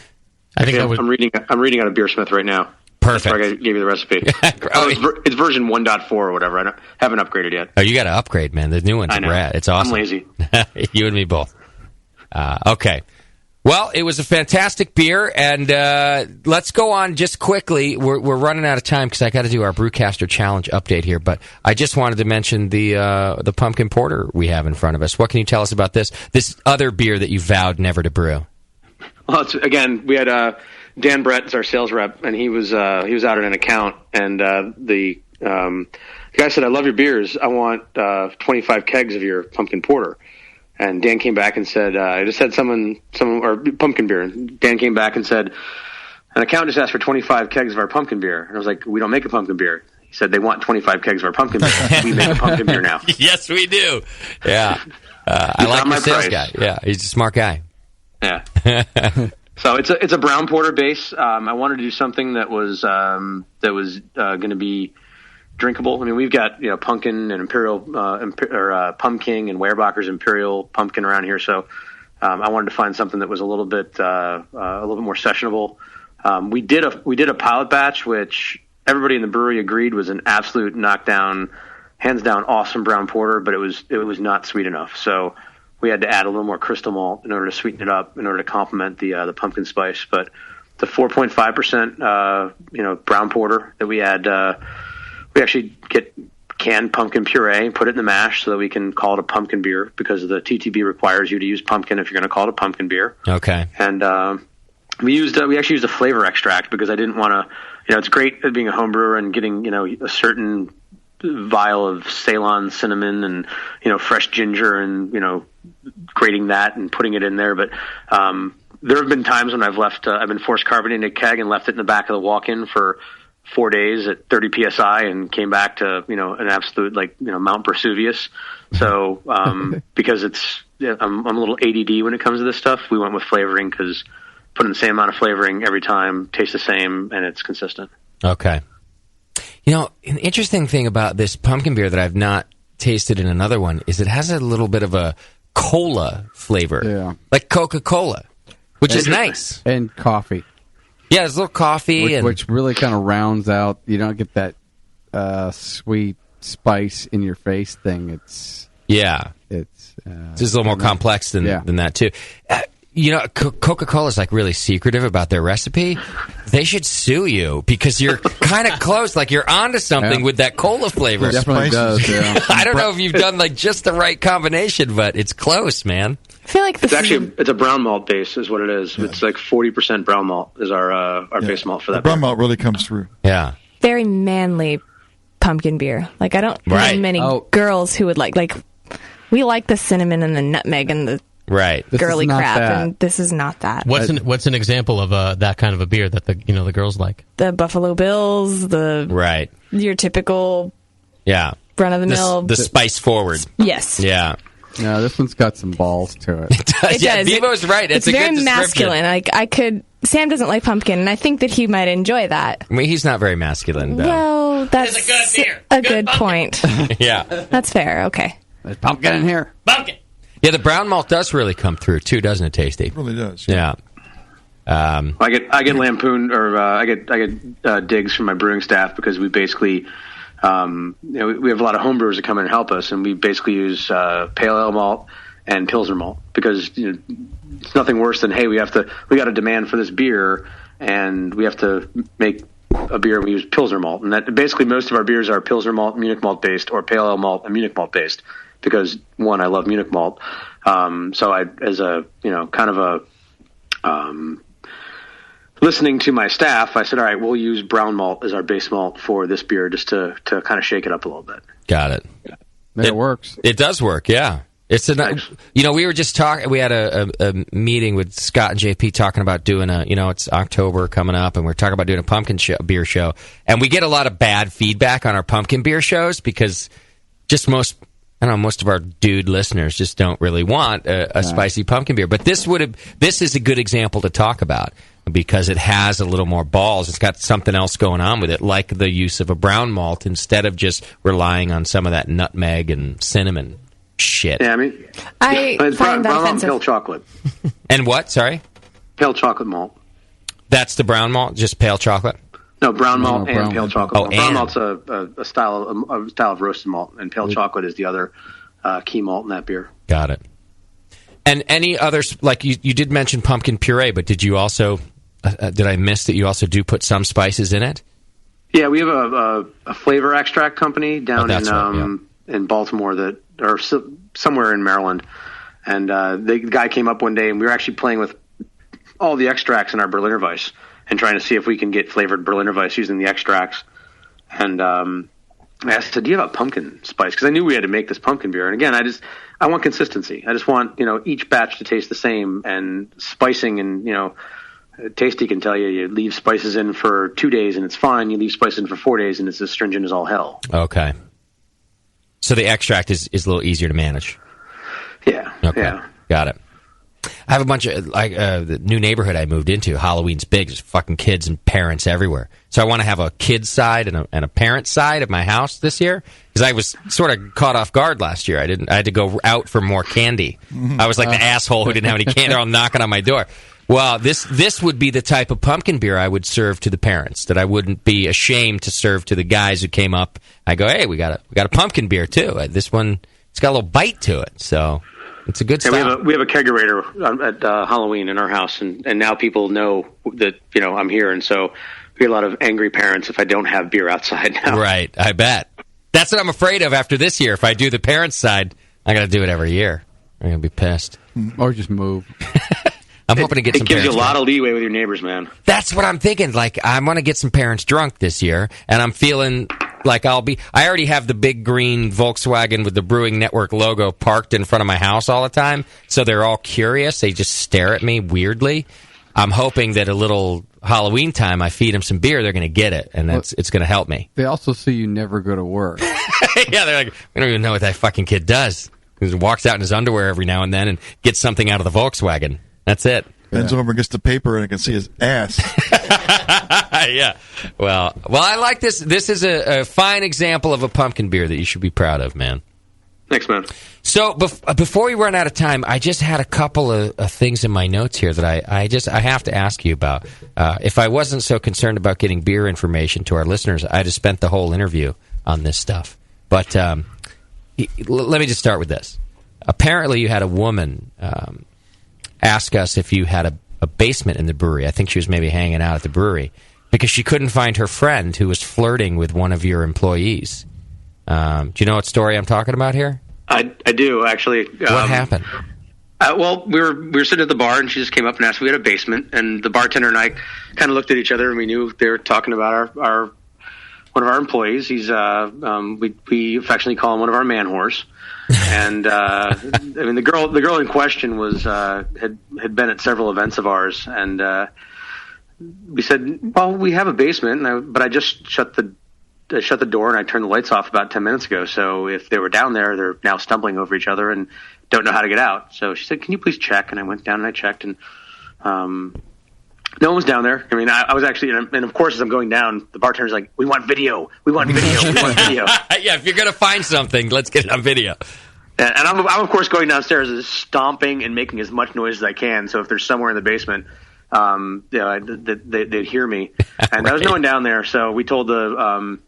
I'm reading out of Beersmith right now. Perfect. That's where I gave you the recipe. It's version 1.4 or whatever. I haven't upgraded yet. Oh, you got to upgrade, man. The new one's rad. It's awesome. I'm lazy. You and me both. Okay. Well, it was a fantastic beer, and let's go on just quickly. We're running out of time because I got to do our Brewcaster Challenge update here, but I just wanted to mention the pumpkin porter we have in front of us. What can you tell us about this other beer that you vowed never to brew? Well, again, we had Dan Brett is our sales rep, and he was out at an account, and the guy said, "I love your beers. I want 25 kegs of your pumpkin porter." And Dan came back and said, I just had someone, or pumpkin beer. And Dan came back and said, an account just asked for 25 kegs of our pumpkin beer. And I was like, we don't make a pumpkin beer. He said, they want 25 kegs of our pumpkin beer. We make a pumpkin beer now. Yes, we do. Yeah. I like the sales guy. Yeah, he's a smart guy. Yeah. So it's a brown porter base. I wanted to do something that was going to be drinkable. I mean, we've got pumpkin and imperial or pumpkin and Weyerbacher's imperial pumpkin around here. So I wanted to find something that was a little bit more sessionable. We did a pilot batch, which everybody in the brewery agreed was an absolute knockdown, hands down, awesome brown porter, but it was not sweet enough. So we had to add a little more crystal malt in order to sweeten it up, in order to complement the pumpkin spice. But the 4.5% brown porter that we had, we actually get canned pumpkin puree, put it in the mash so that we can call it a pumpkin beer, because the TTB requires you to use pumpkin if you're going to call it a pumpkin beer. Okay. And we actually used a flavor extract because I didn't want to. It's great at being a home brewer and getting a certain vial of Ceylon cinnamon and fresh ginger and grating that and putting it in there. But there have been times when I've been force carbonating a keg and left it in the back of the walk-in for 4 days at 30 psi and came back to an absolute Mount Vesuvius. So because I'm a little ADD when it comes to this stuff, we went with flavoring because putting the same amount of flavoring every time tastes the same and it's consistent. Okay. An interesting thing about this pumpkin beer that I've not tasted in another one is it has a little bit of a cola flavor, like Coca-Cola, which is nice, and coffee. Yeah, there's a little coffee, which really kind of rounds out. You don't get that sweet spice in your face thing. It's just a little more complex than that too. Coca-Cola's really secretive about their recipe. They should sue you because you're kind of close, like you're onto something with that cola flavor. It definitely does. Yeah. I don't know if you've done just the right combination, but it's close, man. I feel like it's a brown malt base, is what it is. Yeah. It's 40% brown malt is our base malt for that. The brown malt really comes through. Yeah, very manly pumpkin beer. I don't know many girls who would like. We like the cinnamon and the nutmeg and the girly crap, and this is not that. What's an example of that kind of a beer that the girls like? The Buffalo Bills, your typical run of the mill, the spice forward. Yes. Yeah. No, this one's got some balls to it. It does. Bevo's right. It's very masculine. Sam doesn't like pumpkin, and I think that he might enjoy that. I mean, he's not very masculine, though. Well, that's a good beer. A good point. Yeah. That's fair. Okay. There's pumpkin in here. Pumpkin. Yeah, the brown malt does really come through too, doesn't it, Tasty? It really does. Yeah. I get lampooned, or I get digs from my brewing staff because we basically, we have a lot of home brewers that come in and help us, and we basically use pale ale malt and pilsner malt because it's nothing worse than, hey, we got a demand for this beer and we have to make a beer and we use pilsner malt, and that basically most of our beers are pilsner malt, Munich malt based, or pale ale malt and Munich malt based. Because one, I love Munich malt, so I, as a listening to my staff, I said, all right, we'll use brown malt as our base malt for this beer, just to kind of shake it up a little bit. Got it. It works. It does work. Yeah. It's we were just talking. We had a meeting with Scott and JP talking about doing it's October coming up, and we're talking about doing a pumpkin beer show, and we get a lot of bad feedback on our pumpkin beer shows because most of our dude listeners just don't really want a spicy pumpkin beer. But this is a good example to talk about because it has a little more balls. It's got something else going on with it, like the use of a brown malt instead of just relying on some of that nutmeg and cinnamon shit. Yeah, I mean, I find that brown malt and offensive. pale chocolate. And what? Sorry? Pale chocolate malt. That's the brown malt, just pale chocolate? No, brown malt and pale chocolate. Oh, malt. Brown malt's a style of roasted malt, and pale chocolate is the other key malt in that beer. Got it. And any others, like you did mention pumpkin puree, but did you also, did I miss that you also do put some spices in it? Yeah, we have a flavor extract company down in Baltimore or somewhere in Maryland. And the guy came up one day, and we were actually playing with all the extracts in our Berliner Weiss and trying to see if we can get flavored Berliner Weiss using the extracts. And I asked, do you have a pumpkin spice? Because I knew we had to make this pumpkin beer. And again, I want consistency. I just want, each batch to taste the same, and spicing, and, Tasty can tell you leave spices in for 2 days and it's fine. You leave spices in for 4 days and it's as stringent as all hell. Okay. So the extract is a little easier to manage. Yeah. Okay. Yeah. Got it. I have a bunch of the new neighborhood I moved into. Halloween's big. There's fucking kids and parents everywhere. So I want to have a kid's side and a parent side of my house this year because I was sort of caught off guard last year. I had to go out for more candy. I was like the asshole who didn't have any candy. They're all knocking on my door. Well, this would be the type of pumpkin beer I would serve to the parents. That I wouldn't be ashamed to serve to the guys who came up. I go, hey, we got a pumpkin beer too. This one, it's got a little bite to it. So. It's a good style. We have a kegerator at Halloween in our house, and now people know that I'm here, and so we get a lot of angry parents if I don't have beer outside now. Right, I bet. That's what I'm afraid of after this year. If I do the parents' side, I got to do it every year. I'm gonna be pissed, or just move. I'm hoping to get some. It gives you a lot drunk. of leeway with your neighbors, man. That's what I'm thinking. Like I want to get some parents drunk this year, and I'm feeling. Like I already have the big green Volkswagen with the Brewing Network logo parked in front of my house all the time, so they're all curious. They just stare at me weirdly. I'm hoping that a little Halloween time, I feed them some beer, they're going to get it, and it's going to help me. They also see you never go to work. Yeah, they're like, we don't even know what that fucking kid does. He walks out in his underwear every now and then and gets something out of the Volkswagen. That's it. Bends over and gets the paper, and I can see his ass. Yeah. Well, I like this. This is a fine example of a pumpkin beer that you should be proud of, man. Thanks, man. So before we run out of time, I just had a couple of things in my notes here that I have to ask you about. If I wasn't so concerned about getting beer information to our listeners, I'd have spent the whole interview on this stuff. But let me just start with this. Apparently, you had a woman ask us if you had a basement in the brewery. I think she was maybe hanging out at the brewery because she couldn't find her friend who was flirting with one of your employees. Do you know what story I'm talking about here? I do, actually. What happened? Well, we were sitting at the bar, and she just came up and asked if we had a basement, and the bartender and I kind of looked at each other, and we knew they were talking about our one of our employees. He's we affectionately call him one of our man whores. And I mean, the girl in question was had been at several events of ours, and we said, "Well, we have a basement, but I just shut the door and I turned the lights off about 10 minutes ago. So if they were down there, they're now stumbling over each other and don't know how to get out." So she said, "Can you please check?" And I went down and I checked, and no one was down there. I mean, I was actually, and of course, as I'm going down, the bartender's like, "We want video. We want video. We want video." Yeah, if you're going to find something, let's get it on video. And I'm of course going downstairs, stomping and making as much noise as I can. So if there's somewhere in the basement, they'd hear me. And there was no one down there. So we told the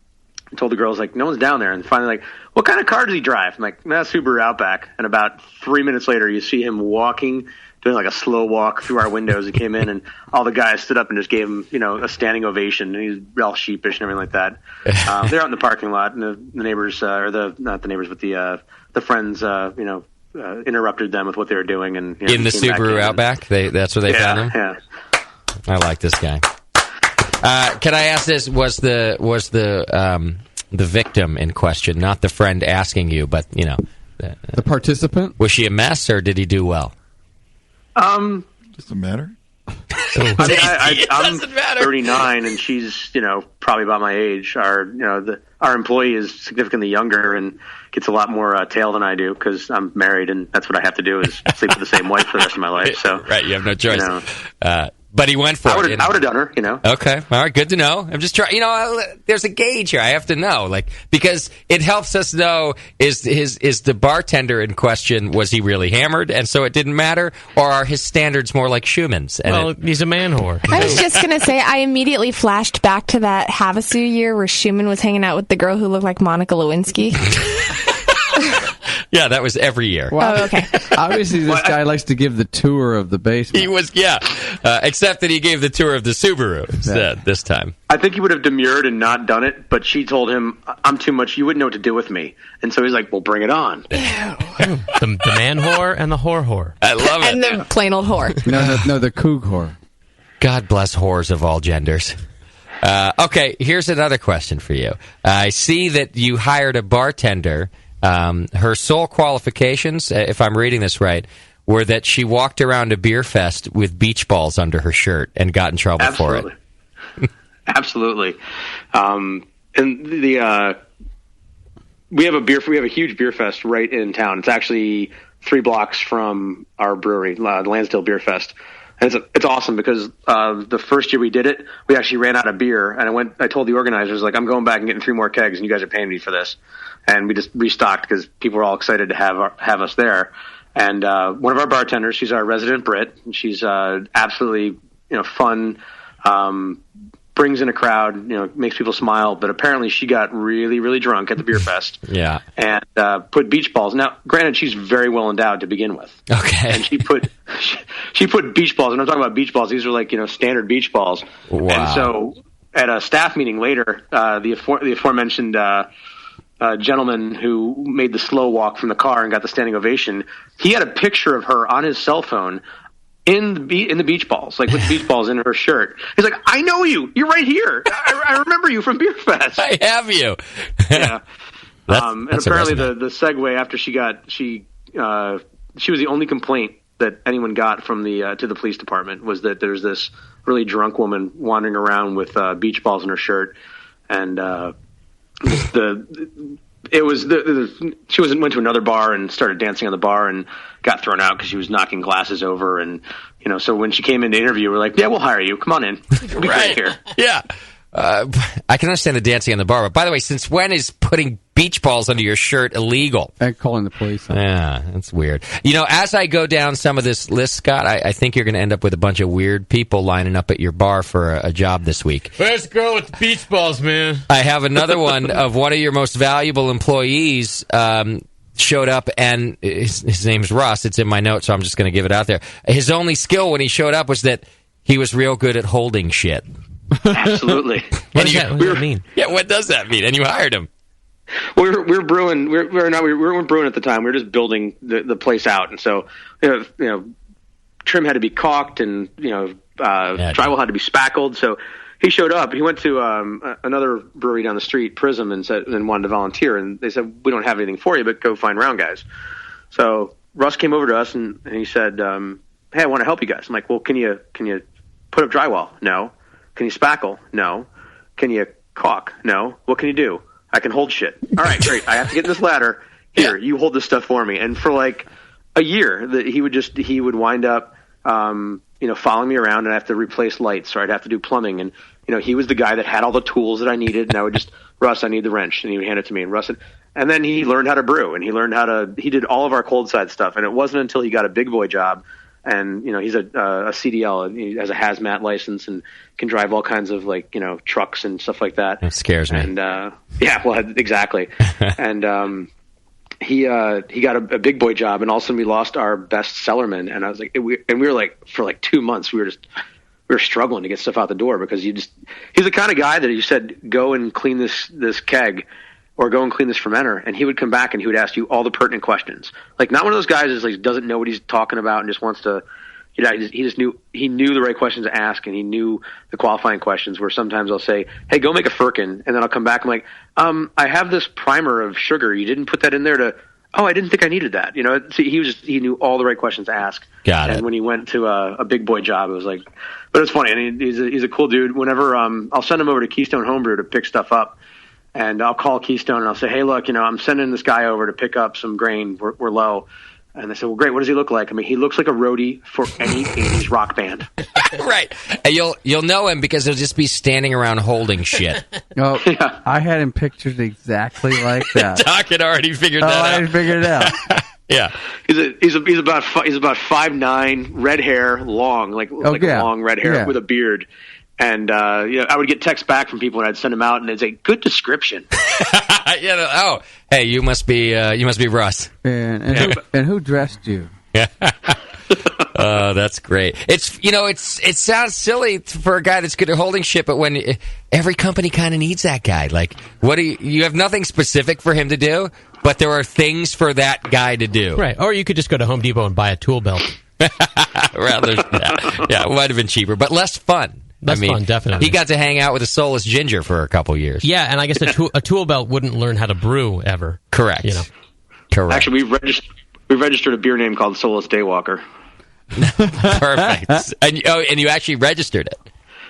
girls, like, no one's down there. And finally, like, "What kind of car does he drive?" I'm like, Subaru Outback. And about 3 minutes later, you see him walking, doing like a slow walk through our windows. He came in, and all the guys stood up and just gave him, a standing ovation. And he was all sheepish and everything like that. They're out in the parking lot, and the neighbors, not the neighbors, but the friends, interrupted them with what they were doing. And in the Subaru Outback, that's where they found him. Yeah. I like this guy. Can I ask this? Was the victim in question, not the friend asking you, but the participant? Was she a mess, or did he do well? Doesn't matter. I'm 39, and she's probably about my age. Our employee is significantly younger and gets a lot more tail than I do because I'm married, and that's what I have to do is sleep with the same wife for the rest of my life. So right, you have no choice. But he went for it. I would have done her, Okay, all right, good to know. I'm just trying. There's a gauge here. I have to know, because it helps us know is the bartender in question, was he really hammered, and so it didn't matter, or are his standards more like Schumann's? Well, he's a man whore. I was just gonna say, I immediately flashed back to that Havasu year where Schumann was hanging out with the girl who looked like Monica Lewinsky. Yeah, that was every year. Well, okay. Obviously, this guy likes to give the tour of the basement. He was, except that he gave the tour of the Subaru instead this time. I think he would have demurred and not done it, but she told him, "I'm too much. You wouldn't know what to do with me." And so he's like, "Well, bring it on." The man whore and the whore. I love it. And the plain old whore. No, the coog whore. God bless whores of all genders. Okay, here's another question for you. I see that you hired a bartender. Her sole qualifications, if I'm reading this right, were that she walked around a beer fest with beach balls under her shirt and got in trouble for it. Absolutely. And we have a huge beer fest right in town. It's actually 3 blocks from our brewery, the Lansdale Beer Fest. And it's awesome because the first year we did it, we actually ran out of beer, and I told the organizers, like, I'm going back and getting 3 more kegs, and you guys are paying me for this. And we just restocked because people were all excited to have us there. And one of our bartenders, she's our resident Brit, and she's absolutely fun, brings in a crowd, makes people smile. But apparently she got really, really drunk at the beer fest. Yeah. And put beach balls. Now, granted, she's very well endowed to begin with. Okay. And she put beach balls, and I'm talking about beach balls. These are like standard beach balls. Wow. And so at a staff meeting later, the aforementioned gentleman who made the slow walk from the car and got the standing ovation, he had a picture of her on his cell phone in the beach balls, like with beach balls in her shirt. He's like, I know you. You're right here. I remember you from Beer Fest. I have you. Yeah. And apparently the segue after she was the only complaint that anyone got from to the police department was that there's this really drunk woman wandering around with beach balls in her shirt, and she went to another bar and started dancing on the bar and got thrown out because she was knocking glasses over. And so when she came in to interview, we're like, yeah, we'll hire you. Come on in. You'll be great here. Yeah. I can understand the dancing on the bar, but by the way, since when is putting beach balls under your shirt illegal? And calling the police. Yeah, that's weird. As I go down some of this list, Scott, I think you're going to end up with a bunch of weird people lining up at your bar for a job this week. Where's the girl with the beach balls, man? I have another one of one of your most valuable employees showed up, and his name's Russ. It's in my notes, so I'm just going to give it out there. His only skill when he showed up was that he was real good at holding shit. Absolutely. What does that mean? Yeah, what does that mean? And you hired him. We were brewing. We weren't brewing at the time. We were just building the place out, and so trim had to be caulked, and drywall had to be spackled. So he showed up. He went to another brewery down the street, Prism, and wanted to volunteer. And they said, we don't have anything for you, but go find round guys. So Russ came over to us and he said, hey, I want to help you guys. I'm like, well, can you put up drywall? No. Can you spackle? No. Can you caulk? No. What can you do? I can hold shit. All right, great. I have to get this ladder. Here, you hold this stuff for me. And for like a year, he would wind up, following me around, and I have to replace lights, or I'd have to do plumbing. And, he was the guy that had all the tools that I needed. And I would just, Russ, I need the wrench. And he would hand it to me. And then he learned how to brew, and he did all of our cold side stuff. And it wasn't until he got a big boy job, and he's a CDL, and he has a hazmat license and can drive all kinds of trucks and stuff like that. That scares me. And exactly. And he got a big boy job, and all of a sudden we lost our best cellarman. And I was like, we were like, for like 2 months we were struggling to get stuff out the door, because he's the kind of guy that you said, go and clean this keg, or go and clean this fermenter, and he would come back and he would ask you all the pertinent questions. Like, not one of those guys who's like doesn't know what he's talking about and just wants to, he knew the right questions to ask, and he knew the qualifying questions, where sometimes I'll say, hey, go make a firkin, and then I'll come back, I'm like, I have this primer of sugar, you didn't put that in there I didn't think I needed that. See, he knew all the right questions to ask. Got it. And when he went to a big boy job, it was like, but it's funny. I mean, he's a cool dude. Whenever I'll send him over to Keystone Homebrew to pick stuff up, and I'll call Keystone and I'll say, hey, look, I'm sending this guy over to pick up some grain. We're low. And they said, well, great. What does he look like? I mean, he looks like a roadie for any 80s rock band. Right. And you'll know him because he'll just be standing around holding shit. Oh, yeah. I had him pictured exactly like that. Doc had already figured that out. I figured it out. Yeah. He's about 5'9", red hair, long, long red hair with a beard. And I would get texts back from people, and I'd send them out, and they'd say, "Good description." Hey, you must be Russ. And who dressed you? Yeah. Oh, that's great. It sounds silly for a guy that's good at holding shit, but when every company kind of needs that guy. Like, what do you have nothing specific for him to do, but there are things for that guy to do. Right. Or you could just go to Home Depot and buy a tool belt. It might have been cheaper, but less fun. Fun, definitely. He got to hang out with a soulless ginger for a couple years. Yeah, and I guess a tool belt wouldn't learn how to brew ever. Correct. Correct. Actually, we registered a beer name called Soulless Daywalker. Perfect. And you actually registered it.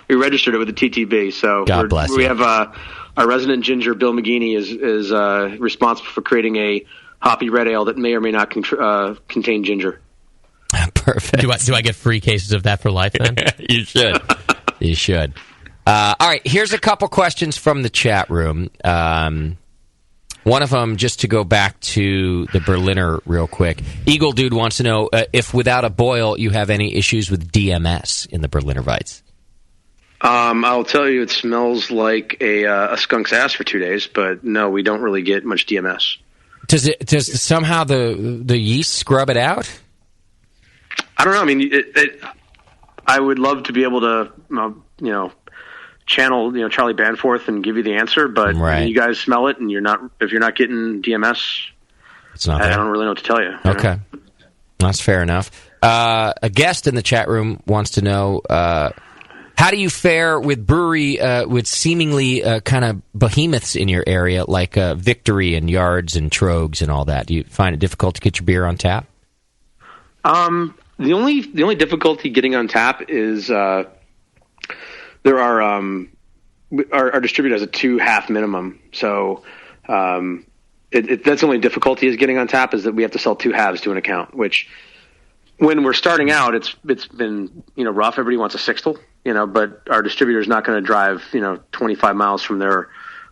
We registered it with the TTB. So God bless we you. have our resident ginger, Bill McGeaney, is responsible for creating a hoppy red ale that may or may not contain ginger. Perfect. Do I get free cases of that for life then? You should. You should. All right, here's a couple questions from the chat room. One of them, just to go back to the Berliner real quick. Eagle Dude wants to know if without a boil you have any issues with DMS in the Berliner Weiss. I'll tell you, it smells like a skunk's ass for 2 days, but no, we don't really get much DMS. Does somehow the yeast scrub it out? I don't know. I mean, I would love to be able to, channel, Charlie Banforth and give you the answer, but when you guys smell it and if you're not getting DMS, it's not. I don't really know what to tell you. Okay, that's fair enough. A guest in the chat room wants to know. How do you fare with brewery, with seemingly kind of behemoths in your area, like Victory and Yards and Trogs and all that? Do you find it difficult to get your beer on tap? The only difficulty getting on tap is there are our distributor has a 2.5 minimum, so that's the only difficulty is getting on tap is that we have to sell 2 halves to an account, which when we're starting out, it's been rough. Everybody wants a sixtel. But our distributor is not going to drive, 25 miles from their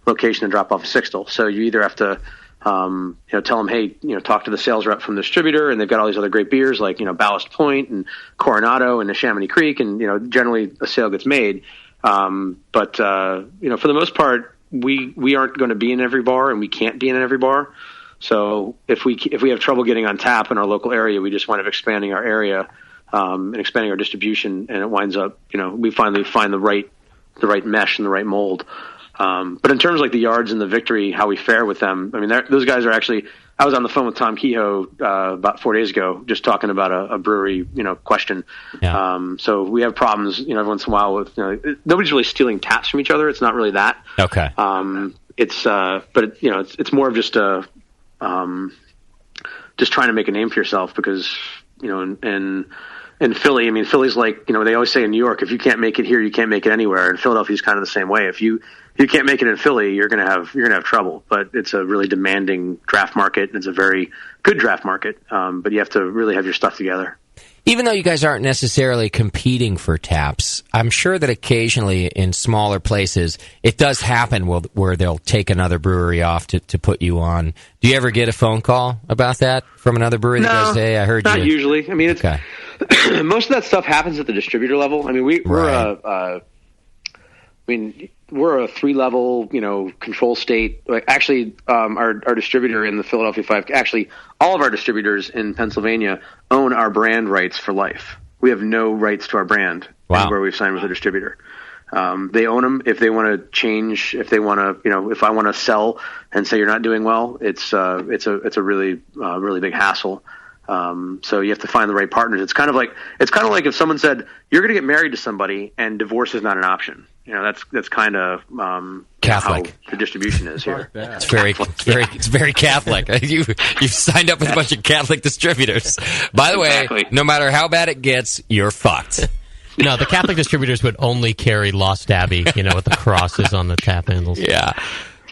location and drop off a sixtel. So you either have to, tell them, hey, talk to the sales rep from the distributor, and they've got all these other great beers like, Ballast Point and Coronado and the Chamonix Creek, and, generally a sale gets made. But for the most part, we aren't going to be in every bar, and we can't be in every bar. So if we have trouble getting on tap in our local area, we just wind up expanding our area. And expanding our distribution, and it winds up, we finally find the right mesh and the right mold. But in terms of like the Yards and the Victory, how we fare with them, I mean, those guys are actually. I was on the phone with Tom Kehoe about 4 days ago, just talking about a brewery, question. Yeah. So we have problems, every once in a while with. Nobody's really stealing taps from each other. It's not really that. Okay. It's more of just just trying to make a name for yourself because in Philly, I mean, Philly's like, they always say in New York, if you can't make it here, you can't make it anywhere. And Philadelphia's kind of the same way. If you can't make it in Philly, you're gonna have trouble. But it's a really demanding draft market, and it's a very good draft market. But you have to really have your stuff together. Even though you guys aren't necessarily competing for taps, I'm sure that occasionally in smaller places it does happen where they'll take another brewery off to put you on. Do you ever get a phone call about that from another brewery that goes, "Hey, I heard you"? Not usually. I mean, it's most of that stuff happens at the distributor level. I mean, we're a 3-level, control state. Actually, our distributor in the Philadelphia 5, actually, all of our distributors in Pennsylvania own our brand rights for life. We have no rights to our brand anywhere we've signed with a distributor. They own them. If they want to change, if they want to, if I want to sell and say you're not doing well, it's a really, really big hassle. So you have to find the right partners. It's kind of like if someone said you're going to get married to somebody and divorce is not an option. That's kind of Catholic. How the distribution is here. It's very Catholic. You've signed up with a bunch of Catholic distributors. By the way, no matter how bad it gets, you're fucked. No, the Catholic distributors would only carry Lost Abbey, with the crosses on the tap handles. Yeah.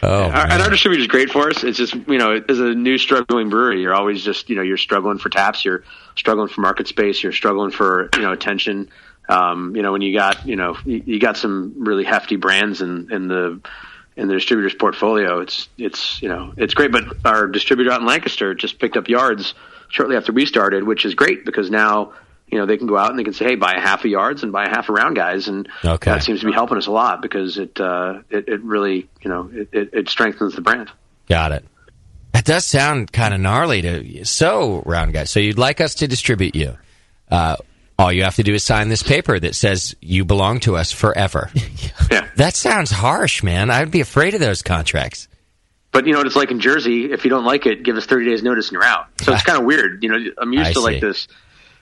And our distributor is great for us. It's just, as a new struggling brewery, you're always just, you're struggling for taps, you're struggling for market space, you're struggling for, attention. When you got, you got some really hefty brands in the distributor's portfolio, it's great. But our distributor out in Lancaster just picked up Yards shortly after we started, which is great because now, they can go out and they can say, hey, buy a half of Yards and buy a half of Round Guys. And that seems to be helping us a lot because it really, it strengthens the brand. Got it. That does sound kind of gnarly Round Guys. So you'd like us to distribute you. All you have to do is sign this paper that says you belong to us forever. Yeah. That sounds harsh, man. I'd be afraid of those contracts. But what it's like in Jersey, if you don't like it, give us 30 days notice and you're out. So it's kind of weird. I'm used to like this.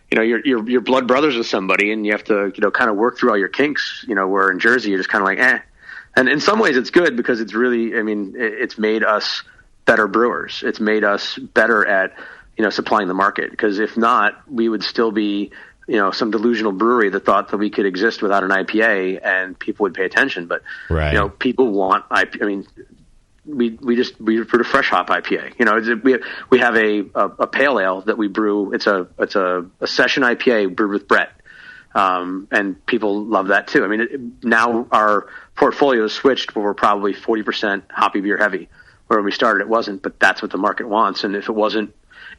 You're blood brothers with somebody, and you have to, kind of work through all your kinks. Where in Jersey, you're just kind of like, eh. And in some ways, it's good because it's really, it's made us better brewers. It's made us better at, supplying the market. Because if not, we would still be, some delusional brewery that thought that we could exist without an IPA, and people would pay attention. But people want IPA. just brewed a fresh hop IPA. You know, we have a pale ale that we brew. It's a session IPA brewed with Brett. And people love that too. I mean, now our portfolio has switched where we're probably 40% hoppy beer heavy, where when we started it wasn't, but that's what the market wants. And if it wasn't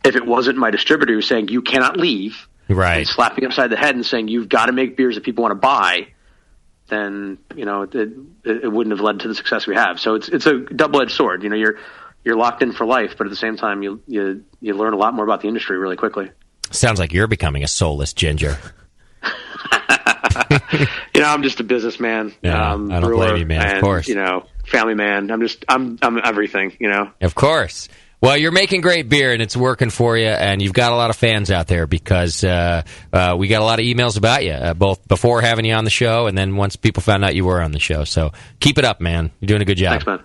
my distributor who was saying you cannot leave, right, and slapping upside the head and saying you've got to make beers that people want to buy, then, you know, it wouldn't have led to the success we have. So it's a double-edged sword. You know, you're locked in for life, but at the same time, you learn a lot more about the industry really quickly. Sounds like you're becoming a soulless ginger. You know, I'm just a businessman. Yeah, I don't blame you, man. Of course, you know, family man. I'm everything. You know, of course. Well, you're making great beer, and it's working for you, and you've got a lot of fans out there because we got a lot of emails about you, both before having you on the show and then once people found out you were on the show. So keep it up, man. You're doing a good job. Thanks, man.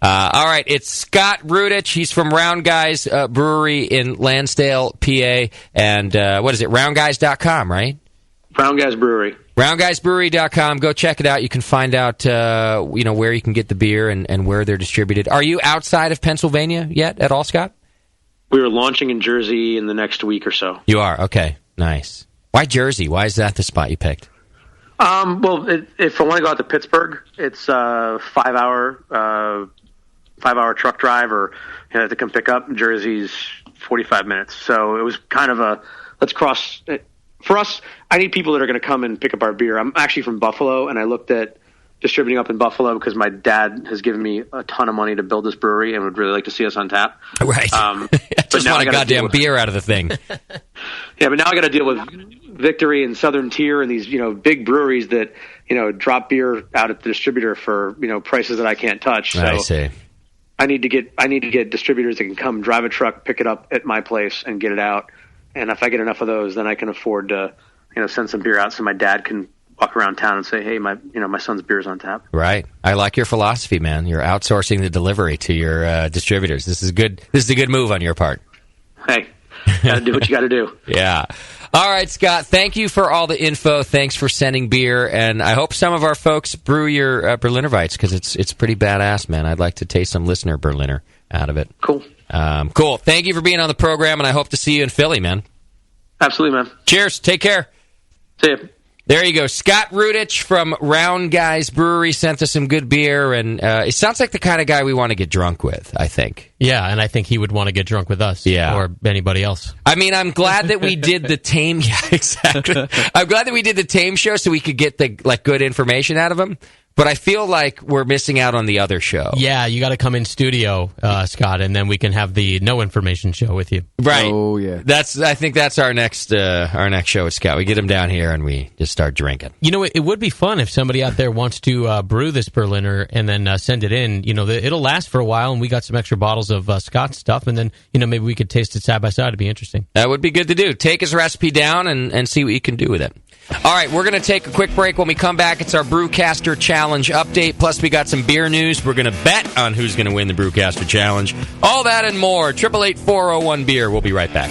All right, it's Scott Rudich. He's from Round Guys Brewery in Lansdale, PA, and what is it, roundguys.com, right? Round Guys Brewery. RoundGuysBrewery.com. Go check it out. You can find out, where you can get the beer and where they're distributed. Are you outside of Pennsylvania yet at all, Scott? We are launching in Jersey in the next week or so. You are? Okay. Nice. Why Jersey? Why is that the spot you picked? Well, if I want to go out to Pittsburgh, it's a 5-hour truck drive, or you have to come pick up. Jersey's 45 minutes. So it was kind of let's cross it. For us, I need people that are going to come and pick up our beer. I'm actually from Buffalo, and I looked at distributing up in Buffalo because my dad has given me a ton of money to build this brewery and would really like to see us on tap. Right. Just want a goddamn beer out of the thing. Yeah, but now I got to deal with Victory and Southern Tier and these, big breweries that, drop beer out at the distributor for, prices that I can't touch. So I see. I need to get distributors that can come drive a truck, pick it up at my place and get it out. And if I get enough of those, then I can afford to, send some beer out so my dad can walk around town and say, hey, my son's beer's on tap. Right. I like your philosophy, man. You're outsourcing the delivery to your distributors. This is good. This is a good move on your part. Hey, gotta do what you gotta do. Yeah. All right, Scott, thank you for all the info. Thanks for sending beer. And I hope some of our folks brew your Berliner Weiss because it's pretty badass, man. I'd like to taste some listener Berliner out of it. Cool. Cool. Thank you for being on the program, and I hope to see you in Philly, man. Absolutely, man. Cheers. Take care. See you. There you go. Scott Rudich from Round Guys Brewery sent us some good beer, and it sounds like the kind of guy we want to get drunk with, I think. Yeah, and I think he would want to get drunk with us or anybody else. I mean, I'm glad that we did the Tame... Yeah, exactly. I'm glad that we did the Tame show so we could get the good information out of him. But I feel like we're missing out on the other show. Yeah, you got to come in studio, Scott, and then we can have the no information show with you. Right. Oh yeah. I think that's our next show with Scott. We get him down here and we just start drinking. It would be fun if somebody out there wants to brew this Berliner and then send it in. It'll last for a while, and we got some extra bottles of Scott's stuff, and then maybe we could taste it side by side. It'd be interesting. That would be good to do. Take his recipe down and see what you can do with it. All right, we're going to take a quick break. When we come back, it's our Brewcaster Challenge update. Plus, we got some beer news. We're going to bet on who's going to win the Brewcaster Challenge. All that and more. 888-401-BEER. We'll be right back.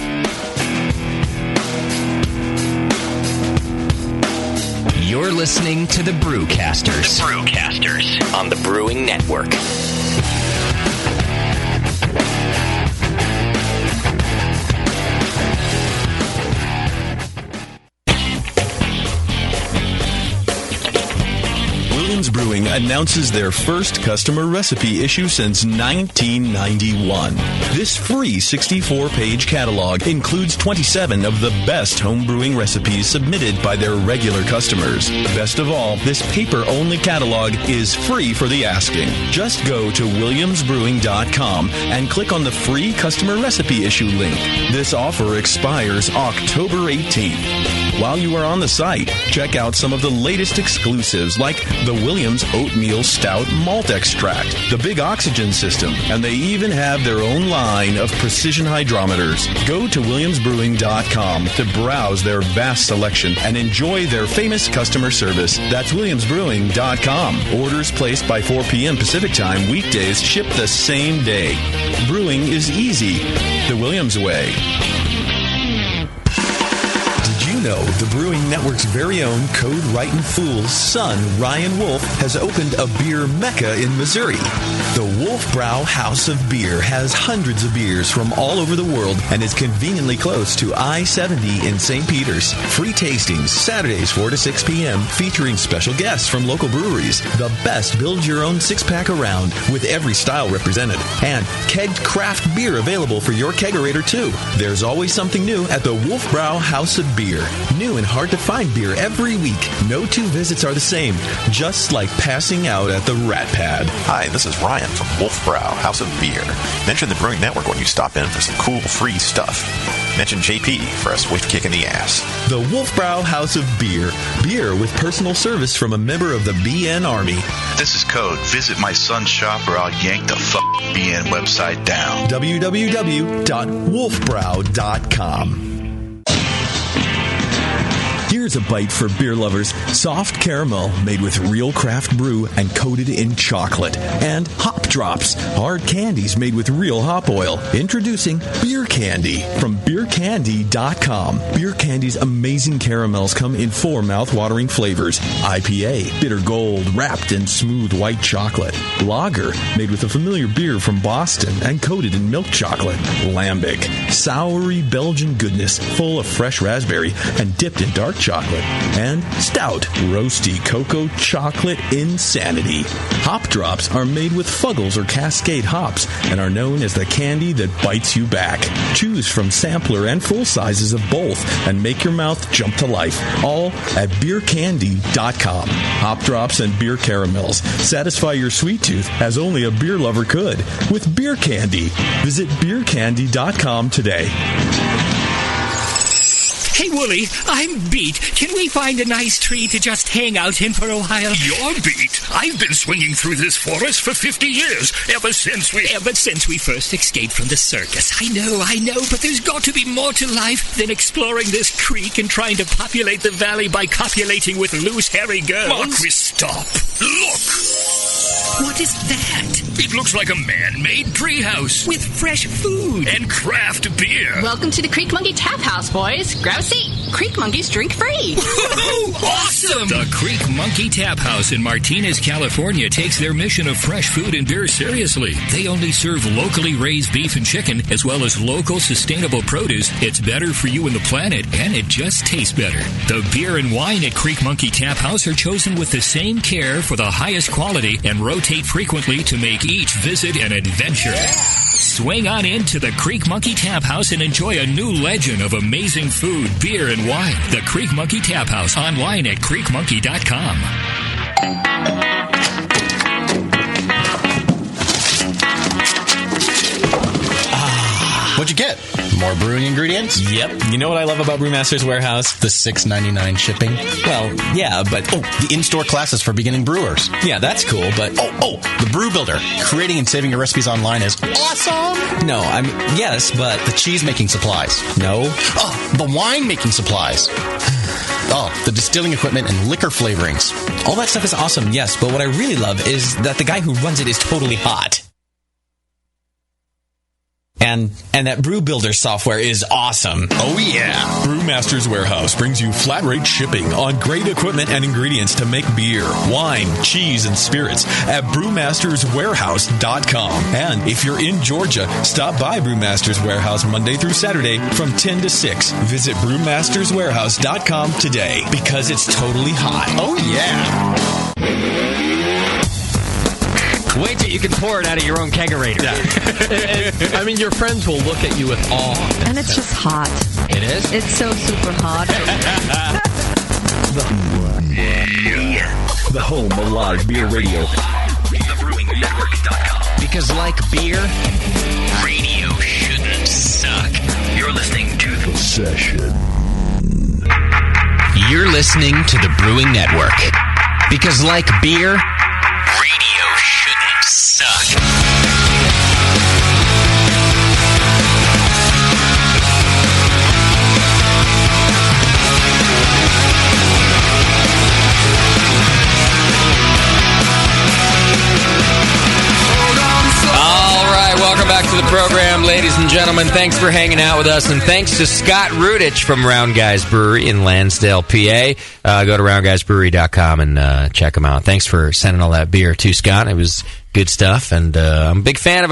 You're listening to the Brewcasters. The Brewcasters on the Brewing Network. Williams Brewing announces their first customer recipe issue since 1991. This free 64-page catalog includes 27 of the best home brewing recipes submitted by their regular customers. Best of all, this paper-only catalog is free for the asking. Just go to williamsbrewing.com and click on the free customer recipe issue link. This offer expires October 18th. While you are on the site, check out some of the latest exclusives like the Williams Oatmeal Stout Malt Extract, the Big Oxygen System, and they even have their own line of precision hydrometers. Go to williamsbrewing.com to browse their vast selection and enjoy their famous customer service. That's williamsbrewing.com. Orders placed by 4 p.m. Pacific Time weekdays ship the same day. Brewing is easy the Williams way. Did you you know, the Brewing Network's very own Code Right and Fool's son, Ryan Wolf, has opened a beer mecca in Missouri. The Wolfbrow House of Beer has hundreds of beers from all over the world and is conveniently close to I-70 in St. Peters. Free tastings, Saturdays 4 to 6 p.m., featuring special guests from local breweries. The best build-your-own six-pack around, with every style represented. And kegged craft beer available for your kegerator, too. There's always something new at the Wolfbrow House of Beer. New and hard-to-find beer every week. No two visits are the same, just like passing out at the Rat Pad. Hi, this is Ryan from Wolfbrow House of Beer. Mention the Brewing Network when you stop in for some cool free stuff. Mention JP for a swift kick in the ass. The Wolfbrow House of Beer. Beer with personal service from a member of the BN Army. This is Code. Visit my son's shop or I'll yank the BN website down. www.wolfbrow.com. Here's a bite for beer lovers. Soft caramel made with real craft brew and coated in chocolate. And Hop Drops, hard candies made with real hop oil. Introducing Beer Candy from beercandy.com. Beer Candy's amazing caramels come in 4 mouth-watering flavors. IPA, bitter gold, wrapped in smooth white chocolate. Lager, made with a familiar beer from Boston and coated in milk chocolate. Lambic, soury Belgian goodness full of fresh raspberry and dipped in dark chocolate. And Stout, roasty cocoa chocolate insanity. Hop Drops are made with Fuggles or Cascade hops and are known as the candy that bites you back. Choose from sampler and full sizes of both and make your mouth jump to life. All at beercandy.com. Hop Drops and beer caramels. Satisfy your sweet tooth as only a beer lover could with Beer Candy. Visit beercandy.com today. Hey, Wooly, I'm beat. Can we find a nice tree to just hang out in for a while? You're beat. I've been swinging through this forest for 50 years, ever since we first escaped from the circus. I know, but there's got to be more to life than exploring this creek and trying to populate the valley by copulating with loose, hairy girls. Marquis, stop. Look! What is that? It looks like a man-made treehouse with fresh food and craft beer. Welcome to the Creek Monkey Tap House, boys. Grab a seat. Creek Monkeys drink free. Awesome! The Creek Monkey Tap House in Martinez, California takes their mission of fresh food and beer seriously. They only serve locally raised beef and chicken, as well as local sustainable produce. It's better for you and the planet, and it just tastes better. The beer and wine at Creek Monkey Tap House are chosen with the same care for the highest quality and rotate frequently to make each visit an adventure. Swing on into the Creek Monkey Tap House and enjoy a new legend of amazing food, beer, and wine. The Creek Monkey Tap House, online at creekmonkey.com. What'd you get? More brewing ingredients? Yep. You know what I love about Brewmaster's Warehouse? The $6.99 shipping? Well, yeah, but... the in-store classes for beginning brewers. Yeah, that's cool, but... the Brew Builder. Creating and saving your recipes online is awesome! No, I mean, yes, but... The cheese-making supplies. No. The wine-making supplies. The distilling equipment and liquor flavorings. All that stuff is awesome, yes, but what I really love is that the guy who runs it is totally hot. And that Brew Builder software is awesome. Oh, yeah. Brewmaster's Warehouse brings you flat rate shipping on great equipment and ingredients to make beer, wine, cheese, and spirits at brewmasterswarehouse.com. And if you're in Georgia, stop by Brewmaster's Warehouse Monday through Saturday from 10 to 6. Visit brewmasterswarehouse.com today because it's totally hot. Oh, yeah. Wait till you can pour it out of your own kegerator. Yeah. I mean, your friends will look at you with awe. And it's just hot. It is? It's so super hot. The home of live beer radio. TheBrewingNetwork.com. Because like beer, radio shouldn't suck. You're listening to The Session. You're listening to the Brewing Network. Because like beer, radio shouldn't suck. All right, welcome back to the program, ladies and gentlemen. Thanks for hanging out with us, and thanks to Scott Rudich from Round Guys Brewery in Lansdale, PA. Go to roundguysbrewery.com and check them out. Thanks for sending all that beer too, Scott. It was good stuff, and I'm a big fan of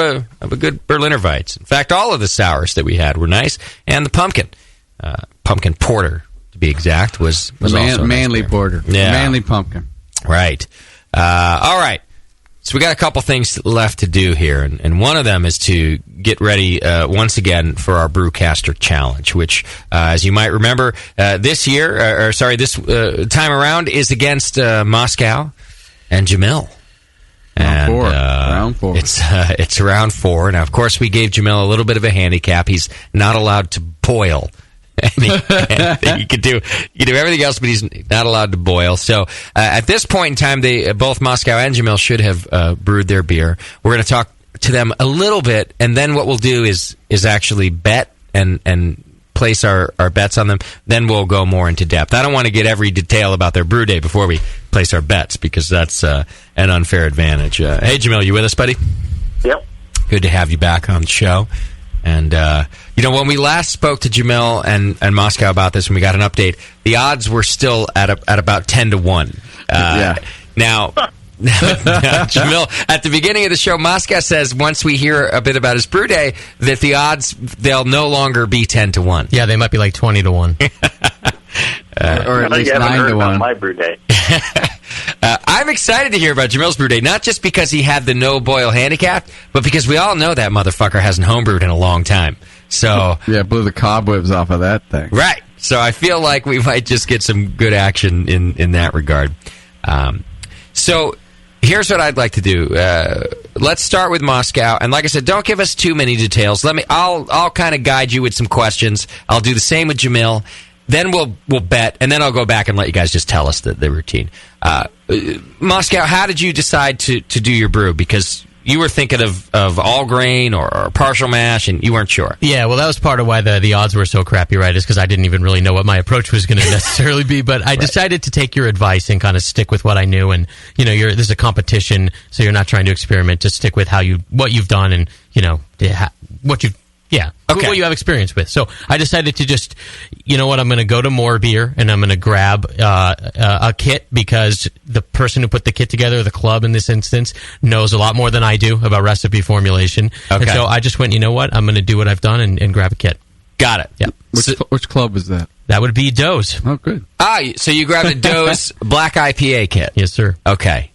a good Berliner Weiss. In fact, all of the sours that we had were nice, and the pumpkin porter, to be exact, was also manly nice porter. Yeah. Manly pumpkin. Right. All right. So we got a couple things left to do here, and one of them is to get ready once again for our Brewcaster Challenge, which, as you might remember, this time around is against Moscow and Jamil. Round four. It's round 4. Now, of course, we gave Jamil a little bit of a handicap. He's not allowed to boil. You could do everything else, but he's not allowed to boil. So at this point in time, they both Moscow and Jamil should have brewed their beer. We're going to talk to them a little bit, and then what we'll do is actually bet and place our bets on them. Then we'll go more into depth. I don't want to get every detail about their brew day before we place our bets, because that's an unfair advantage. Hey, Jamil, you with us, buddy? Yep. Good to have you back on the show. And, when we last spoke to Jamil and Moscow about this, when we got an update, the odds were still at about 10-1. Now, Jamil, at the beginning of the show, Moscow says once we hear a bit about his brew day, that the odds, they'll no longer be 10-1. Yeah, they might be like 20-1, or at least 9-1. My brew day. I'm excited to hear about Jamil's brew day, not just because he had the no boil handicap, but because we all know that motherfucker hasn't homebrewed in a long time. So blew the cobwebs off of that thing. Right. So I feel like we might just get some good action in that regard. So here's what I'd like to do. Let's start with Moscow, and like I said, don't give us too many details. I'll kind of guide you with some questions. I'll do the same with Jamil. Then we'll bet, and then I'll go back and let you guys just tell us the routine. Moscow, how did you decide to do your brew? Because you were thinking of all grain or partial mash, and you weren't sure. Yeah, well, that was part of why the odds were so crappy, right? Is because I didn't even really know what my approach was going to necessarily be. But I decided to take your advice and kind of stick with what I knew. And this is a competition, so you're not trying to experiment. Just stick with what you've done, and what you've. Yeah, what you have experience with. So I decided to just, I'm going to go to More Beer, and I'm going to grab a kit, because the person who put the kit together, the club in this instance, knows a lot more than I do about recipe formulation. Okay. And so I just went, I'm going to do what I've done and grab a kit. Got it. Yeah. Which club was that? That would be Doe's. Oh, good. So you grabbed a Doe's Black IPA kit. Yes, sir. Okay.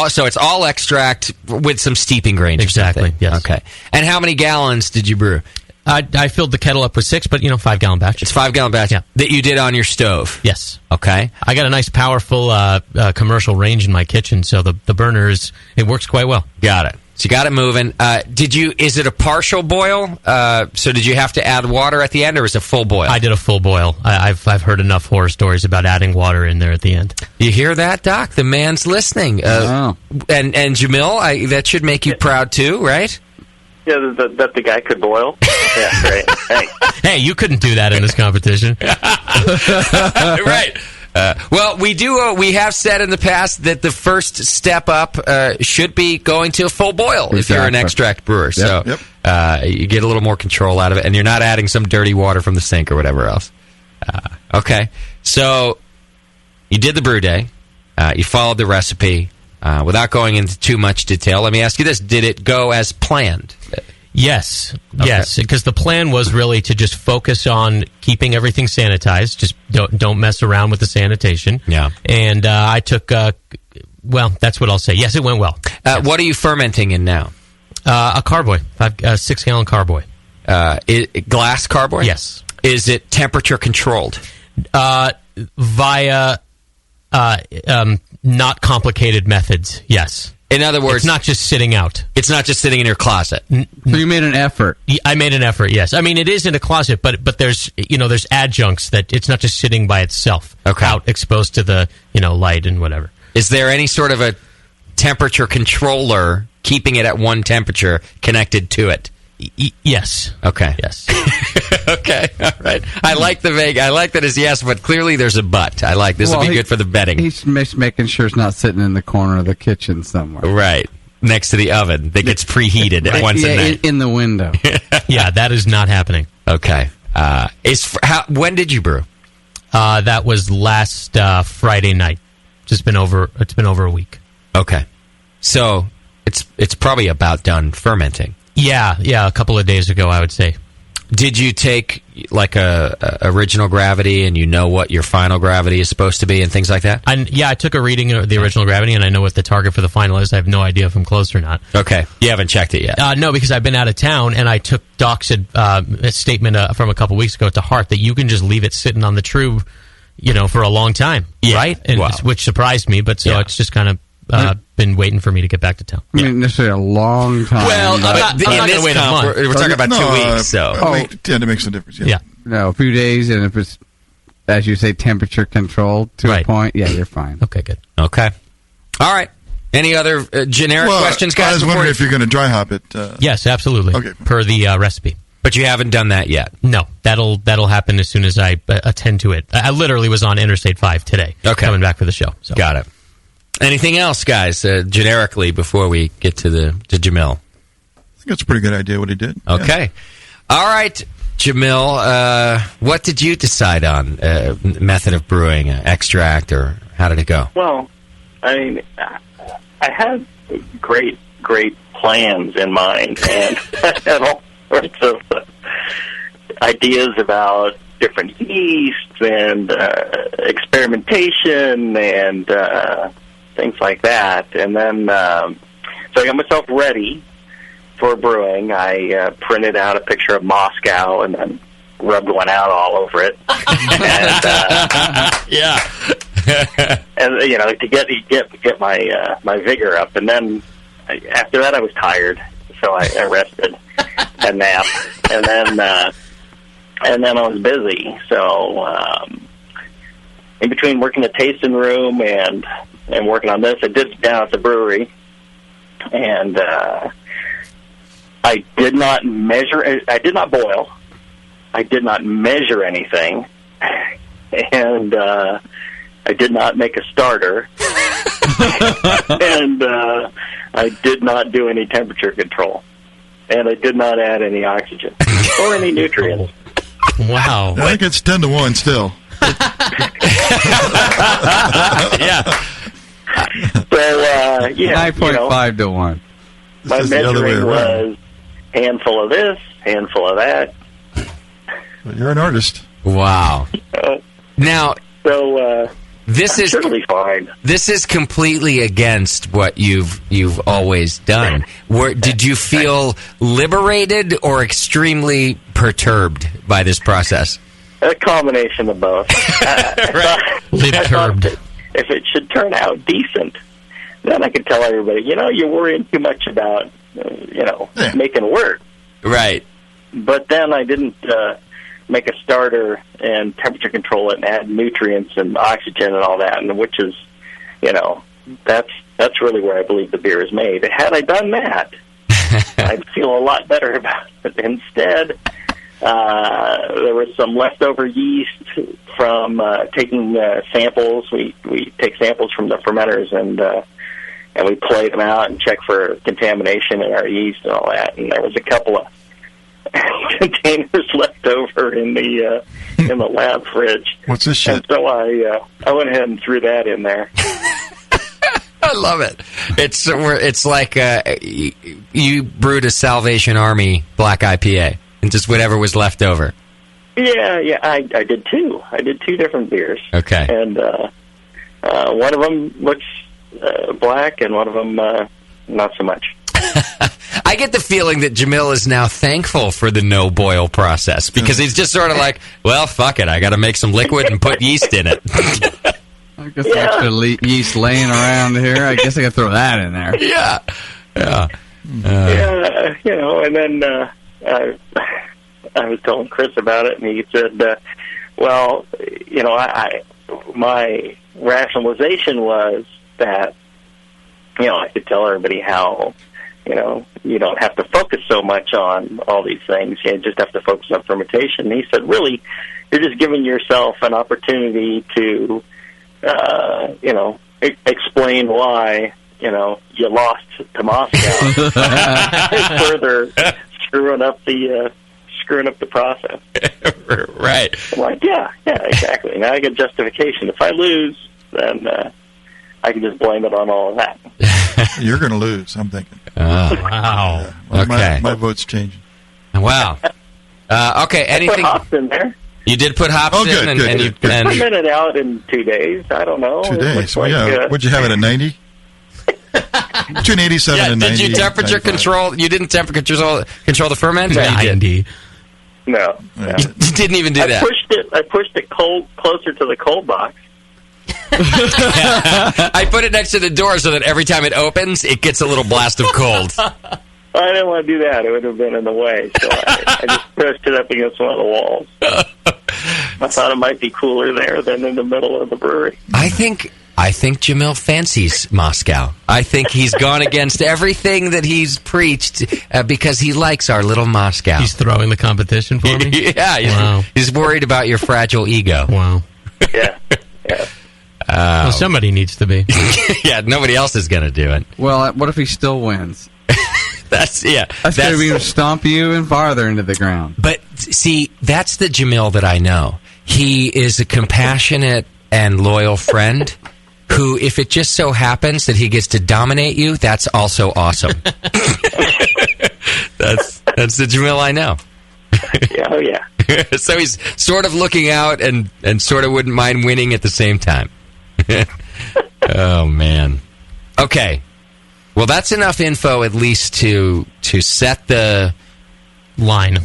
So it's all extract with some steeping grains. Exactly. Yes. Okay. And how many gallons did you brew? I filled the kettle up with 6, but 5-gallon batch. It's 5-gallon batch. Yeah. That you did on your stove. Yes. Okay. I got a nice, powerful commercial range in my kitchen, so the burner it works quite well. Got it. So you got it moving. Is it a partial boil? So did you have to add water at the end, or was it a full boil? I did a full boil. I've heard enough horror stories about adding water in there at the end. You hear that, Doc? The man's listening. And Jamil, that should make you proud too, right? Yeah, that the guy could boil. Yeah, right. Thanks. Hey, you couldn't do that in this competition. Right. Well, we have said in the past that the first step up should be going to a full boil if you're an extract brewer. So you get a little more control out of it, and you're not adding some dirty water from the sink or whatever else. Okay. So you did the brew day. You followed the recipe. Without going into too much detail, let me ask you this. Did it go as planned? Yes. Okay. Yes, because the plan was really to just focus on keeping everything sanitized. Just don't mess around with the sanitation. Yeah. And I took, that's what I'll say. Yes, it went well. Yes. What are you fermenting in now? A carboy, 6-gallon carboy. Glass carboy? Yes. Is it temperature controlled? Via not complicated methods, yes. In other words, it's not just sitting out. It's not just sitting in your closet. So you made an effort. I made an effort, yes. I mean, it is in a closet, but there's there's adjuncts that it's not just sitting by itself, out exposed to the light and whatever. Is there any sort of a temperature controller keeping it at one temperature connected to it? Yes. Okay. Yes. Okay. All right. I like the vague. I like that as yes, but clearly there's a but. I like this. Will be good for the betting. He's making sure it's not sitting in the corner of the kitchen somewhere. Right. next to the oven that gets preheated once a night. In the window. Yeah, that is not happening. Okay. When did you brew? That was last Friday night. It's been over a week. Okay. So it's probably about done fermenting. Yeah, a couple of days ago, I would say. Did you take like a original gravity and you know what your final gravity is supposed to be and things like that? I took a reading of the original gravity and I know what the target for the final is. I have no idea if I'm close or not. Okay. You haven't checked it yet? No, because I've been out of town and I took Doc's statement from a couple weeks ago to heart that you can just leave it sitting on the tube, for a long time, right? And which surprised me, but it's just kind of been waiting for me to get back to town. I mean, necessarily a long time. Well, I'm not going to wait a month. We're talking about 2 weeks, so. It makes a difference, yeah. No, a few days, and if it's, as you say, temperature controlled to a point, you're fine. Okay, good. Okay. All right. Any other generic questions, guys? I was wondering if you're going to dry hop it. Yes, absolutely. Okay. Per the recipe. But you haven't done that yet? No. That'll happen as soon as I attend to it. I literally was on Interstate 5 today. Okay. Coming back for the show. So. Got it. Anything else, guys, generically, before we get to Jamil? I think that's a pretty good idea what he did. Okay. Yeah. All right, Jamil, what did you decide on? Method of brewing, extract, or how did it go? Well, I mean, I had great plans in mind, and I had all sorts of ideas about different yeasts and experimentation and things like that. And then, so I got myself ready for brewing. I printed out a picture of Moscow and then rubbed one out all over it. And, and to get my vigor up. And then after that, I was tired, so I rested and napped. And then I was busy. So in between working the tasting room and working on this, I did down at the brewery, and I did not measure. I did not boil. I did not measure anything, and I did not make a starter, and I did not do any temperature control, and I did not add any oxygen or any nutrients. Wow! I think it's 10-1 still. Yeah. So 9.5 to 1. My measuring was handful of this, handful of that. Well, you're an artist. Wow. Now, so this is certainly fine. This is completely against what you've always done. Did you feel liberated or extremely perturbed by this process? A combination of both. Perturbed. If it should turn out decent, then I could tell everybody, you're worrying too much about, making work. Right. But then I didn't make a starter and temperature control it and add nutrients and oxygen and all that, and which is, that's really where I believe the beer is made. Had I done that, I'd feel a lot better about it. Instead, there was some leftover yeast from taking samples. We take samples from the fermenters and we plate them out and check for contamination in our yeast and all that. And there was a couple of containers left over in the lab fridge. What's this shit? And so I went ahead and threw that in there. I love it. It's like you brewed a Salvation Army black IPA. And just whatever was left over. Yeah, I did two. I did two different beers. Okay. And one of them looks black, and one of them not so much. I get the feeling that Jamil is now thankful for the no-boil process, because he's just sort of like, well, fuck it, I got to make some liquid and put yeast in it. I guess extra yeast laying around here. I guess I got to throw that in there. Yeah. And then... I was telling Chris about it, and he said, my rationalization was that, I could tell everybody how, you don't have to focus so much on all these things. You just have to focus on fermentation. And he said, really, you're just giving yourself an opportunity to, explain why you lost to Moscow. Further screwing up the process. Right. I'm like, yeah, exactly. Now I get justification. If I lose, then I can just blame it on all of that. You're going to lose, I'm thinking. Oh, wow. Okay. My vote's changing. Wow. Okay, anything... I put hops in there. You did put hops in? Good. I fermented it out in 2 days. I don't know. 2 days. Well, would you have it at 90? Between 87 and 90. Did you temperature 95. Control? You didn't temperature control the ferment? 90. No. You didn't even do that. I pushed it closer to the cold box. I put it next to the door so that every time it opens, it gets a little blast of cold. I didn't want to do that. It would have been in the way. So I just pushed it up against one of the walls. I thought it might be cooler there than in the middle of the brewery. I think Jamil fancies Moscow. I think he's gone against everything that he's preached because he likes our little Moscow. He's throwing the competition for me? Yeah. He's worried about your fragile ego. Wow. Yeah. Well, somebody needs to be. Yeah, nobody else is going to do it. Well, what if he still wins? That's going to stomp you and farther into the ground. But see, that's the Jamil that I know. He is a compassionate and loyal friend who, if it just so happens that he gets to dominate you, that's also awesome. That's the Jamil I know. Oh, yeah. So he's sort of looking out and sort of wouldn't mind winning at the same time. Oh, man. Okay. Well, that's enough info, at least, to set the line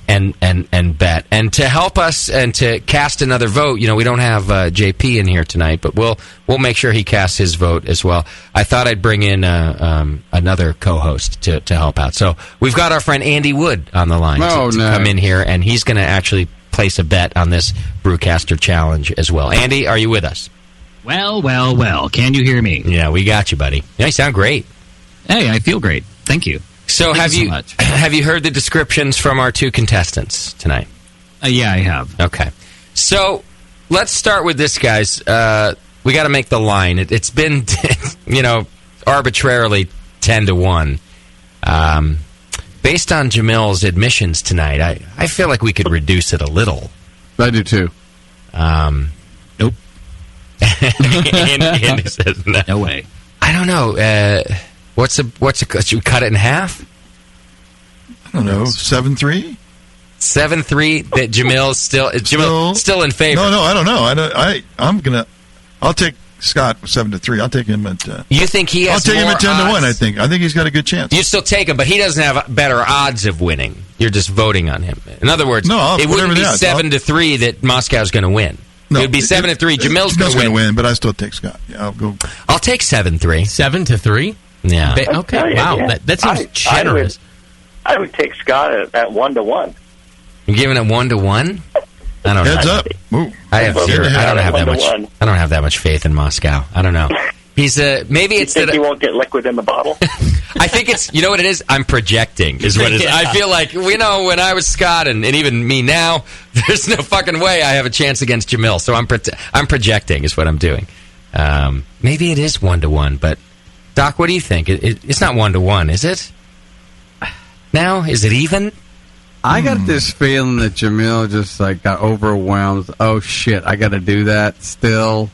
and bet. And to help us and to cast another vote, we don't have JP in here tonight, but we'll make sure he casts his vote as well. I thought I'd bring in another co-host to help out. So we've got our friend Andy Wood on the line to come in here, and he's going to actually place a bet on this Brewcaster Challenge as well. Andy, are you with us? Well. Can you hear me? Yeah, we got you, buddy. Yeah, you sound great. Hey, I feel great. Thank you. So have you heard the descriptions from our two contestants tonight? Yeah, I have. Okay. So let's start with this, guys. We got to make the line. It's been, arbitrarily 10-1. Based on Jamil's admissions tonight, I feel like we could reduce it a little. I do too. Nope. Andy says no. No way. I don't know. Should we cut it in half? I don't know. 7-3? 7-3 that Jamil's still in favor. No, I don't know. I'll take Scott 7-3. I'll take him at. You think he has? I'll take him at 10-1. Odds? I think he's got a good chance. You still take him, but he doesn't have better odds of winning. You're just voting on him. In other words, it wouldn't be 7-3 that Moscow's going to win. No, it would be 7-3. Jamil's going to win, but I still take Scott. Yeah, I'll go. I'll take 7-3. 7-3. Yeah. Okay. Wow. That seems generous. I would take Scott at 1-1. You're giving it 1-1? I don't know. Heads up. Ooh. I don't have that much faith in Moscow. I don't know. He's maybe it's that he won't get liquid in the bottle. I think it's what it is. I'm projecting is what it is. I feel like when I was Scott and even me now, there's no fucking way I have a chance against Jamil. So I'm projecting is what I'm doing. Maybe it is 1-1, but Doc, what do you think? It's not 1-1, is it? Now is it even? I got this feeling that Jamil just got overwhelmed. Oh shit, I got to do that still.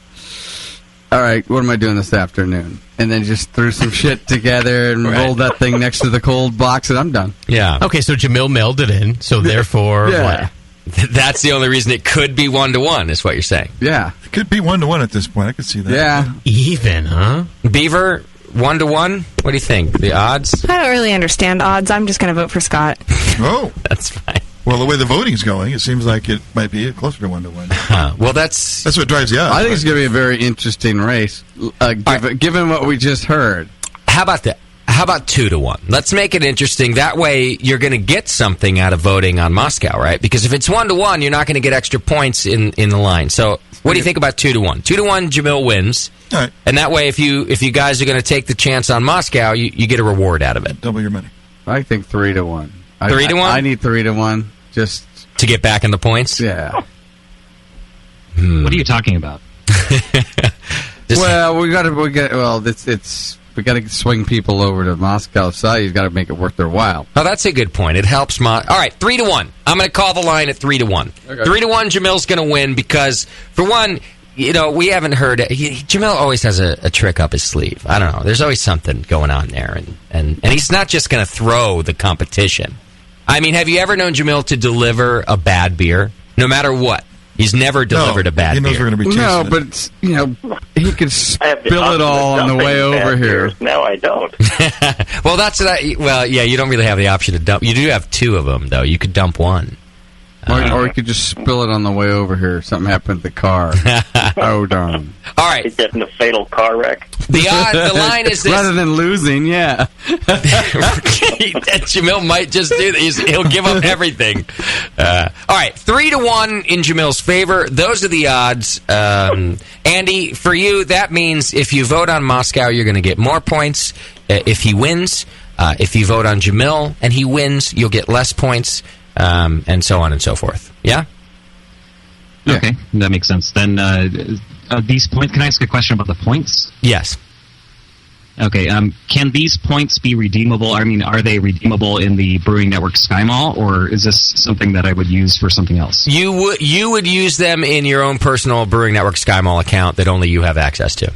All right, what am I doing this afternoon? And then just threw some shit together and rolled that thing next to the cold box, and I'm done. Yeah. Okay, so Jamil mailed it in, so therefore, yeah. That's the only reason it could be 1-1, is what you're saying. Yeah. It could be 1-1 at this point. I could see that. Yeah. Even, huh? Beaver, 1-1? What do you think? The odds? I don't really understand odds. I'm just going to vote for Scott. Oh. That's fine. Well, the way the voting's going, it seems like it might be closer to 1-1. Well, that's what drives the odds. I think it's going to be a very interesting race, given what we just heard. How about that? How about 2-1? Let's make it interesting. That way, you're going to get something out of voting on Moscow, right? Because if it's 1-1, you're not going to get extra points in the line. So, what do you think about 2-1? 2-1, Jamil wins. All right. And that way, if you guys are going to take the chance on Moscow, you get a reward out of it. Double your money. I think 3-1. 3-1? I need 3-1 just to get back in the points. Yeah. What are you talking about? Well, it's we got to swing people over to Moscow side. You've got to make it worth their while. Oh, that's a good point. It helps. All right, 3-1. I'm going to call the line at 3-1. Okay. 3-1. Jamil's going to win because, for one, we haven't heard. Jamil always has a trick up his sleeve. I don't know. There's always something going on there, and he's not just going to throw the competition. I mean, have you ever known Jamil to deliver a bad beer, no matter what? He's never delivered a bad beer. He knows we're going to be tasting No, it. but he could spill it all on the way over here. No, I don't. Well, well, yeah, you don't really have the option to dump. You do have 2 of them, though. You could dump 1. Or you could just spill it on the way over here. Something happened to the car. Oh, darn. All right. He's getting a fatal car wreck. The line is this. Rather than losing, yeah. Jamil might just do that. He'll give up everything. All right. 3-1 in Jamil's favor. Those are the odds. Andy, for you, that means if you vote on Moscow, you're going to get more points. If he wins, if you vote on Jamil and he wins, you'll get less points. And so on and so forth. Yeah? Okay, that makes sense. Then these points, can I ask a question about the points? Yes. Okay, can these points be redeemable? I mean, are they redeemable in the Brewing Network Sky Mall, or is this something that I would use for something else? You would use them in your own personal Brewing Network Sky Mall account that only you have access to.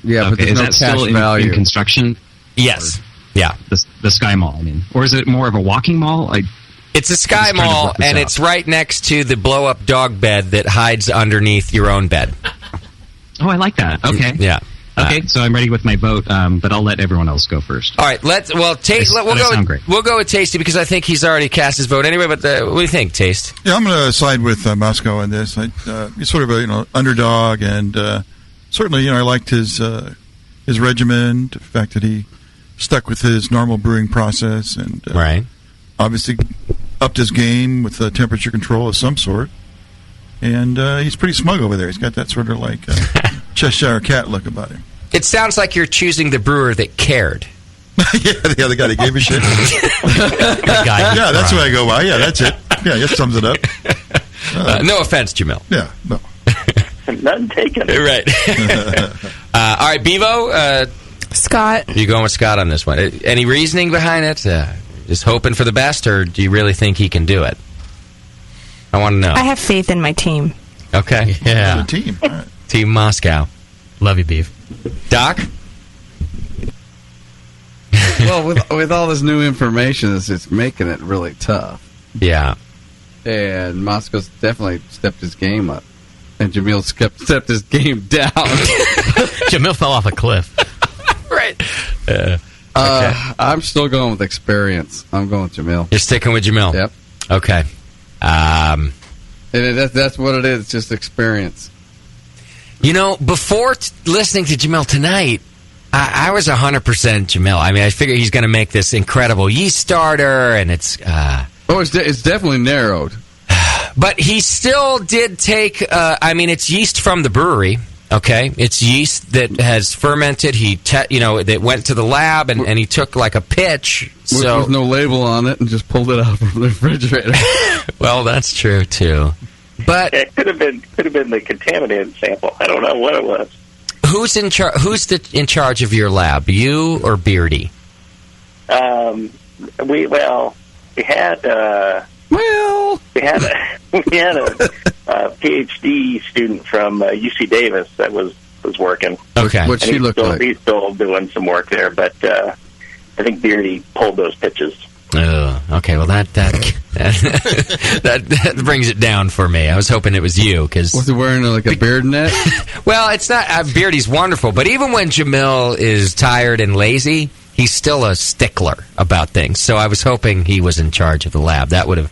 Yeah, but there's is no that cash still value. in construction? Yes. Yeah. The Sky Mall, I mean. Or is it more of a walking mall? It's a Sky Mall, and it's right next to the blow-up dog bed that hides underneath your own bed. Oh, I like that. Okay. Yeah. Okay, so I'm ready with my vote, but I'll let everyone else go first. All right, we'll go with Tasty because I think he's already cast his vote anyway. But what do you think, Taste? Yeah, I'm going to side with Moscow on this. He's sort of a underdog, and certainly I liked his regimen, the fact that he stuck with his normal brewing process, and right. Obviously upped his game with temperature control of some sort. And he's pretty smug over there. He's got that sort of like Cheshire Cat look about him. It sounds like you're choosing the brewer that cared. Yeah, the other guy that gave a shit. Yeah, that's what I go by. Yeah, that's it. Yeah, that sums it up. No offense, Jamil. Yeah, no. None taken. Right. All right, Bevo. Scott. You going with Scott on this one? Any reasoning behind it? Just hoping for the best, or do you really think he can do it? I want to know. I have faith in my team. Okay. Yeah. The team. All right. Team Moscow. Love you, Beef. Doc? Well, with all this new information, it's making it really tough. Yeah. And Moscow's definitely stepped his game up. And Jamil stepped his game down. Jamil fell off a cliff. Right. Okay. I'm still going with experience. I'm going with Jamil. You're sticking with Jamil? Yep. Okay. That's what it is, just experience. Before listening to Jamil tonight, I was 100% Jamil. I mean, I figure he's going to make this incredible yeast starter, and it's... it's definitely narrowed. But he still did take... it's yeast from the brewery. Okay, it's yeast that has fermented. That went to the lab and he took like a pitch. With no label on it and just pulled it out from the refrigerator. Well, that's true too. But it could have been the contaminated sample. I don't know what it was. Who's in charge? Who's in charge of your lab? You or Beardy? We had a PhD student from UC Davis that was working. Okay, what'd she look like? He's still doing some work there, but I think Beardy pulled those pitches. Okay. Well, that brings it down for me. I was hoping it was you because was he wearing like a beard net? Well, it's not. Beardy's wonderful, but even when Jamil is tired and lazy, he's still a stickler about things. So I was hoping he was in charge of the lab. That would have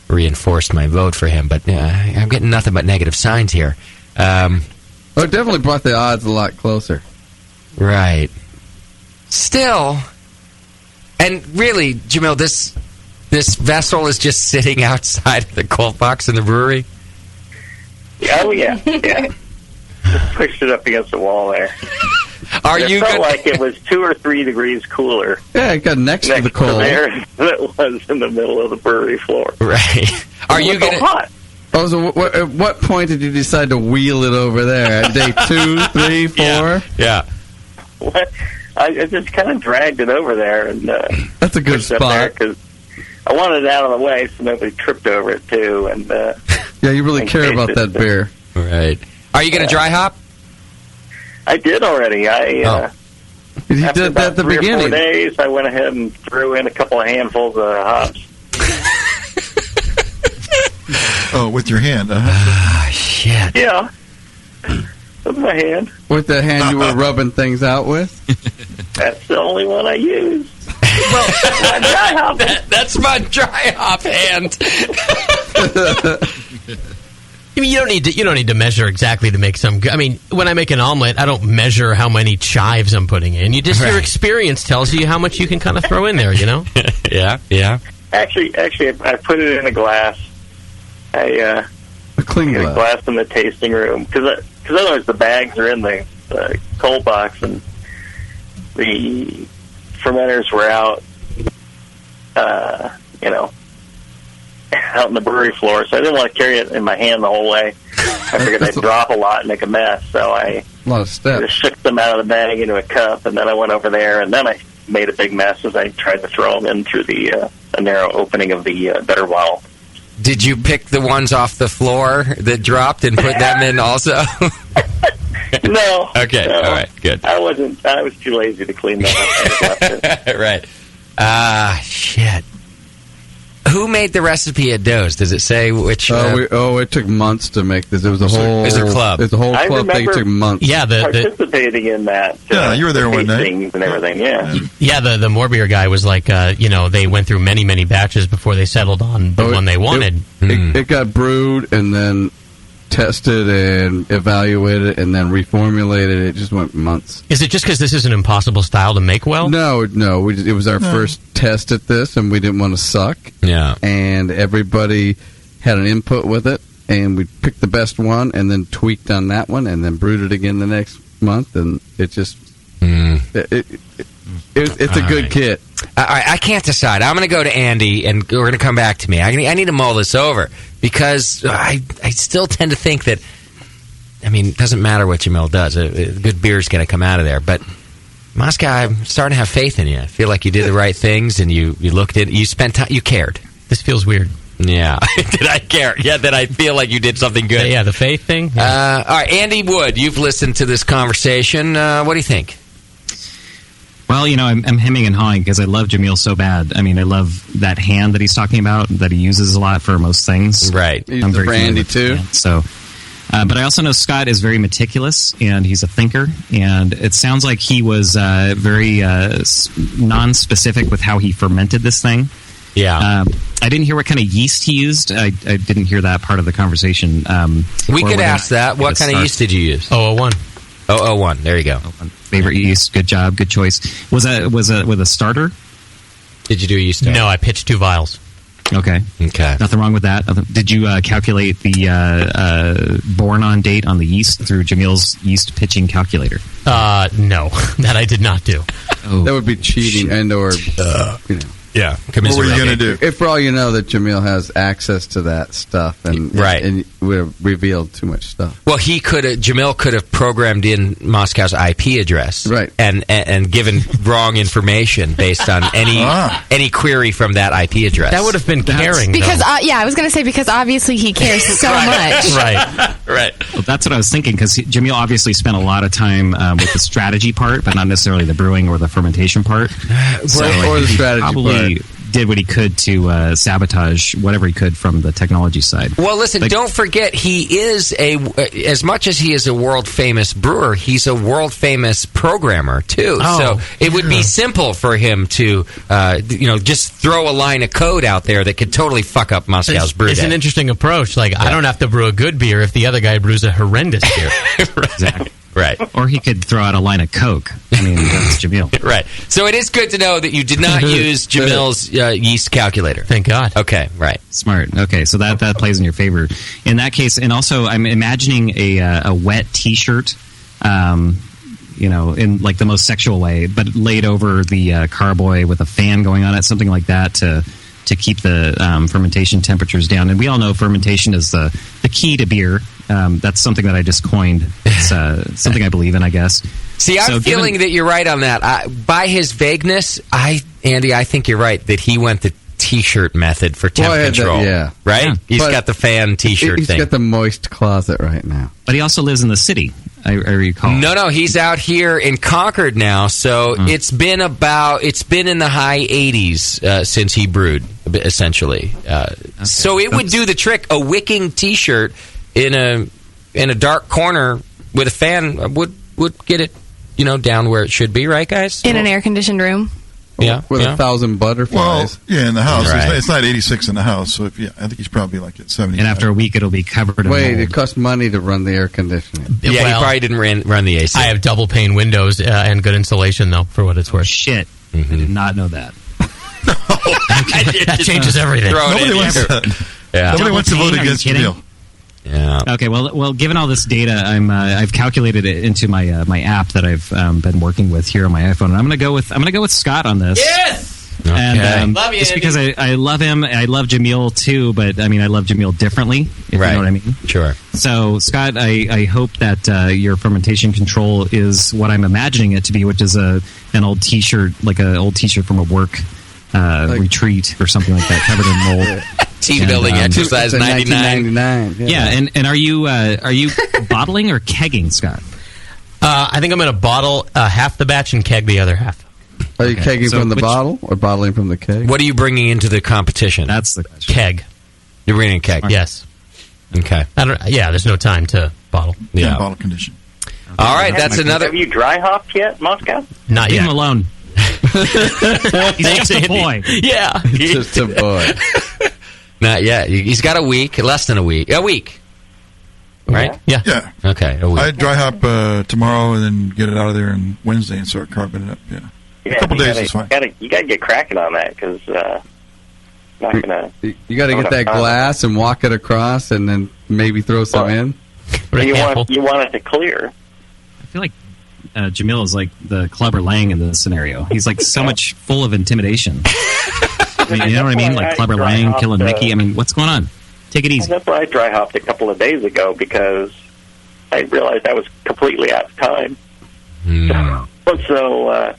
reinforced my vote for him. But I'm getting nothing but negative signs here. It definitely brought the odds a lot closer. Right. Still. And really, Jamil, this vessel is just sitting outside of the cold box in the brewery? Oh, yeah. Just pushed it up against the wall there. It felt like it was 2 or 3 degrees cooler. Yeah, it got next to the cold. There than it was in the middle of the brewery floor. Right. Are you getting hot? Oh, so at what point did you decide to wheel it over there? At day 2, 3, 4? Yeah. What? I just kind of dragged it over there, and that's a good spot because I wanted it out of the way so nobody tripped over it too. And yeah, you really care about that beer, right? Are you going to dry hop? I did already. You did that at the beginning. 4 days, I went ahead and threw in a couple of handfuls of hops. Oh, with your hand? Shit. Yeah. With my hand. With the hand you were rubbing things out with? That's the only one I use. Well, my dry hop. That's my dry hop hand. I mean, you don't need to measure exactly to make some. I mean, when I make an omelet, I don't measure how many chives I'm putting in. Your experience tells you how much you can kind of throw in there. You know? Yeah. Actually, I put it in a glass. A clean glass. A glass in the tasting room because otherwise the bags are in the cold box and the fermenters were out. Out in the brewery floor, so I didn't want to carry it in my hand the whole way. I figured I'd drop a lot and make a mess, so I just shook them out of the bag into a cup, and then I went over there, and then I made a big mess as I tried to throw them in through the narrow opening of the better bottle. Did you pick the ones off the floor that dropped and put them in also? No. Okay, no. All right, good. I was too lazy to clean that up. Right. Shit. Who made the recipe at Doe's? Does it say which? It took months to make this. It was a whole. It was a club. It was a whole club thing. It took months. Yeah, participating in that. Yeah, you were there one night and everything. Yeah. Yeah, the more beer guy was like, they went through many batches before they settled on the one they wanted. It got brewed and then tested and evaluated and then reformulated. It just went months. Is it just because this is an impossible style to make well? No. It was our first test at this, and we didn't want to suck. Yeah. And everybody had an input with it, and we picked the best one and then tweaked on that one and then brewed it again the next month, and it just... It's a good kit. All right, I can't decide. I'm going to go to Andy, and we're going to come back to me. I need to mull this over because I still tend to think that, it doesn't matter what Jamil does. A good beer is going to come out of there. But Moscow, I'm starting to have faith in you. I feel like you did the right things, and you looked at it. You spent time. You cared. This feels weird. Yeah. Did I care? Yeah, that I feel like you did something good. Yeah, the faith thing. Yeah. All right, Andy Wood, you've listened to this conversation. What do you think? Well, I'm hemming and hawing because I love Jamil so bad. I love that hand that he's talking about that he uses a lot for most things. Right. I'm very Andy too. So, but I also know Scott is very meticulous and he's a thinker. And it sounds like he was very non-specific with how he fermented this thing. Yeah. I didn't hear what kind of yeast he used. I didn't hear that part of the conversation. We could ask that. What kind of yeast did you use? 001. 001. There you go. Favorite yeast. Good job. Good choice. Was that with a starter? Did you do a yeast starter? No, I pitched 2 vials. Okay. Nothing wrong with that. Did you calculate the born-on date on the yeast through Jamil's yeast pitching calculator? No, that I did not do. That would be cheating and/or Yeah. What were you going to do? If for all you know that Jamil has access to that stuff and would have revealed too much stuff. Well, Jamil could have programmed in Moscow's IP address, right, and given wrong information based on any query from that IP address. That would have been caring. Because I was going to say because obviously he cares so much. Right. Well, that's what I was thinking because Jamil obviously spent a lot of time with the strategy part, but not necessarily the brewing or the fermentation part. Or the strategy part. Did what he could to sabotage whatever he could from the technology side. Well, listen, don't forget he is as much as he is a world famous brewer, he's a world famous programmer too. So it would be simple for him to just throw a line of code out there that could totally fuck up Moscow's brew. It's an interesting approach. Like I don't have to brew a good beer if the other guy brews a horrendous beer. Exactly. Right. Or he could throw out a line of Coke. That's Jamil. Right. So it is good to know that you did not use Jamil's yeast calculator. Thank God. Okay, right. Smart. Okay, so that plays in your favor. In that case, and also I'm imagining a wet T-shirt, in like the most sexual way, but laid over the carboy with a fan going on it, something like that to keep the fermentation temperatures down. And we all know fermentation is the key to beer. That's something that I just coined. It's something I believe in, I guess. See, I'm feeling that you're right on that. By his vagueness, Andy, I think you're right that he went the T-shirt method for temp control. Right? Yeah. He's got the fan T-shirt thing. He's got the moist closet right now. But he also lives in the city, I recall. No, he's out here in Concord now, so it's been in the high 80s since he brewed, essentially. So it would do the trick. A wicking T-shirt in a dark corner with a fan would get it, down where it should be, right, guys? In an air-conditioned room. Yeah, with 1,000 butterflies. Well, in the house. Right. It's not 86 in the house, so I think he's probably like at 70. And after a week, it'll be covered in mold. It costs money to run the air conditioning. Yeah, he probably didn't run the AC. I have double pane windows and good insulation, though, for what it's worth. Shit. I did not know that. That changes everything. Nobody wants to vote against Jamil. Yeah. Okay. Well. Given all this data, I've calculated it into my my app that I've been working with here on my iPhone, and I'm gonna go with Scott on this. Yes. Okay. And love you, it's Andy. because I love him. I love Jamil too, but I love Jamil differently. If you know what I mean. Sure. So Scott, I hope that your fermentation control is what I'm imagining it to be, which is an old T-shirt, like an old T-shirt from a work retreat or something like that, covered in mold. Team building exercise 99. Yeah, and are you bottling or kegging, Scott? I think I'm going to bottle half the batch and keg the other half. Are you kegging from the bottle or bottling from the keg? What are you bringing into the competition? That's the question. Keg. You're bringing a keg? Yes. Okay. There's no time to bottle. Yeah, bottle condition. All right, that's another. Have you dry hopped yet, Moscow? Not Leave yet. him alone. He's just a boy. Yeah. Just a boy. Not yet. He's got a week, less than a week. A week. Right? Yeah. Yeah. Okay, a week. I dry hop tomorrow and then get it out of there on Wednesday and start carboning it up. Yeah. Yeah, a couple days is fine. You got to get cracking on that because not gonna. You got to get that glass and walk it across, and then maybe throw some in. You want it to clear. I feel like Jamil is like the Clubber Lang in this scenario. He's like so much full of intimidation. You know what I mean? Like Clubber Lang killing Mickey. What's going on? Take it easy. That's why I dry hopped a couple of days ago because I realized I was completely out of time. So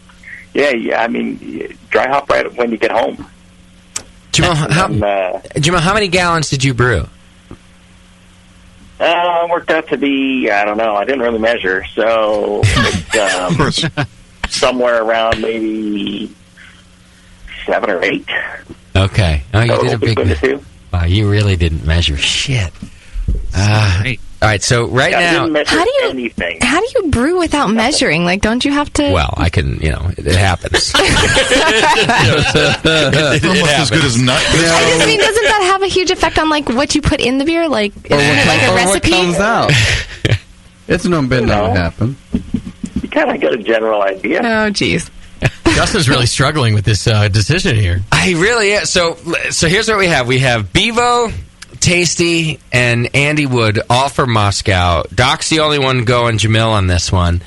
dry hop right when you get home. Jamal, how many gallons did you brew? Worked out to be, I don't know, I didn't really measure, so it's somewhere around maybe 7 or 8. Okay. Oh, you did a big. Wow, you really didn't measure shit. All right, so right now, how do you brew without measuring? Like, don't you have to? Well, I can, it happens. Almost as good as not. Doesn't that have a huge effect on like what you put in the beer? Like, is it like a recipe? What comes out? It's no been never happen. You kind of get a general idea. Oh, jeez. Justin's really struggling with this decision here. I really am. So here's what we have. We have Bevo, Tasty, and Andy Wood, all for Moscow. Doc's the only one going Jamil on this one.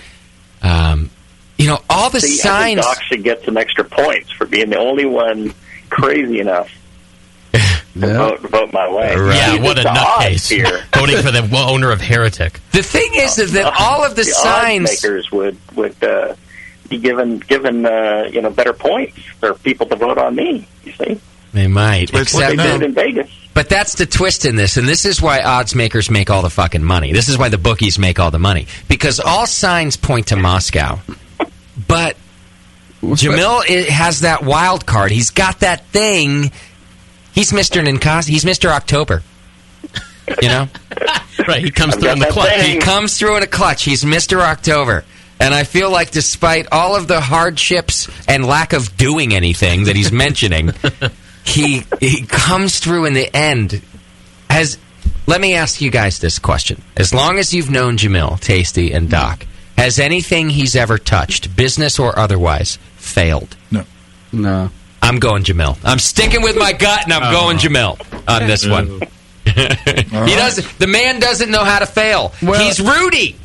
All the signs. I think Doc should get some extra points for being the only one crazy enough to vote my way. Right. Yeah, what a nutcase. Voting for the owner of Heretic. The thing is that all of the signs. Makers would be given better points for people to vote on me, you see. They might. Except they did in Vegas. But that's the twist in this, and this is why odds makers make all the fucking money. This is why the bookies make all the money. Because all signs point to Moscow. But Jamil has that wild card. He's got that thing. He's Mr. Ninkasi. He's Mr. October. Right, he comes through in the clutch. He comes through in a clutch. He's Mr. October. And I feel like despite all of the hardships and lack of doing anything that he's mentioning, he comes through in the end. Let me ask you guys this question. As long as you've known Jamil, Tasty, and Doc, has anything he's ever touched, business or otherwise, failed? No. I'm going Jamil. I'm sticking with my gut, and I'm going Jamil on this one. The man doesn't know how to fail. Well, he's Rudy.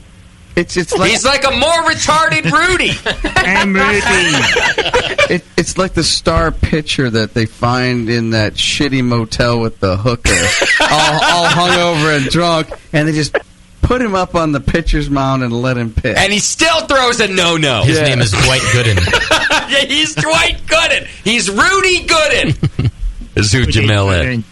It's like he's like a more retarded Rudy. I'm Rudy. It's like the star pitcher that they find in that shitty motel with the hooker, all hungover and drunk, and they just put him up on the pitcher's mound and let him pitch. And he still throws a no-no. His name is Dwight Gooden. Yeah, he's Dwight Gooden. He's Rudy Gooden. Is who Jamil is.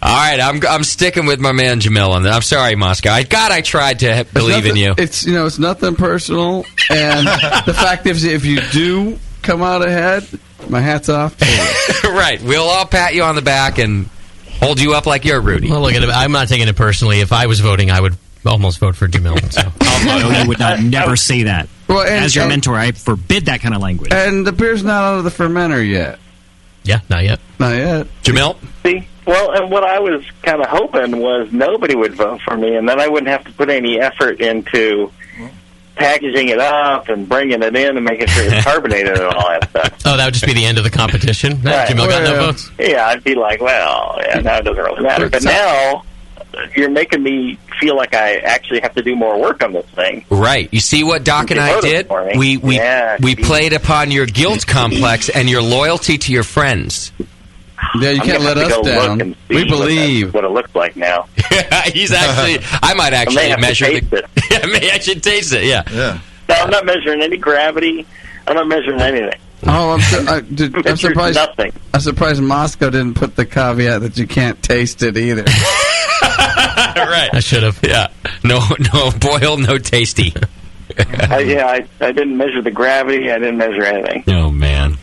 All right, I'm sticking with my man Jamil on that. I'm sorry, Moscow. I tried to believe in you. It's it's nothing personal, and the fact is, if you do come out ahead, my hat's off to you. Right, we'll all pat you on the back and hold you up like you're Rudy. Well, look at it. I'm not taking it personally. If I was voting, I would almost vote for Jamil. So. No, you would not never say that. Well, as your mentor, I forbid that kind of language. And the beer's not out of the fermenter yet. Yeah, not yet. Not yet. Jamil? See, well, and what I was kind of hoping was nobody would vote for me, and then I wouldn't have to put any effort into packaging it up and bringing it in and making sure it's carbonated and all that stuff. Oh, that would just be the end of the competition? Right. Jamil got no votes? Yeah, I'd be like, well, yeah, now it doesn't really matter. But now you're making me feel like I actually have to do more work on this thing. Right. You see what Doc and I did? We played upon your guilt complex and your loyalty to your friends. Yeah, you can't let us down. We believe what it looks like now. He's actually. I might actually measure it. Maybe I should taste it. Yeah. No, I'm not measuring any gravity. I'm not measuring anything. Oh, I'm surprised. Nothing. I'm surprised Moscow didn't put the caveat that you can't taste it either. Right. I should have. Yeah. No boil, no tasty. I didn't measure the gravity. I didn't measure anything. Oh, man.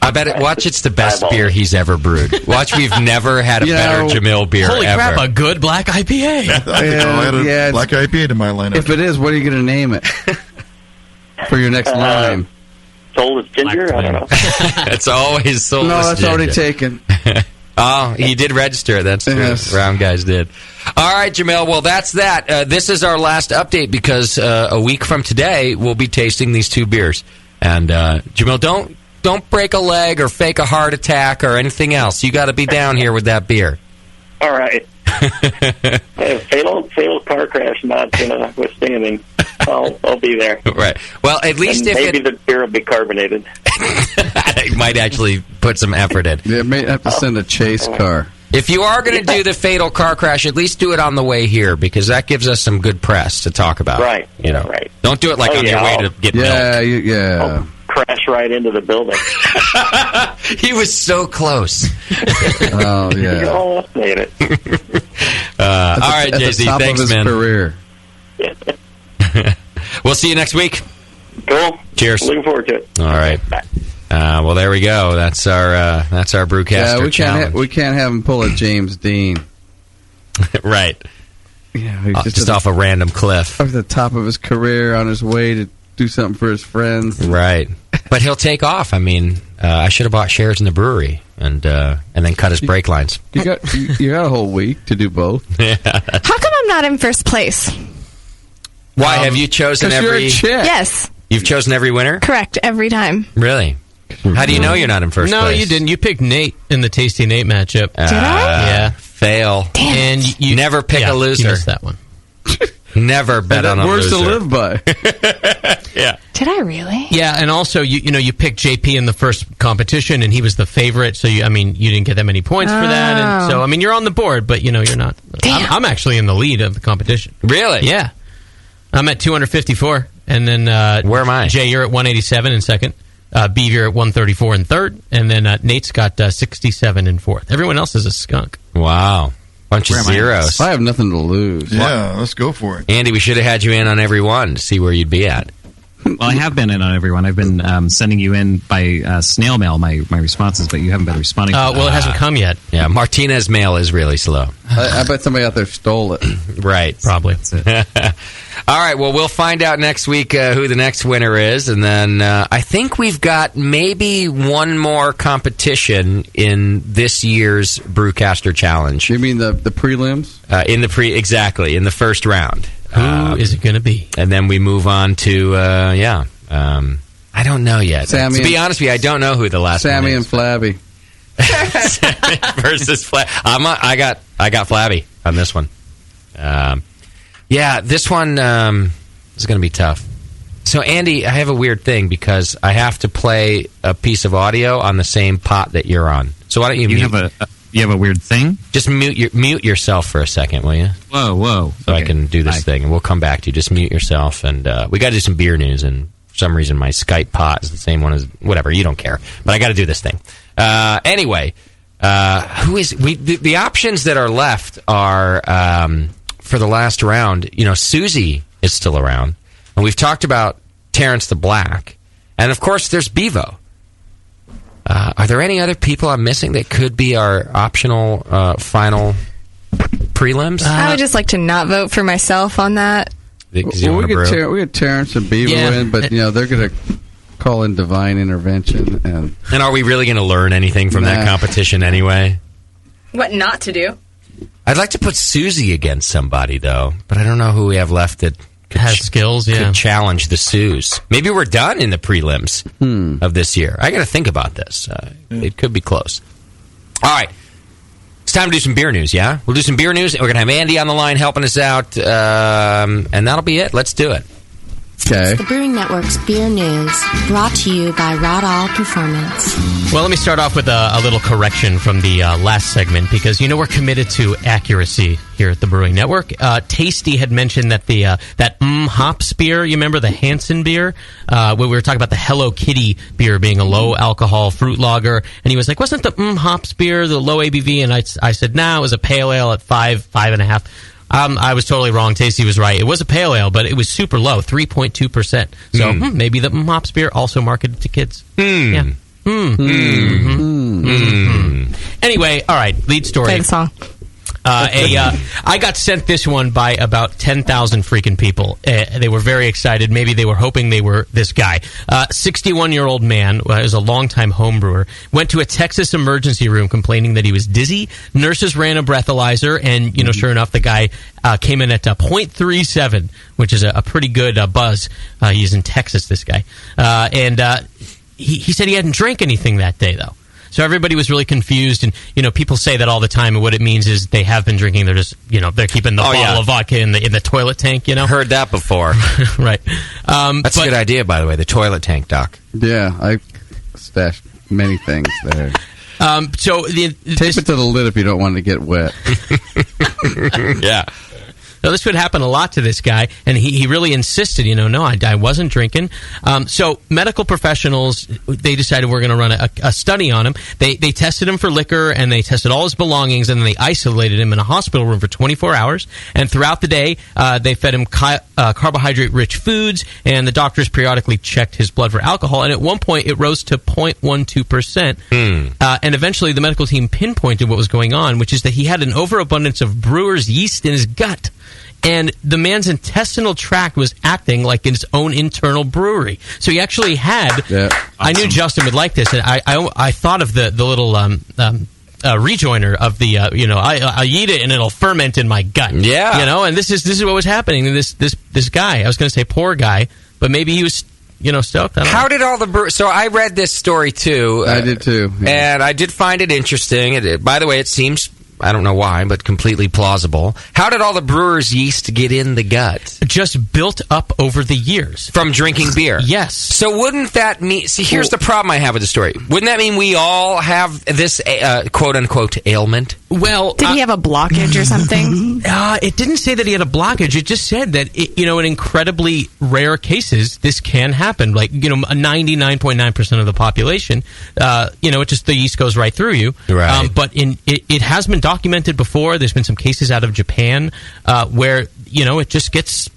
I bet it's the best beer he's ever brewed. Watch, we've never had a better Jamil beer holy ever. Crap, a good black IPA. I had a black IPA to my lineup. If it is, what are you going to name it for your next line? Soul is ginger? I don't know. It's always soul is ginger. No, that's already taken. Oh, he did register it. That's true. Yes. Round guys did. All right, Jamil. Well, that's that. This is our last update because a week from today, we'll be tasting these two beers. And, Jamil, don't break a leg or fake a heart attack or anything else. You got to be down here with that beer. All right. Fatal car crash not withstanding. I'll be there. Right. Well, at least and maybe the beer will be carbonated. It might actually put some effort in. Yeah, may have to send a chase car. If you are going to do the fatal car crash, at least do it on the way here because that gives us some good press to talk about. Right. Right. Don't do it like on your way to get milk. I'll crash right into the building. He was so close. Oh, yeah. You almost made it. All right, JC. Thanks, man. Career. We'll see you next week. Cool. Cheers. Looking forward to it. All right. Bye. Well, there we go. That's our brewcaster challenge. We can't have him pull a James Dean. Right. Yeah, just off a random cliff. Off the top of his career, on his way to do something for his friends. Right. But he'll take off. I mean, I should have bought shares in the brewery and then cut his brake lines. You got a whole week to do both. Yeah. How come I'm not in first place? Why have you chosen every? You're a chick. Yes. You've chosen every winner? Correct, every time. Really? How do you know you're not in first place? No, you didn't. You picked Nate in the Tasty Nate matchup. Did I? Yeah. Fail. Damn and you never pick a loser. You missed that one. Never bet on a loser. Words to live by. Yeah. Did I really? Yeah, and also you picked JP in the first competition, and he was the favorite. So you didn't get that many points for that, and so you're on the board, but you're not. Damn. I'm actually in the lead of the competition. Really? Yeah. I'm at 254, and then where am I? Jay, you're at 187 in second. B, you're at 134 in third, and then Nate's got 67 in fourth. Everyone else is a skunk. Wow. Bunch of zeros. I have nothing to lose. Yeah, let's go for it. Andy, we should have had you in on every one to see where you'd be at. Well, I have been in on everyone. I've been sending you in by snail mail my responses, but you haven't been responding. Well, it hasn't come yet. Yeah, Martinez mail is really slow. I bet somebody out there stole it. Right. Probably. That's it. All right, well, we'll find out next week who the next winner is, and then I think we've got maybe one more competition in this year's Brewcaster Challenge. You mean the prelims? Exactly, in the first round. Who is it going to be? And then we move on to, I don't know yet. To be honest with you, I don't know who the last one is. Sammy and Flabby. Versus Flabby. I got Flabby on this one. Yeah, this one is going to be tough. So, Andy, I have a weird thing because I have to play a piece of audio on the same pot that you're on. So why don't you mute? You have a weird thing? Just mute yourself for a second, will you? Whoa. So I can do this thing, and we'll come back to you. Just mute yourself, and we got to do some beer news, and for some reason my Skype pot is the same one as... Whatever, you don't care. But I got to do this thing. Anyway, the options that are left are, for the last round, Susie is still around, and we've talked about Terrence the Black, and of course there's Bevo. Are there any other people I'm missing that could be our optional final prelims? I would just like to not vote for myself on that. We get Terrence and Bevo in, but they're going to call in divine intervention. And are we really going to learn anything from that competition anyway? What not to do? I'd like to put Susie against somebody, though, but I don't know who we have left that has skills, could challenge the Sues. Maybe we're done in the prelims of this year. I got to think about this. It could be close. All right. It's time to do some beer news, yeah? We'll do some beer news, and we're going to have Andy on the line helping us out, and that'll be it. Let's do it. Okay. It's the Brewing Network's Beer News, brought to you by Rodall Performance. Well, let me start off with a little correction from the last segment, because we're committed to accuracy here at the Brewing Network. Tasty had mentioned that that Hops beer, you remember the Hansen beer? When we were talking about the Hello Kitty beer being a low alcohol fruit lager, and he was like, wasn't the Hops beer the low ABV? And I said, no, it was a pale ale at 5.5. I was totally wrong. Tasty was right. It was a pale ale, but it was super low, 3.2%. So maybe the Hops beer also marketed to kids. Yeah. Anyway, all right. Lead story. Play the song. I got sent this one by about 10,000 freaking people. They were very excited. Maybe they were hoping they were this guy. 61-year-old man, is a longtime home brewer, went to a Texas emergency room complaining that he was dizzy. Nurses ran a breathalyzer, and sure enough, the guy came in at 0.37, which is a pretty good buzz. He's in Texas, this guy, and he said he hadn't drank anything that day, though. So everybody was really confused, and people say that all the time, and what it means is they have been drinking. They're just they're keeping the bottle of vodka in the toilet tank. Heard that before, right? That's a good idea, by the way. The toilet tank, Doc. Yeah, I stashed many things there. So tape it to the lid if you don't want to get wet. Yeah. Now, this would happen a lot to this guy, and he really insisted, no, I wasn't drinking. So medical professionals, they decided we're going to run a study on him. They tested him for liquor, and they tested all his belongings, and then they isolated him in a hospital room for 24 hours. And throughout the day, they fed him carbohydrate-rich foods, and the doctors periodically checked his blood for alcohol. And at one point, it rose to 0.12%. And eventually, the medical team pinpointed what was going on, which is that he had an overabundance of brewer's yeast in his gut. And the man's intestinal tract was acting like its own internal brewery. So he actually had... Yeah. Awesome. I knew Justin would like this, and I thought of the little rejoiner of the I eat it and it'll ferment in my gut. Yeah, and this is what was happening to this guy. I was going to say poor guy, but maybe he was stoked. How did all the brewers... So I read this story too. I did too, yeah. And I did find it interesting. By the way, it seems... I don't know why, but completely plausible. How did all the brewer's yeast get in the gut? Just built up over the years. From drinking beer? Yes. So wouldn't that mean... See, here's the problem I have with the story. Wouldn't that mean we all have this quote-unquote ailment? Well... Did he have a blockage or something? It didn't say that he had a blockage. It just said that, in incredibly rare cases, this can happen. Like, 99.9% of the population, it just, the yeast goes right through you. Right. But it has been documented before. There's been some cases out of Japan where it just gets,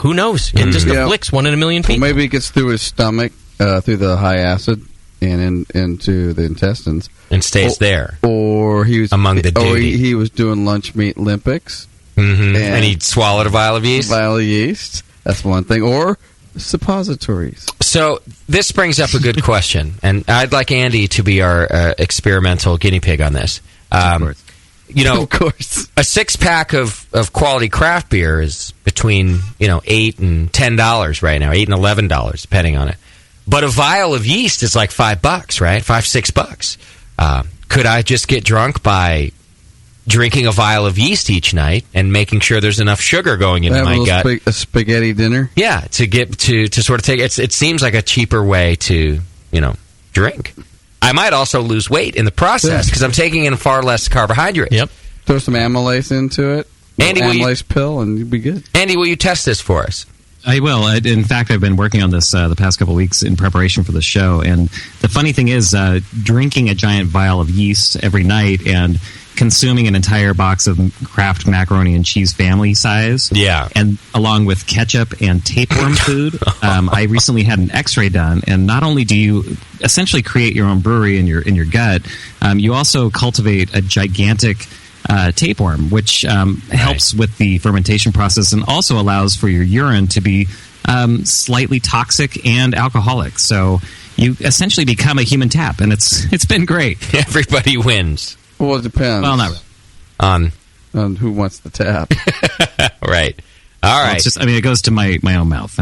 who knows, it just afflicts 1 in a million people. Well, maybe it gets through his stomach, through the high acid, and into the intestines, and stays there. Or he was among the duty. Or he was doing lunch meat Olympics, and he swallowed a vial of yeast. That's one thing. Or suppositories. So this brings up a good question, and I'd like Andy to be our experimental guinea pig on this. Of course. Of course, a 6-pack of quality craft beer is between $8 and $10 right now, $8 and $11 depending on it. But a vial of yeast is like $5, right? $5-6. Could I just get drunk by drinking a vial of yeast each night and making sure there's enough sugar going into my gut? A spaghetti dinner. Yeah, to get to sort of take it seems like a cheaper way to drink. I might also lose weight in the process because I'm taking in far less carbohydrate. Yep. Throw some amylase into it. Andy, amylase pill, and you'll be good. Andy, will you test this for us? I will. In fact, I've been working on this the past couple of weeks in preparation for the show. And the funny thing is, drinking a giant vial of yeast every night and consuming an entire box of Kraft macaroni and cheese family size, and along with ketchup and tapeworm food, I recently had an X-ray done. And not only do you essentially create your own brewery in your gut, you also cultivate a gigantic tapeworm, which helps with the fermentation process and also allows for your urine to be slightly toxic and alcoholic. So you essentially become a human tap, and it's been great. Everybody wins. Well, it depends. Well, not really. On who wants the tap. Right. All right. Well, it's just, it goes to my own mouth.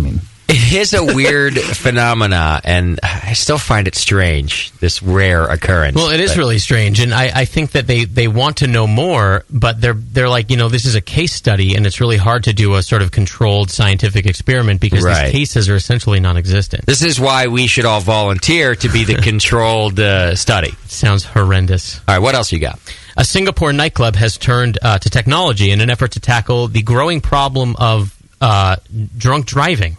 It is a weird phenomena, and I still find it strange, this rare occurrence. Well, it is really strange, and I think that they want to know more, but they're like, this is a case study, and it's really hard to do a sort of controlled scientific experiment because these cases are essentially non-existent. This is why we should all volunteer to be the controlled study. It sounds horrendous. All right, what else you got? A Singapore nightclub has turned to technology in an effort to tackle the growing problem of drunk driving.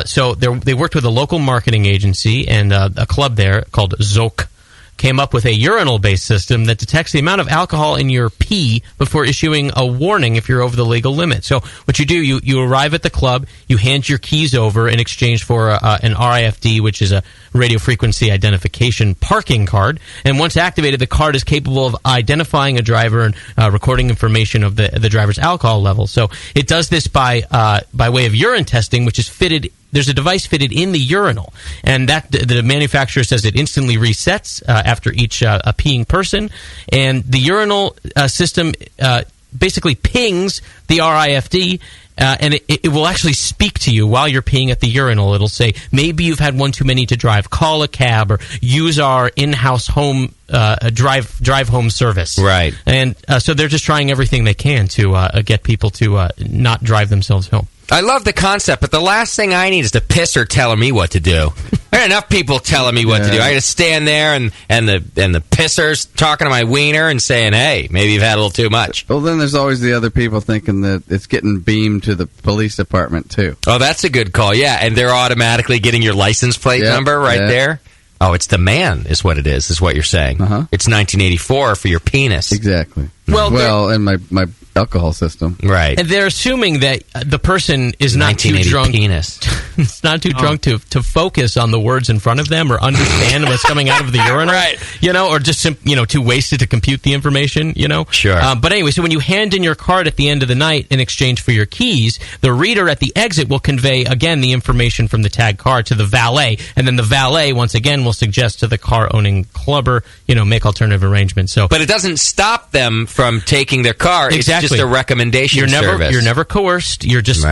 So they worked with a local marketing agency and a club there called Zoke came up with a urinal-based system that detects the amount of alcohol in your pee before issuing a warning if you're over the legal limit. So what you do, you arrive at the club, you hand your keys over in exchange for an RIFD, which is a radio frequency identification parking card. And once activated, the card is capable of identifying a driver and recording information of the driver's alcohol level. So it does this by way of urine testing, which is fitted. There's a device fitted in the urinal, and that the manufacturer says it instantly resets after each a peeing person, and the urinal system basically pings the RIFD, and it will actually speak to you while you're peeing at the urinal. It'll say, maybe you've had one too many to drive, call a cab, or use our in-house home drive home service. Right. And so they're just trying everything they can to get people to not drive themselves home. I love the concept, but the last thing I need is the pisser telling me what to do. There are enough people telling me what to do. I got to stand there and the pisser's talking to my wiener and saying, hey, maybe you've had a little too much. Well, then there's always the other people thinking that it's getting beamed to the police department, too. Oh, that's a good call, yeah. And they're automatically getting your license plate number right there. Oh, it's the man is what it is what you're saying. It's 1984 for your penis. Exactly. Well, and my alcohol system. Right. And they're assuming that the person is not too drunk. Penis. It's not too drunk to focus on the words in front of them or understand what's coming out of the urinal. Right. Or just too wasted to compute the information, Sure. But anyway, so when you hand in your card at the end of the night in exchange for your keys, the reader at the exit will convey, again, the information from the tag card to the valet. And then the valet, once again, will suggest to the car-owning clubber, make alternative arrangements. So, but it doesn't stop them from taking their car. Exactly. It's just a recommendation service. You're never coerced. You're just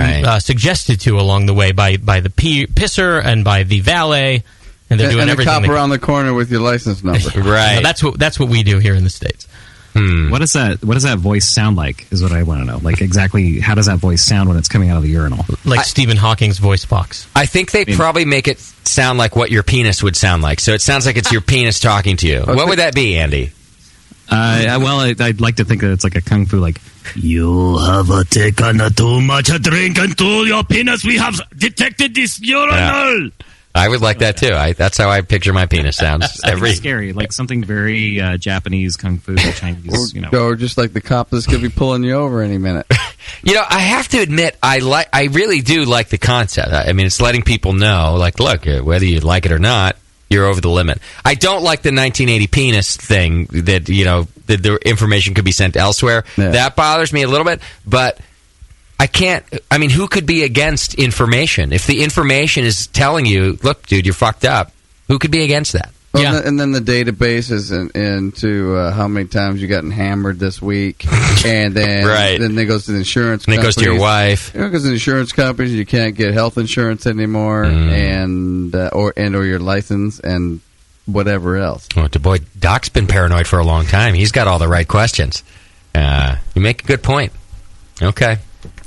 suggested to along the way by the pisser and by the valet, and they're doing everything. And the cop around the corner with your license number. Right. So that's what we do here in the States. What does that voice sound like? Is what I want to know. Like exactly how does that voice sound when it's coming out of the urinal? Like Stephen Hawking's voice box. I think they probably make it sound like what your penis would sound like. So it sounds like it's your penis talking to you. Okay. What would that be, Andy? I'd like to think that it's like a kung fu, like, you have taken too much drink into your penis. We have detected this urinal. Yeah. I would like that too. That's how I picture my penis sounds. It's scary, like something very Japanese kung fu, Chinese. Or just like the cop that's going to be pulling you over any minute. I have to admit, I really do like the concept. I mean, it's letting people know, like, look, whether you like it or not, you're over the limit. I don't like the 1980 penis thing that, that the information could be sent elsewhere. Yeah. That bothers me a little bit, but I can't. I mean, who could be against information? If the information is telling you, look, dude, you're fucked up, who could be against that? Well, and then the database is into how many times you gotten hammered this week, and then then it goes to the insurance companies. And it goes to your wife. It goes to the insurance companies. You can't get health insurance anymore, and or your license and whatever else. Oh, boy, Doc's been paranoid for a long time. He's got all the right questions. You make a good point. Okay.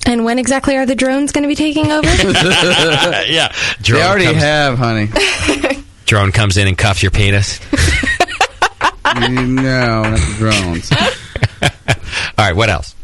And when exactly are the drones going to be taking over? Yeah, they already have, honey. Drone comes in and cuffs your penis. No, not the drones. All right, what else?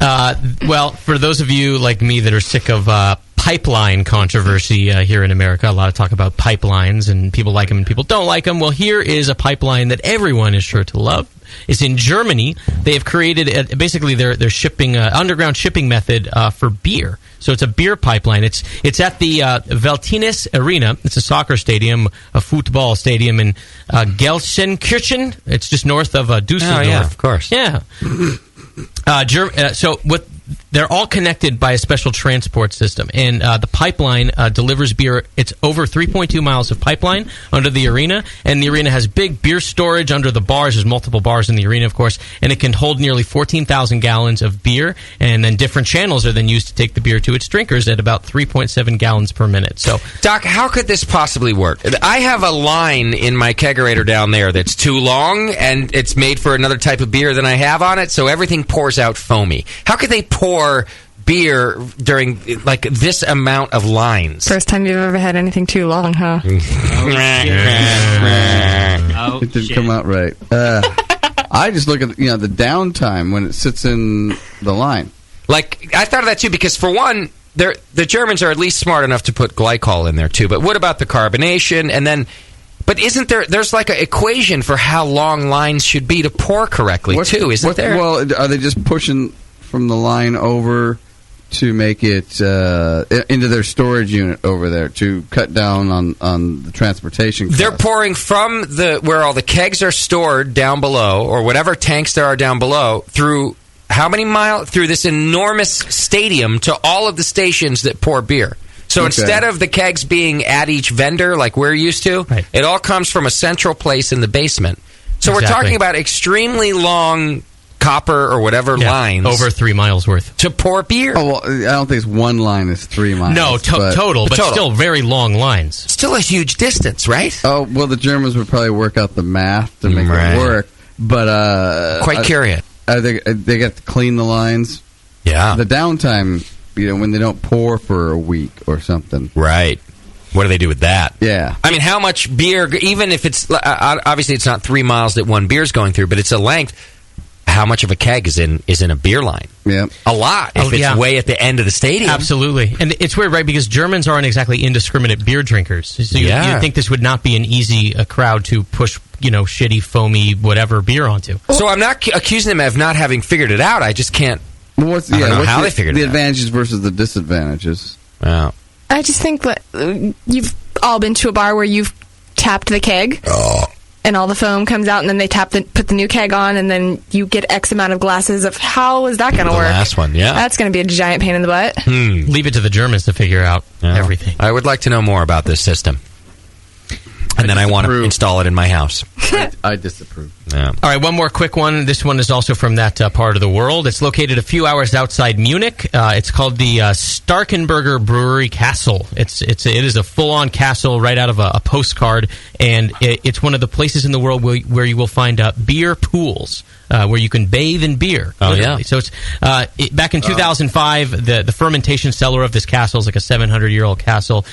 Well, for those of you like me that are sick of pipeline controversy here in America, a lot of talk about pipelines, and people like them and people don't like them. Well, here is a pipeline that everyone is sure to love. It's in Germany. They have created basically their shipping underground shipping method for beer. So it's a beer pipeline. It's at the Veltines Arena. It's a soccer stadium, a football stadium in Gelsenkirchen. It's just north of Dusseldorf. Oh, yeah, of course. Yeah. They're all connected by a special transport system, and the pipeline delivers beer. It's over 3.2 miles of pipeline under the arena, and the arena has big beer storage under the bars. There's multiple bars in the arena, of course, and it can hold nearly 14,000 gallons of beer, and then different channels are then used to take the beer to its drinkers at about 3.7 gallons per minute. So, Doc, how could this possibly work? I have a line in my kegerator down there that's too long, and it's made for another type of beer than I have on it, so everything pours out foamy. How could they pour beer during like this amount of lines? First time you've ever had anything too long, huh? It didn't come out right. I just look at the downtime when it sits in the line. Like, I thought of that too, because for one, the Germans are at least smart enough to put glycol in there too. But what about the carbonation? And then, but isn't there's like an equation for how long lines should be to pour correctly too? Isn't there? Well, are they just pushing from the line over to make it into their storage unit over there to cut down on the transportation costs? They're pouring from where all the kegs are stored down below, or whatever tanks there are down below, through how many miles? Through this enormous stadium to all of the stations that pour beer. So instead of the kegs being at each vendor like we're used to, it all comes from a central place in the basement. So we're talking about extremely long copper or whatever lines. Over 3 miles worth. To pour beer. Oh, well, I don't think it's one line is 3 miles. No, total, but still very long lines. Still a huge distance, right? Oh, well, the Germans would probably work out the math to make it work. But quite curious. They get to clean the lines. Yeah. The downtime, when they don't pour for a week or something. Right. What do they do with that? Yeah. I mean, how much beer, even if it's, obviously it's not 3 miles that one beer's going through, but it's a length. How much of a keg is in a beer line? Yeah, a lot. If it's way at the end of the stadium, absolutely. And it's weird, right? Because Germans aren't exactly indiscriminate beer drinkers. So you'd think this would not be an easy crowd to push, shitty, foamy, whatever beer onto. So I'm not accusing them of not having figured it out. I just can't. I don't know how they figured it out. The advantages versus the disadvantages. Wow. I just think that you've all been to a bar where you've tapped the keg. And all the foam comes out, and then they put the new keg on, and then you get X amount of glasses of how is that going to work? The last one, yeah. That's going to be a giant pain in the butt. Leave it to the Germans to figure out everything. I would like to know more about this system. And then I want to install it in my house. I disapprove. Yeah. All right, one more quick one. This one is also from that part of the world. It's located a few hours outside Munich. It's called the Starkenberger Brewery Castle. It is a full-on castle right out of a postcard, and it's one of the places in the world where you will find beer pools. Where you can bathe in beer. Oh, literally. Yeah. So it's back in 2005, the fermentation cellar of this castle is like a 700-year-old castle.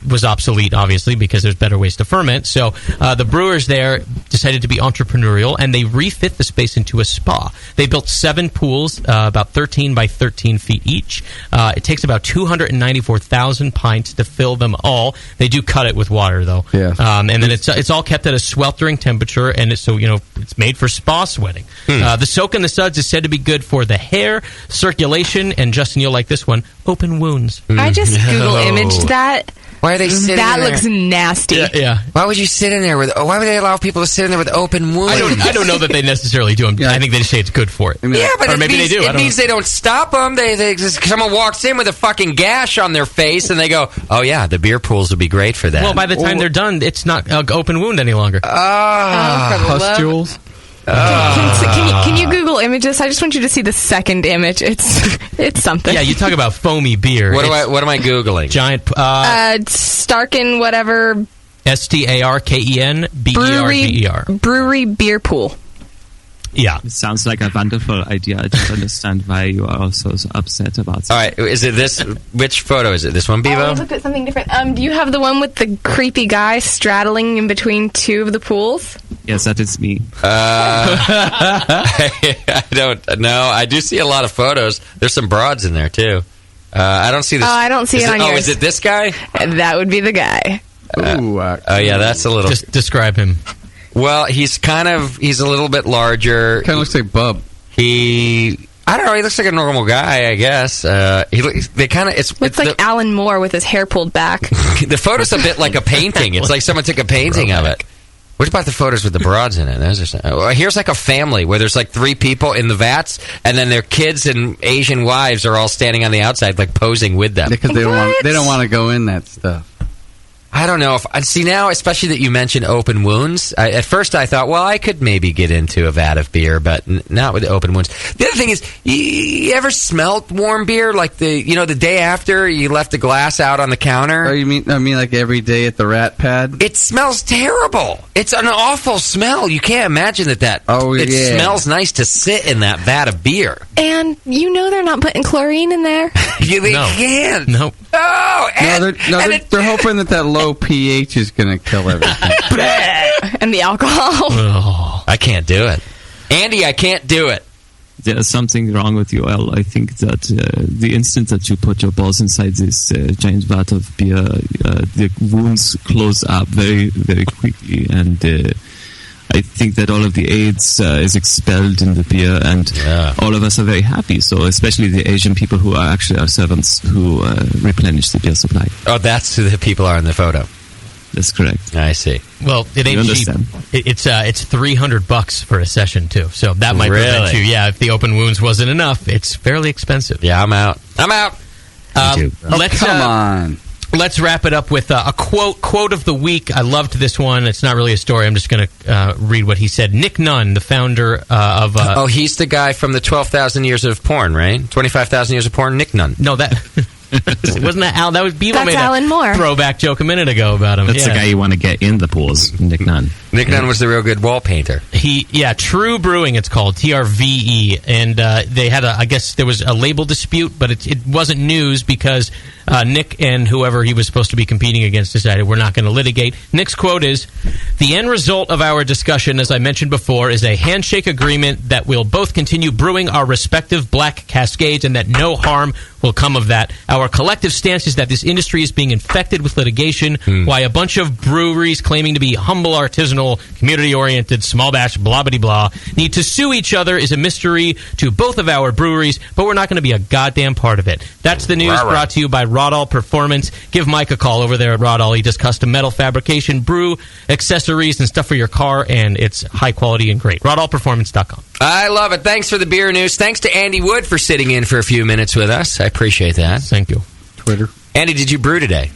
Was obsolete, obviously, because there's better ways to ferment. So the brewers there decided to be entrepreneurial, and they refit the space into a spa. They built 7 pools, about 13 by 13 feet each. It takes about 294,000 pints to fill them all. They do cut it with water, though. Yeah. And then it's all kept at a sweltering temperature, and it's made for spa sweating. The soak in the suds is said to be good for the hair, circulation, and Justin, you'll like this one, open wounds. I just Google imaged that. Why are they sitting that in there? That looks nasty. Yeah. Why would you sit in there why would they allow people to sit in there with open wounds? I don't know that they necessarily do. I think they just say it's good for it. Yeah, but or maybe they do. It means they don't stop them. They just, someone walks in with a fucking gash on their face, and they go, "Oh yeah, the beer pools would be great for that." Well, by the time they're done, it's not an open wound any longer. Pustules. Can you Google images? I just want you to see the second image. It's something. Yeah, you talk about foamy beer. What am I Googling? Giant. Starken whatever. Starken Berger. Brewery beer pool. Yeah. It sounds like a wonderful idea. I don't understand why you are also so upset about it. All right, is it this? Which photo is it? This one, Bevo? I looked at something different. Do you have the one with the creepy guy straddling in between two of the pools? Yes, that is me. I don't know. I do see a lot of photos. There's some broads in there, too. I don't see this. Oh, I don't see it on yours. Oh, is it this guy? That would be the guy. Yeah, that's a little... Just describe him. Well, he's a little bit larger. Kind of looks like Bub. I don't know, he looks like a normal guy, I guess. It's like Alan Moore with his hair pulled back. The photo's a bit like a painting. It's like someone took a painting of it. What about the photos with the broads in it? Here's like a family where there's like 3 people in the vats, and then their kids and Asian wives are all standing on the outside, like posing with them. Because they don't want to go in that stuff. I don't know if I see now, especially that you mentioned open wounds. At first, I thought, well, I could maybe get into a vat of beer, but not with open wounds. The other thing is, you ever smelled warm beer? Like the day after you left the glass out on the counter. Oh, you mean like every day at the rat pad? It smells terrible. It's an awful smell. You can't imagine that. Oh, it smells nice to sit in that vat of beer. And they're not putting chlorine in there. They can't. Nope. Oh, they're hoping that low pH is going to kill everything. And the alcohol. Oh, I can't do it. Andy, I can't do it. There's something wrong with you, Al. I think that the instant that you put your balls inside this giant vat of beer, the wounds close up very, very quickly, and I think that all of the AIDS is expelled in the beer, and all of us are very happy. So, especially the Asian people who are actually our servants who replenish the beer supply. Oh, that's who the people are in the photo. That's correct. I see. Well, it ain't cheap. It's $300 for a session too. So that might prevent you. Yeah, if the open wounds wasn't enough, it's fairly expensive. Yeah, I'm out. Come on. Let's wrap it up with a quote of the week. I loved this one. It's not really a story. I'm just going to read what he said. Nick Nunn, the founder of... he's the guy from the 12,000 Years of Porn, right? 25,000 Years of Porn, Nick Nunn. No, that... Wasn't that Alan? That was Bevo. That's made Alan Moore. Throwback joke a minute ago about him. That's the guy you want to get in the pools, Nick Nunn. Nick Nunn was the real good wall painter. True Brewing, it's called, TRVE, and they had I guess there was a label dispute, but it wasn't news because Nick and whoever he was supposed to be competing against decided we're not going to litigate. Nick's quote is, "The end result of our discussion, as I mentioned before, is a handshake agreement that we'll both continue brewing our respective black cascades and that no harm will come of that. Our collective stance is that this industry is being infected with litigation. Why a bunch of breweries claiming to be humble, artisanal, community-oriented, small batch, blah-blah-blah, need to sue each other is a mystery to both of our breweries, but we're not going to be a goddamn part of it." That's the news brought to you by Rodall Performance. Give Mike a call over there at Rodall. He does custom metal fabrication, brew, accessories, and stuff for your car, and it's high quality and great. RodallPerformance.com. I love it. Thanks for the beer news. Thanks to Andy Wood for sitting in for a few minutes with us. I appreciate that. Thank you. Twitter. Andy, did you brew today?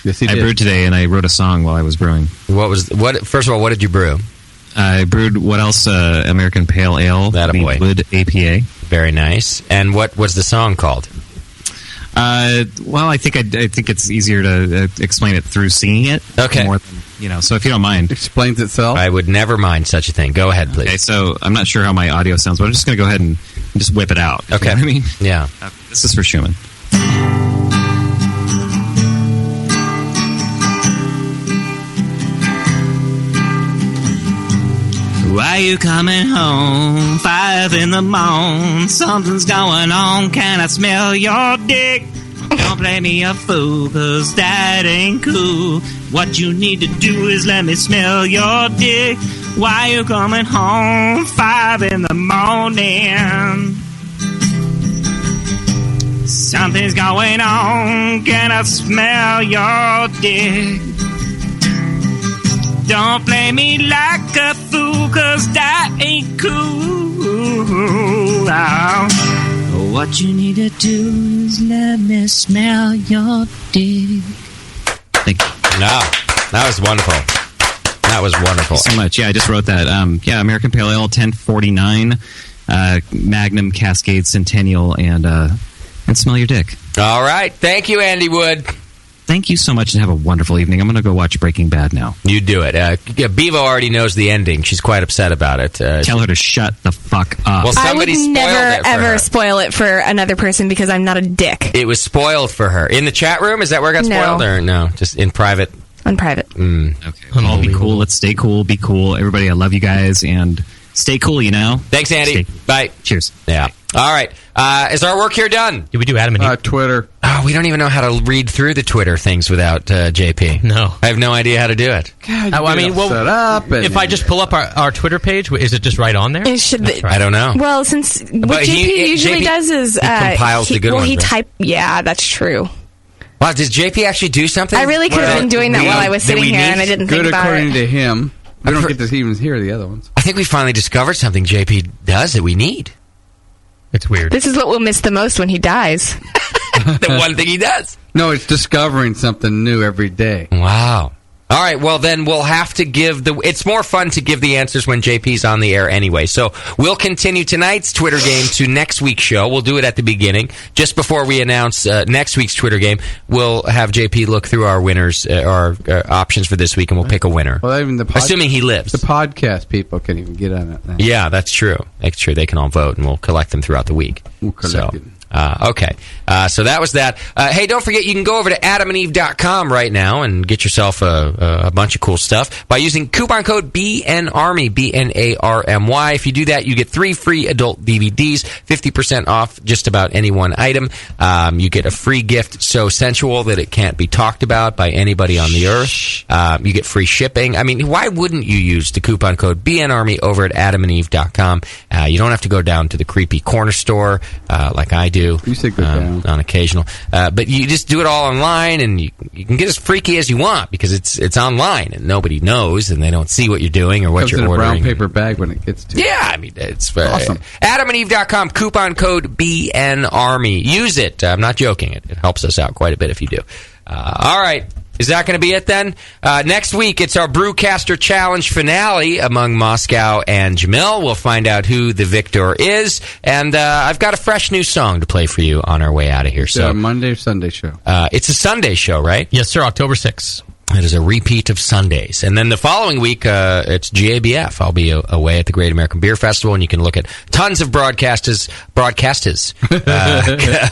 Yes, he did. I brewed today, and I wrote a song while I was brewing. First of all, what did you brew? I brewed American Pale Ale. That boy. Wood APA. Very nice. And what was the song called? Well, I think it's easier to explain it through singing it. Okay. More than, so if you don't mind. Explains itself. I would never mind such a thing. Go ahead, please. Okay, so I'm not sure how my audio sounds, but I'm just going to go ahead and just whip it out. Okay. You know what I mean? Yeah. This is for Schumann. Why you coming home 5 in the morning? Something's going on. Can I smell your dick? Don't play me a fool, 'cause that ain't cool. What you need to do is let me smell your dick. Why you coming home 5 in the morning? Something's going on. Can I smell your dick? Don't play me like a fool, 'cause that ain't cool. What you need to do is let me smell your dick. Thank you. No, that was wonderful. That was wonderful. Thank you so much. Yeah, I just wrote that. American Pale Ale 1049, Magnum Cascade Centennial, and smell your dick. All right. Thank you, Andy Wood. thank you so much and have a wonderful evening. I'm going to go watch Breaking Bad now. You do it. Bevo already knows the ending. She's quite upset about it. Tell her to shut the fuck up. Well, somebody I would never, it for ever her. spoil it for another person because I'm not a dick. It was spoiled for her. In the chat room? Is that where it got spoiled? Or no, just in private? On private. Okay. All be cool. Let's stay cool. Be cool. Everybody, I love you guys. And stay cool, you know? Thanks, Andy. Bye. Cheers. Yeah. All right. Is our work here done? Did we do Adam and Eve? Twitter. Oh, we don't even know how to read through the Twitter things without JP. No. I have no idea how to do it. God, set up if I just pull up our Twitter page, is it just right on there? It should be. I don't know. Well, since what JP usually does is compiles the good ones, right? Yeah, that's true. Wow, did JP actually do something? I really could have been doing that while I was sitting here, and I didn't think about it. Good according to him. We don't get to even hear the other ones. I think we finally discovered something JP does that we need. It's weird. This is what we'll miss the most when he dies. The one thing he does. No, it's discovering something new every day. Wow. All right, well, then we'll have to give it's more fun to give the answers when JP's on the air anyway. So we'll continue tonight's Twitter game to next week's show. We'll do it at the beginning. Just before we announce next week's Twitter game, we'll have JP look through our winners, our options for this week, and we'll pick a winner. Well, even assuming he lives. The podcast people can even get on it now. Yeah, that's true. That's true. They can all vote, and we'll collect them throughout the week. We'll collect it. Okay. So that was that. Hey, don't forget, you can go over to adamandeve.com right now and get yourself a bunch of cool stuff by using coupon code BNARMY, BNARMY. If you do that, you get 3 free adult DVDs, 50% off just about any one item. You get a free gift so sensual that it can't be talked about by anybody on the earth. You get free shipping. I mean, why wouldn't you use the coupon code BNARMY over at adamandeve.com? You don't have to go down to the creepy corner store like I do. You say go down. On occasional. But you just do it all online, and you can get as freaky as you want because it's online, and nobody knows, and they don't see what you're doing or what you're ordering. Comes in a brown paper bag when it gets to you. Yeah, I mean, it's awesome. AdamandEve.com, coupon code BNARMY. Use it. I'm not joking. It helps us out quite a bit if you do. All right. Is that going to be it then? Next week, it's our Brewcaster Challenge finale among Moscow and Jamil. We'll find out who the victor is. And I've got a fresh new song to play for you on our way out of here. So Monday or Sunday show? It's a Sunday show, right? Yes, sir, October 6th. It is a repeat of Sundays. And then the following week, it's GABF. I'll be away at the Great American Beer Festival, and you can look at tons of broadcasters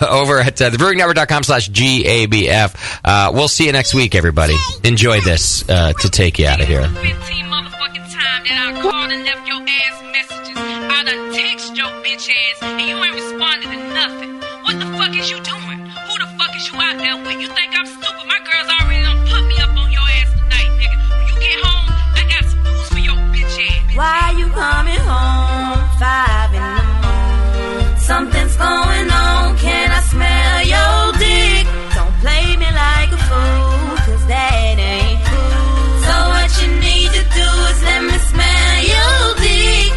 over at thebrewingnetwork.com/GABF. We'll see you next week, everybody. Enjoy this to take you out of here. 15 motherfucking time that I called and left your ass messages. I done text your bitch ass, and you ain't responded to nothing. What the fuck is you doing? Who the fuck is you out there with? You think I'm stupid? My girls already done put me up on your ass tonight, nigga. When you get home, I got some news for your bitch ass. Why you coming home 5 in the morning? Something's going on. Can I smell your dick? Don't play me like a fool, 'cause that ain't cool. So what you need to do is let me smell your dick.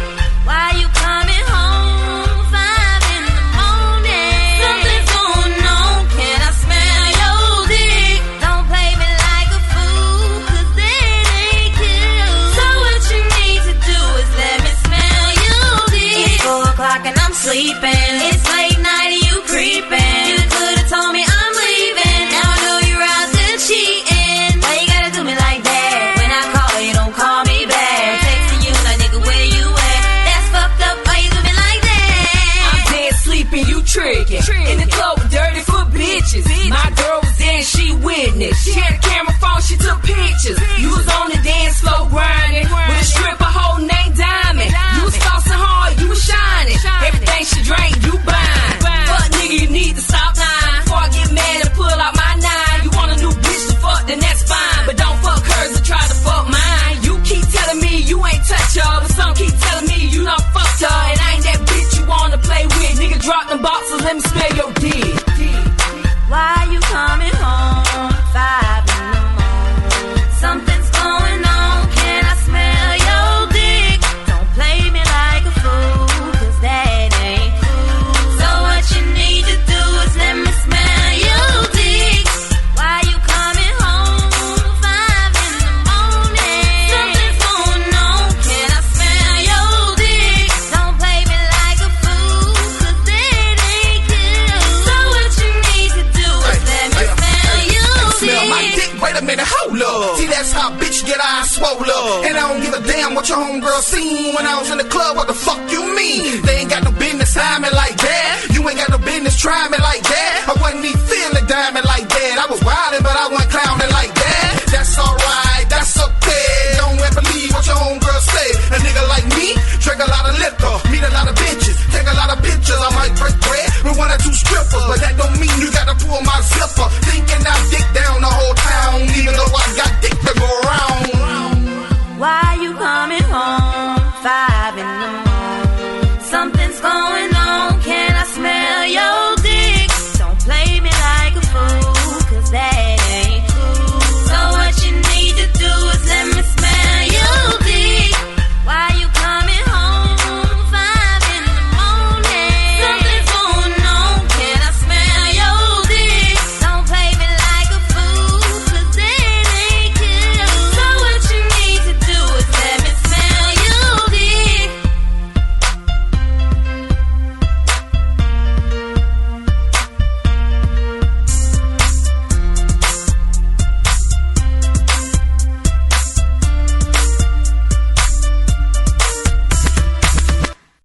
Why you coming home 5 in the morning? Something's going on. Can I smell your dick? Don't play me like a fool, 'cause that ain't cool. So what you need to do is let me smell your dick. It's 4 o'clock and I'm sleeping. It's late night and you creeping. You could've told me I'm leaving. Now I know you're out there cheating. Why you gotta do me like that? When I call you, don't call me back. Texting you like, nigga, where you at? That's fucked up. Why you do me like that? I'm dead sleeping, you tricking. In the club with dirty foot bitches. My girl was there and she witnessed. She had a camera phone, she took pictures. You was on the dance floor grinding with a stripper holding name Diamond. You was tossing hard, you was shining. Everything she drank, you buying. Fuck nigga, you need to stop lying. Before I get mad and pull out my 9. You want a new bitch to fuck, then that's fine. But don't fuck hers and try to fuck mine. You keep telling me you ain't touch her, but some keep telling me you done fucked her. And I ain't that bitch you wanna play with. Nigga, drop them boxes, let me smell your dick. Why you coming home 5 love. And I don't give a damn what your homegirl seen when I was in the club. What the fuck you mean? They ain't got no business high me like that. You ain't got no business try me like that. I wasn't even feeling diamond like that. I was wildin', but I wasn't clowning like that. That's alright, that's okay. Don't ever believe what your homegirl say. A nigga like me, drink a lot of liquor, meet a lot of bitches, take a lot of pictures. I might break bread with 1 or 2 strippers, but that don't mean you gotta pull my zipper. Thinking I dick down the whole town, even though I got dick to go around. Why you coming home 5 in the morning?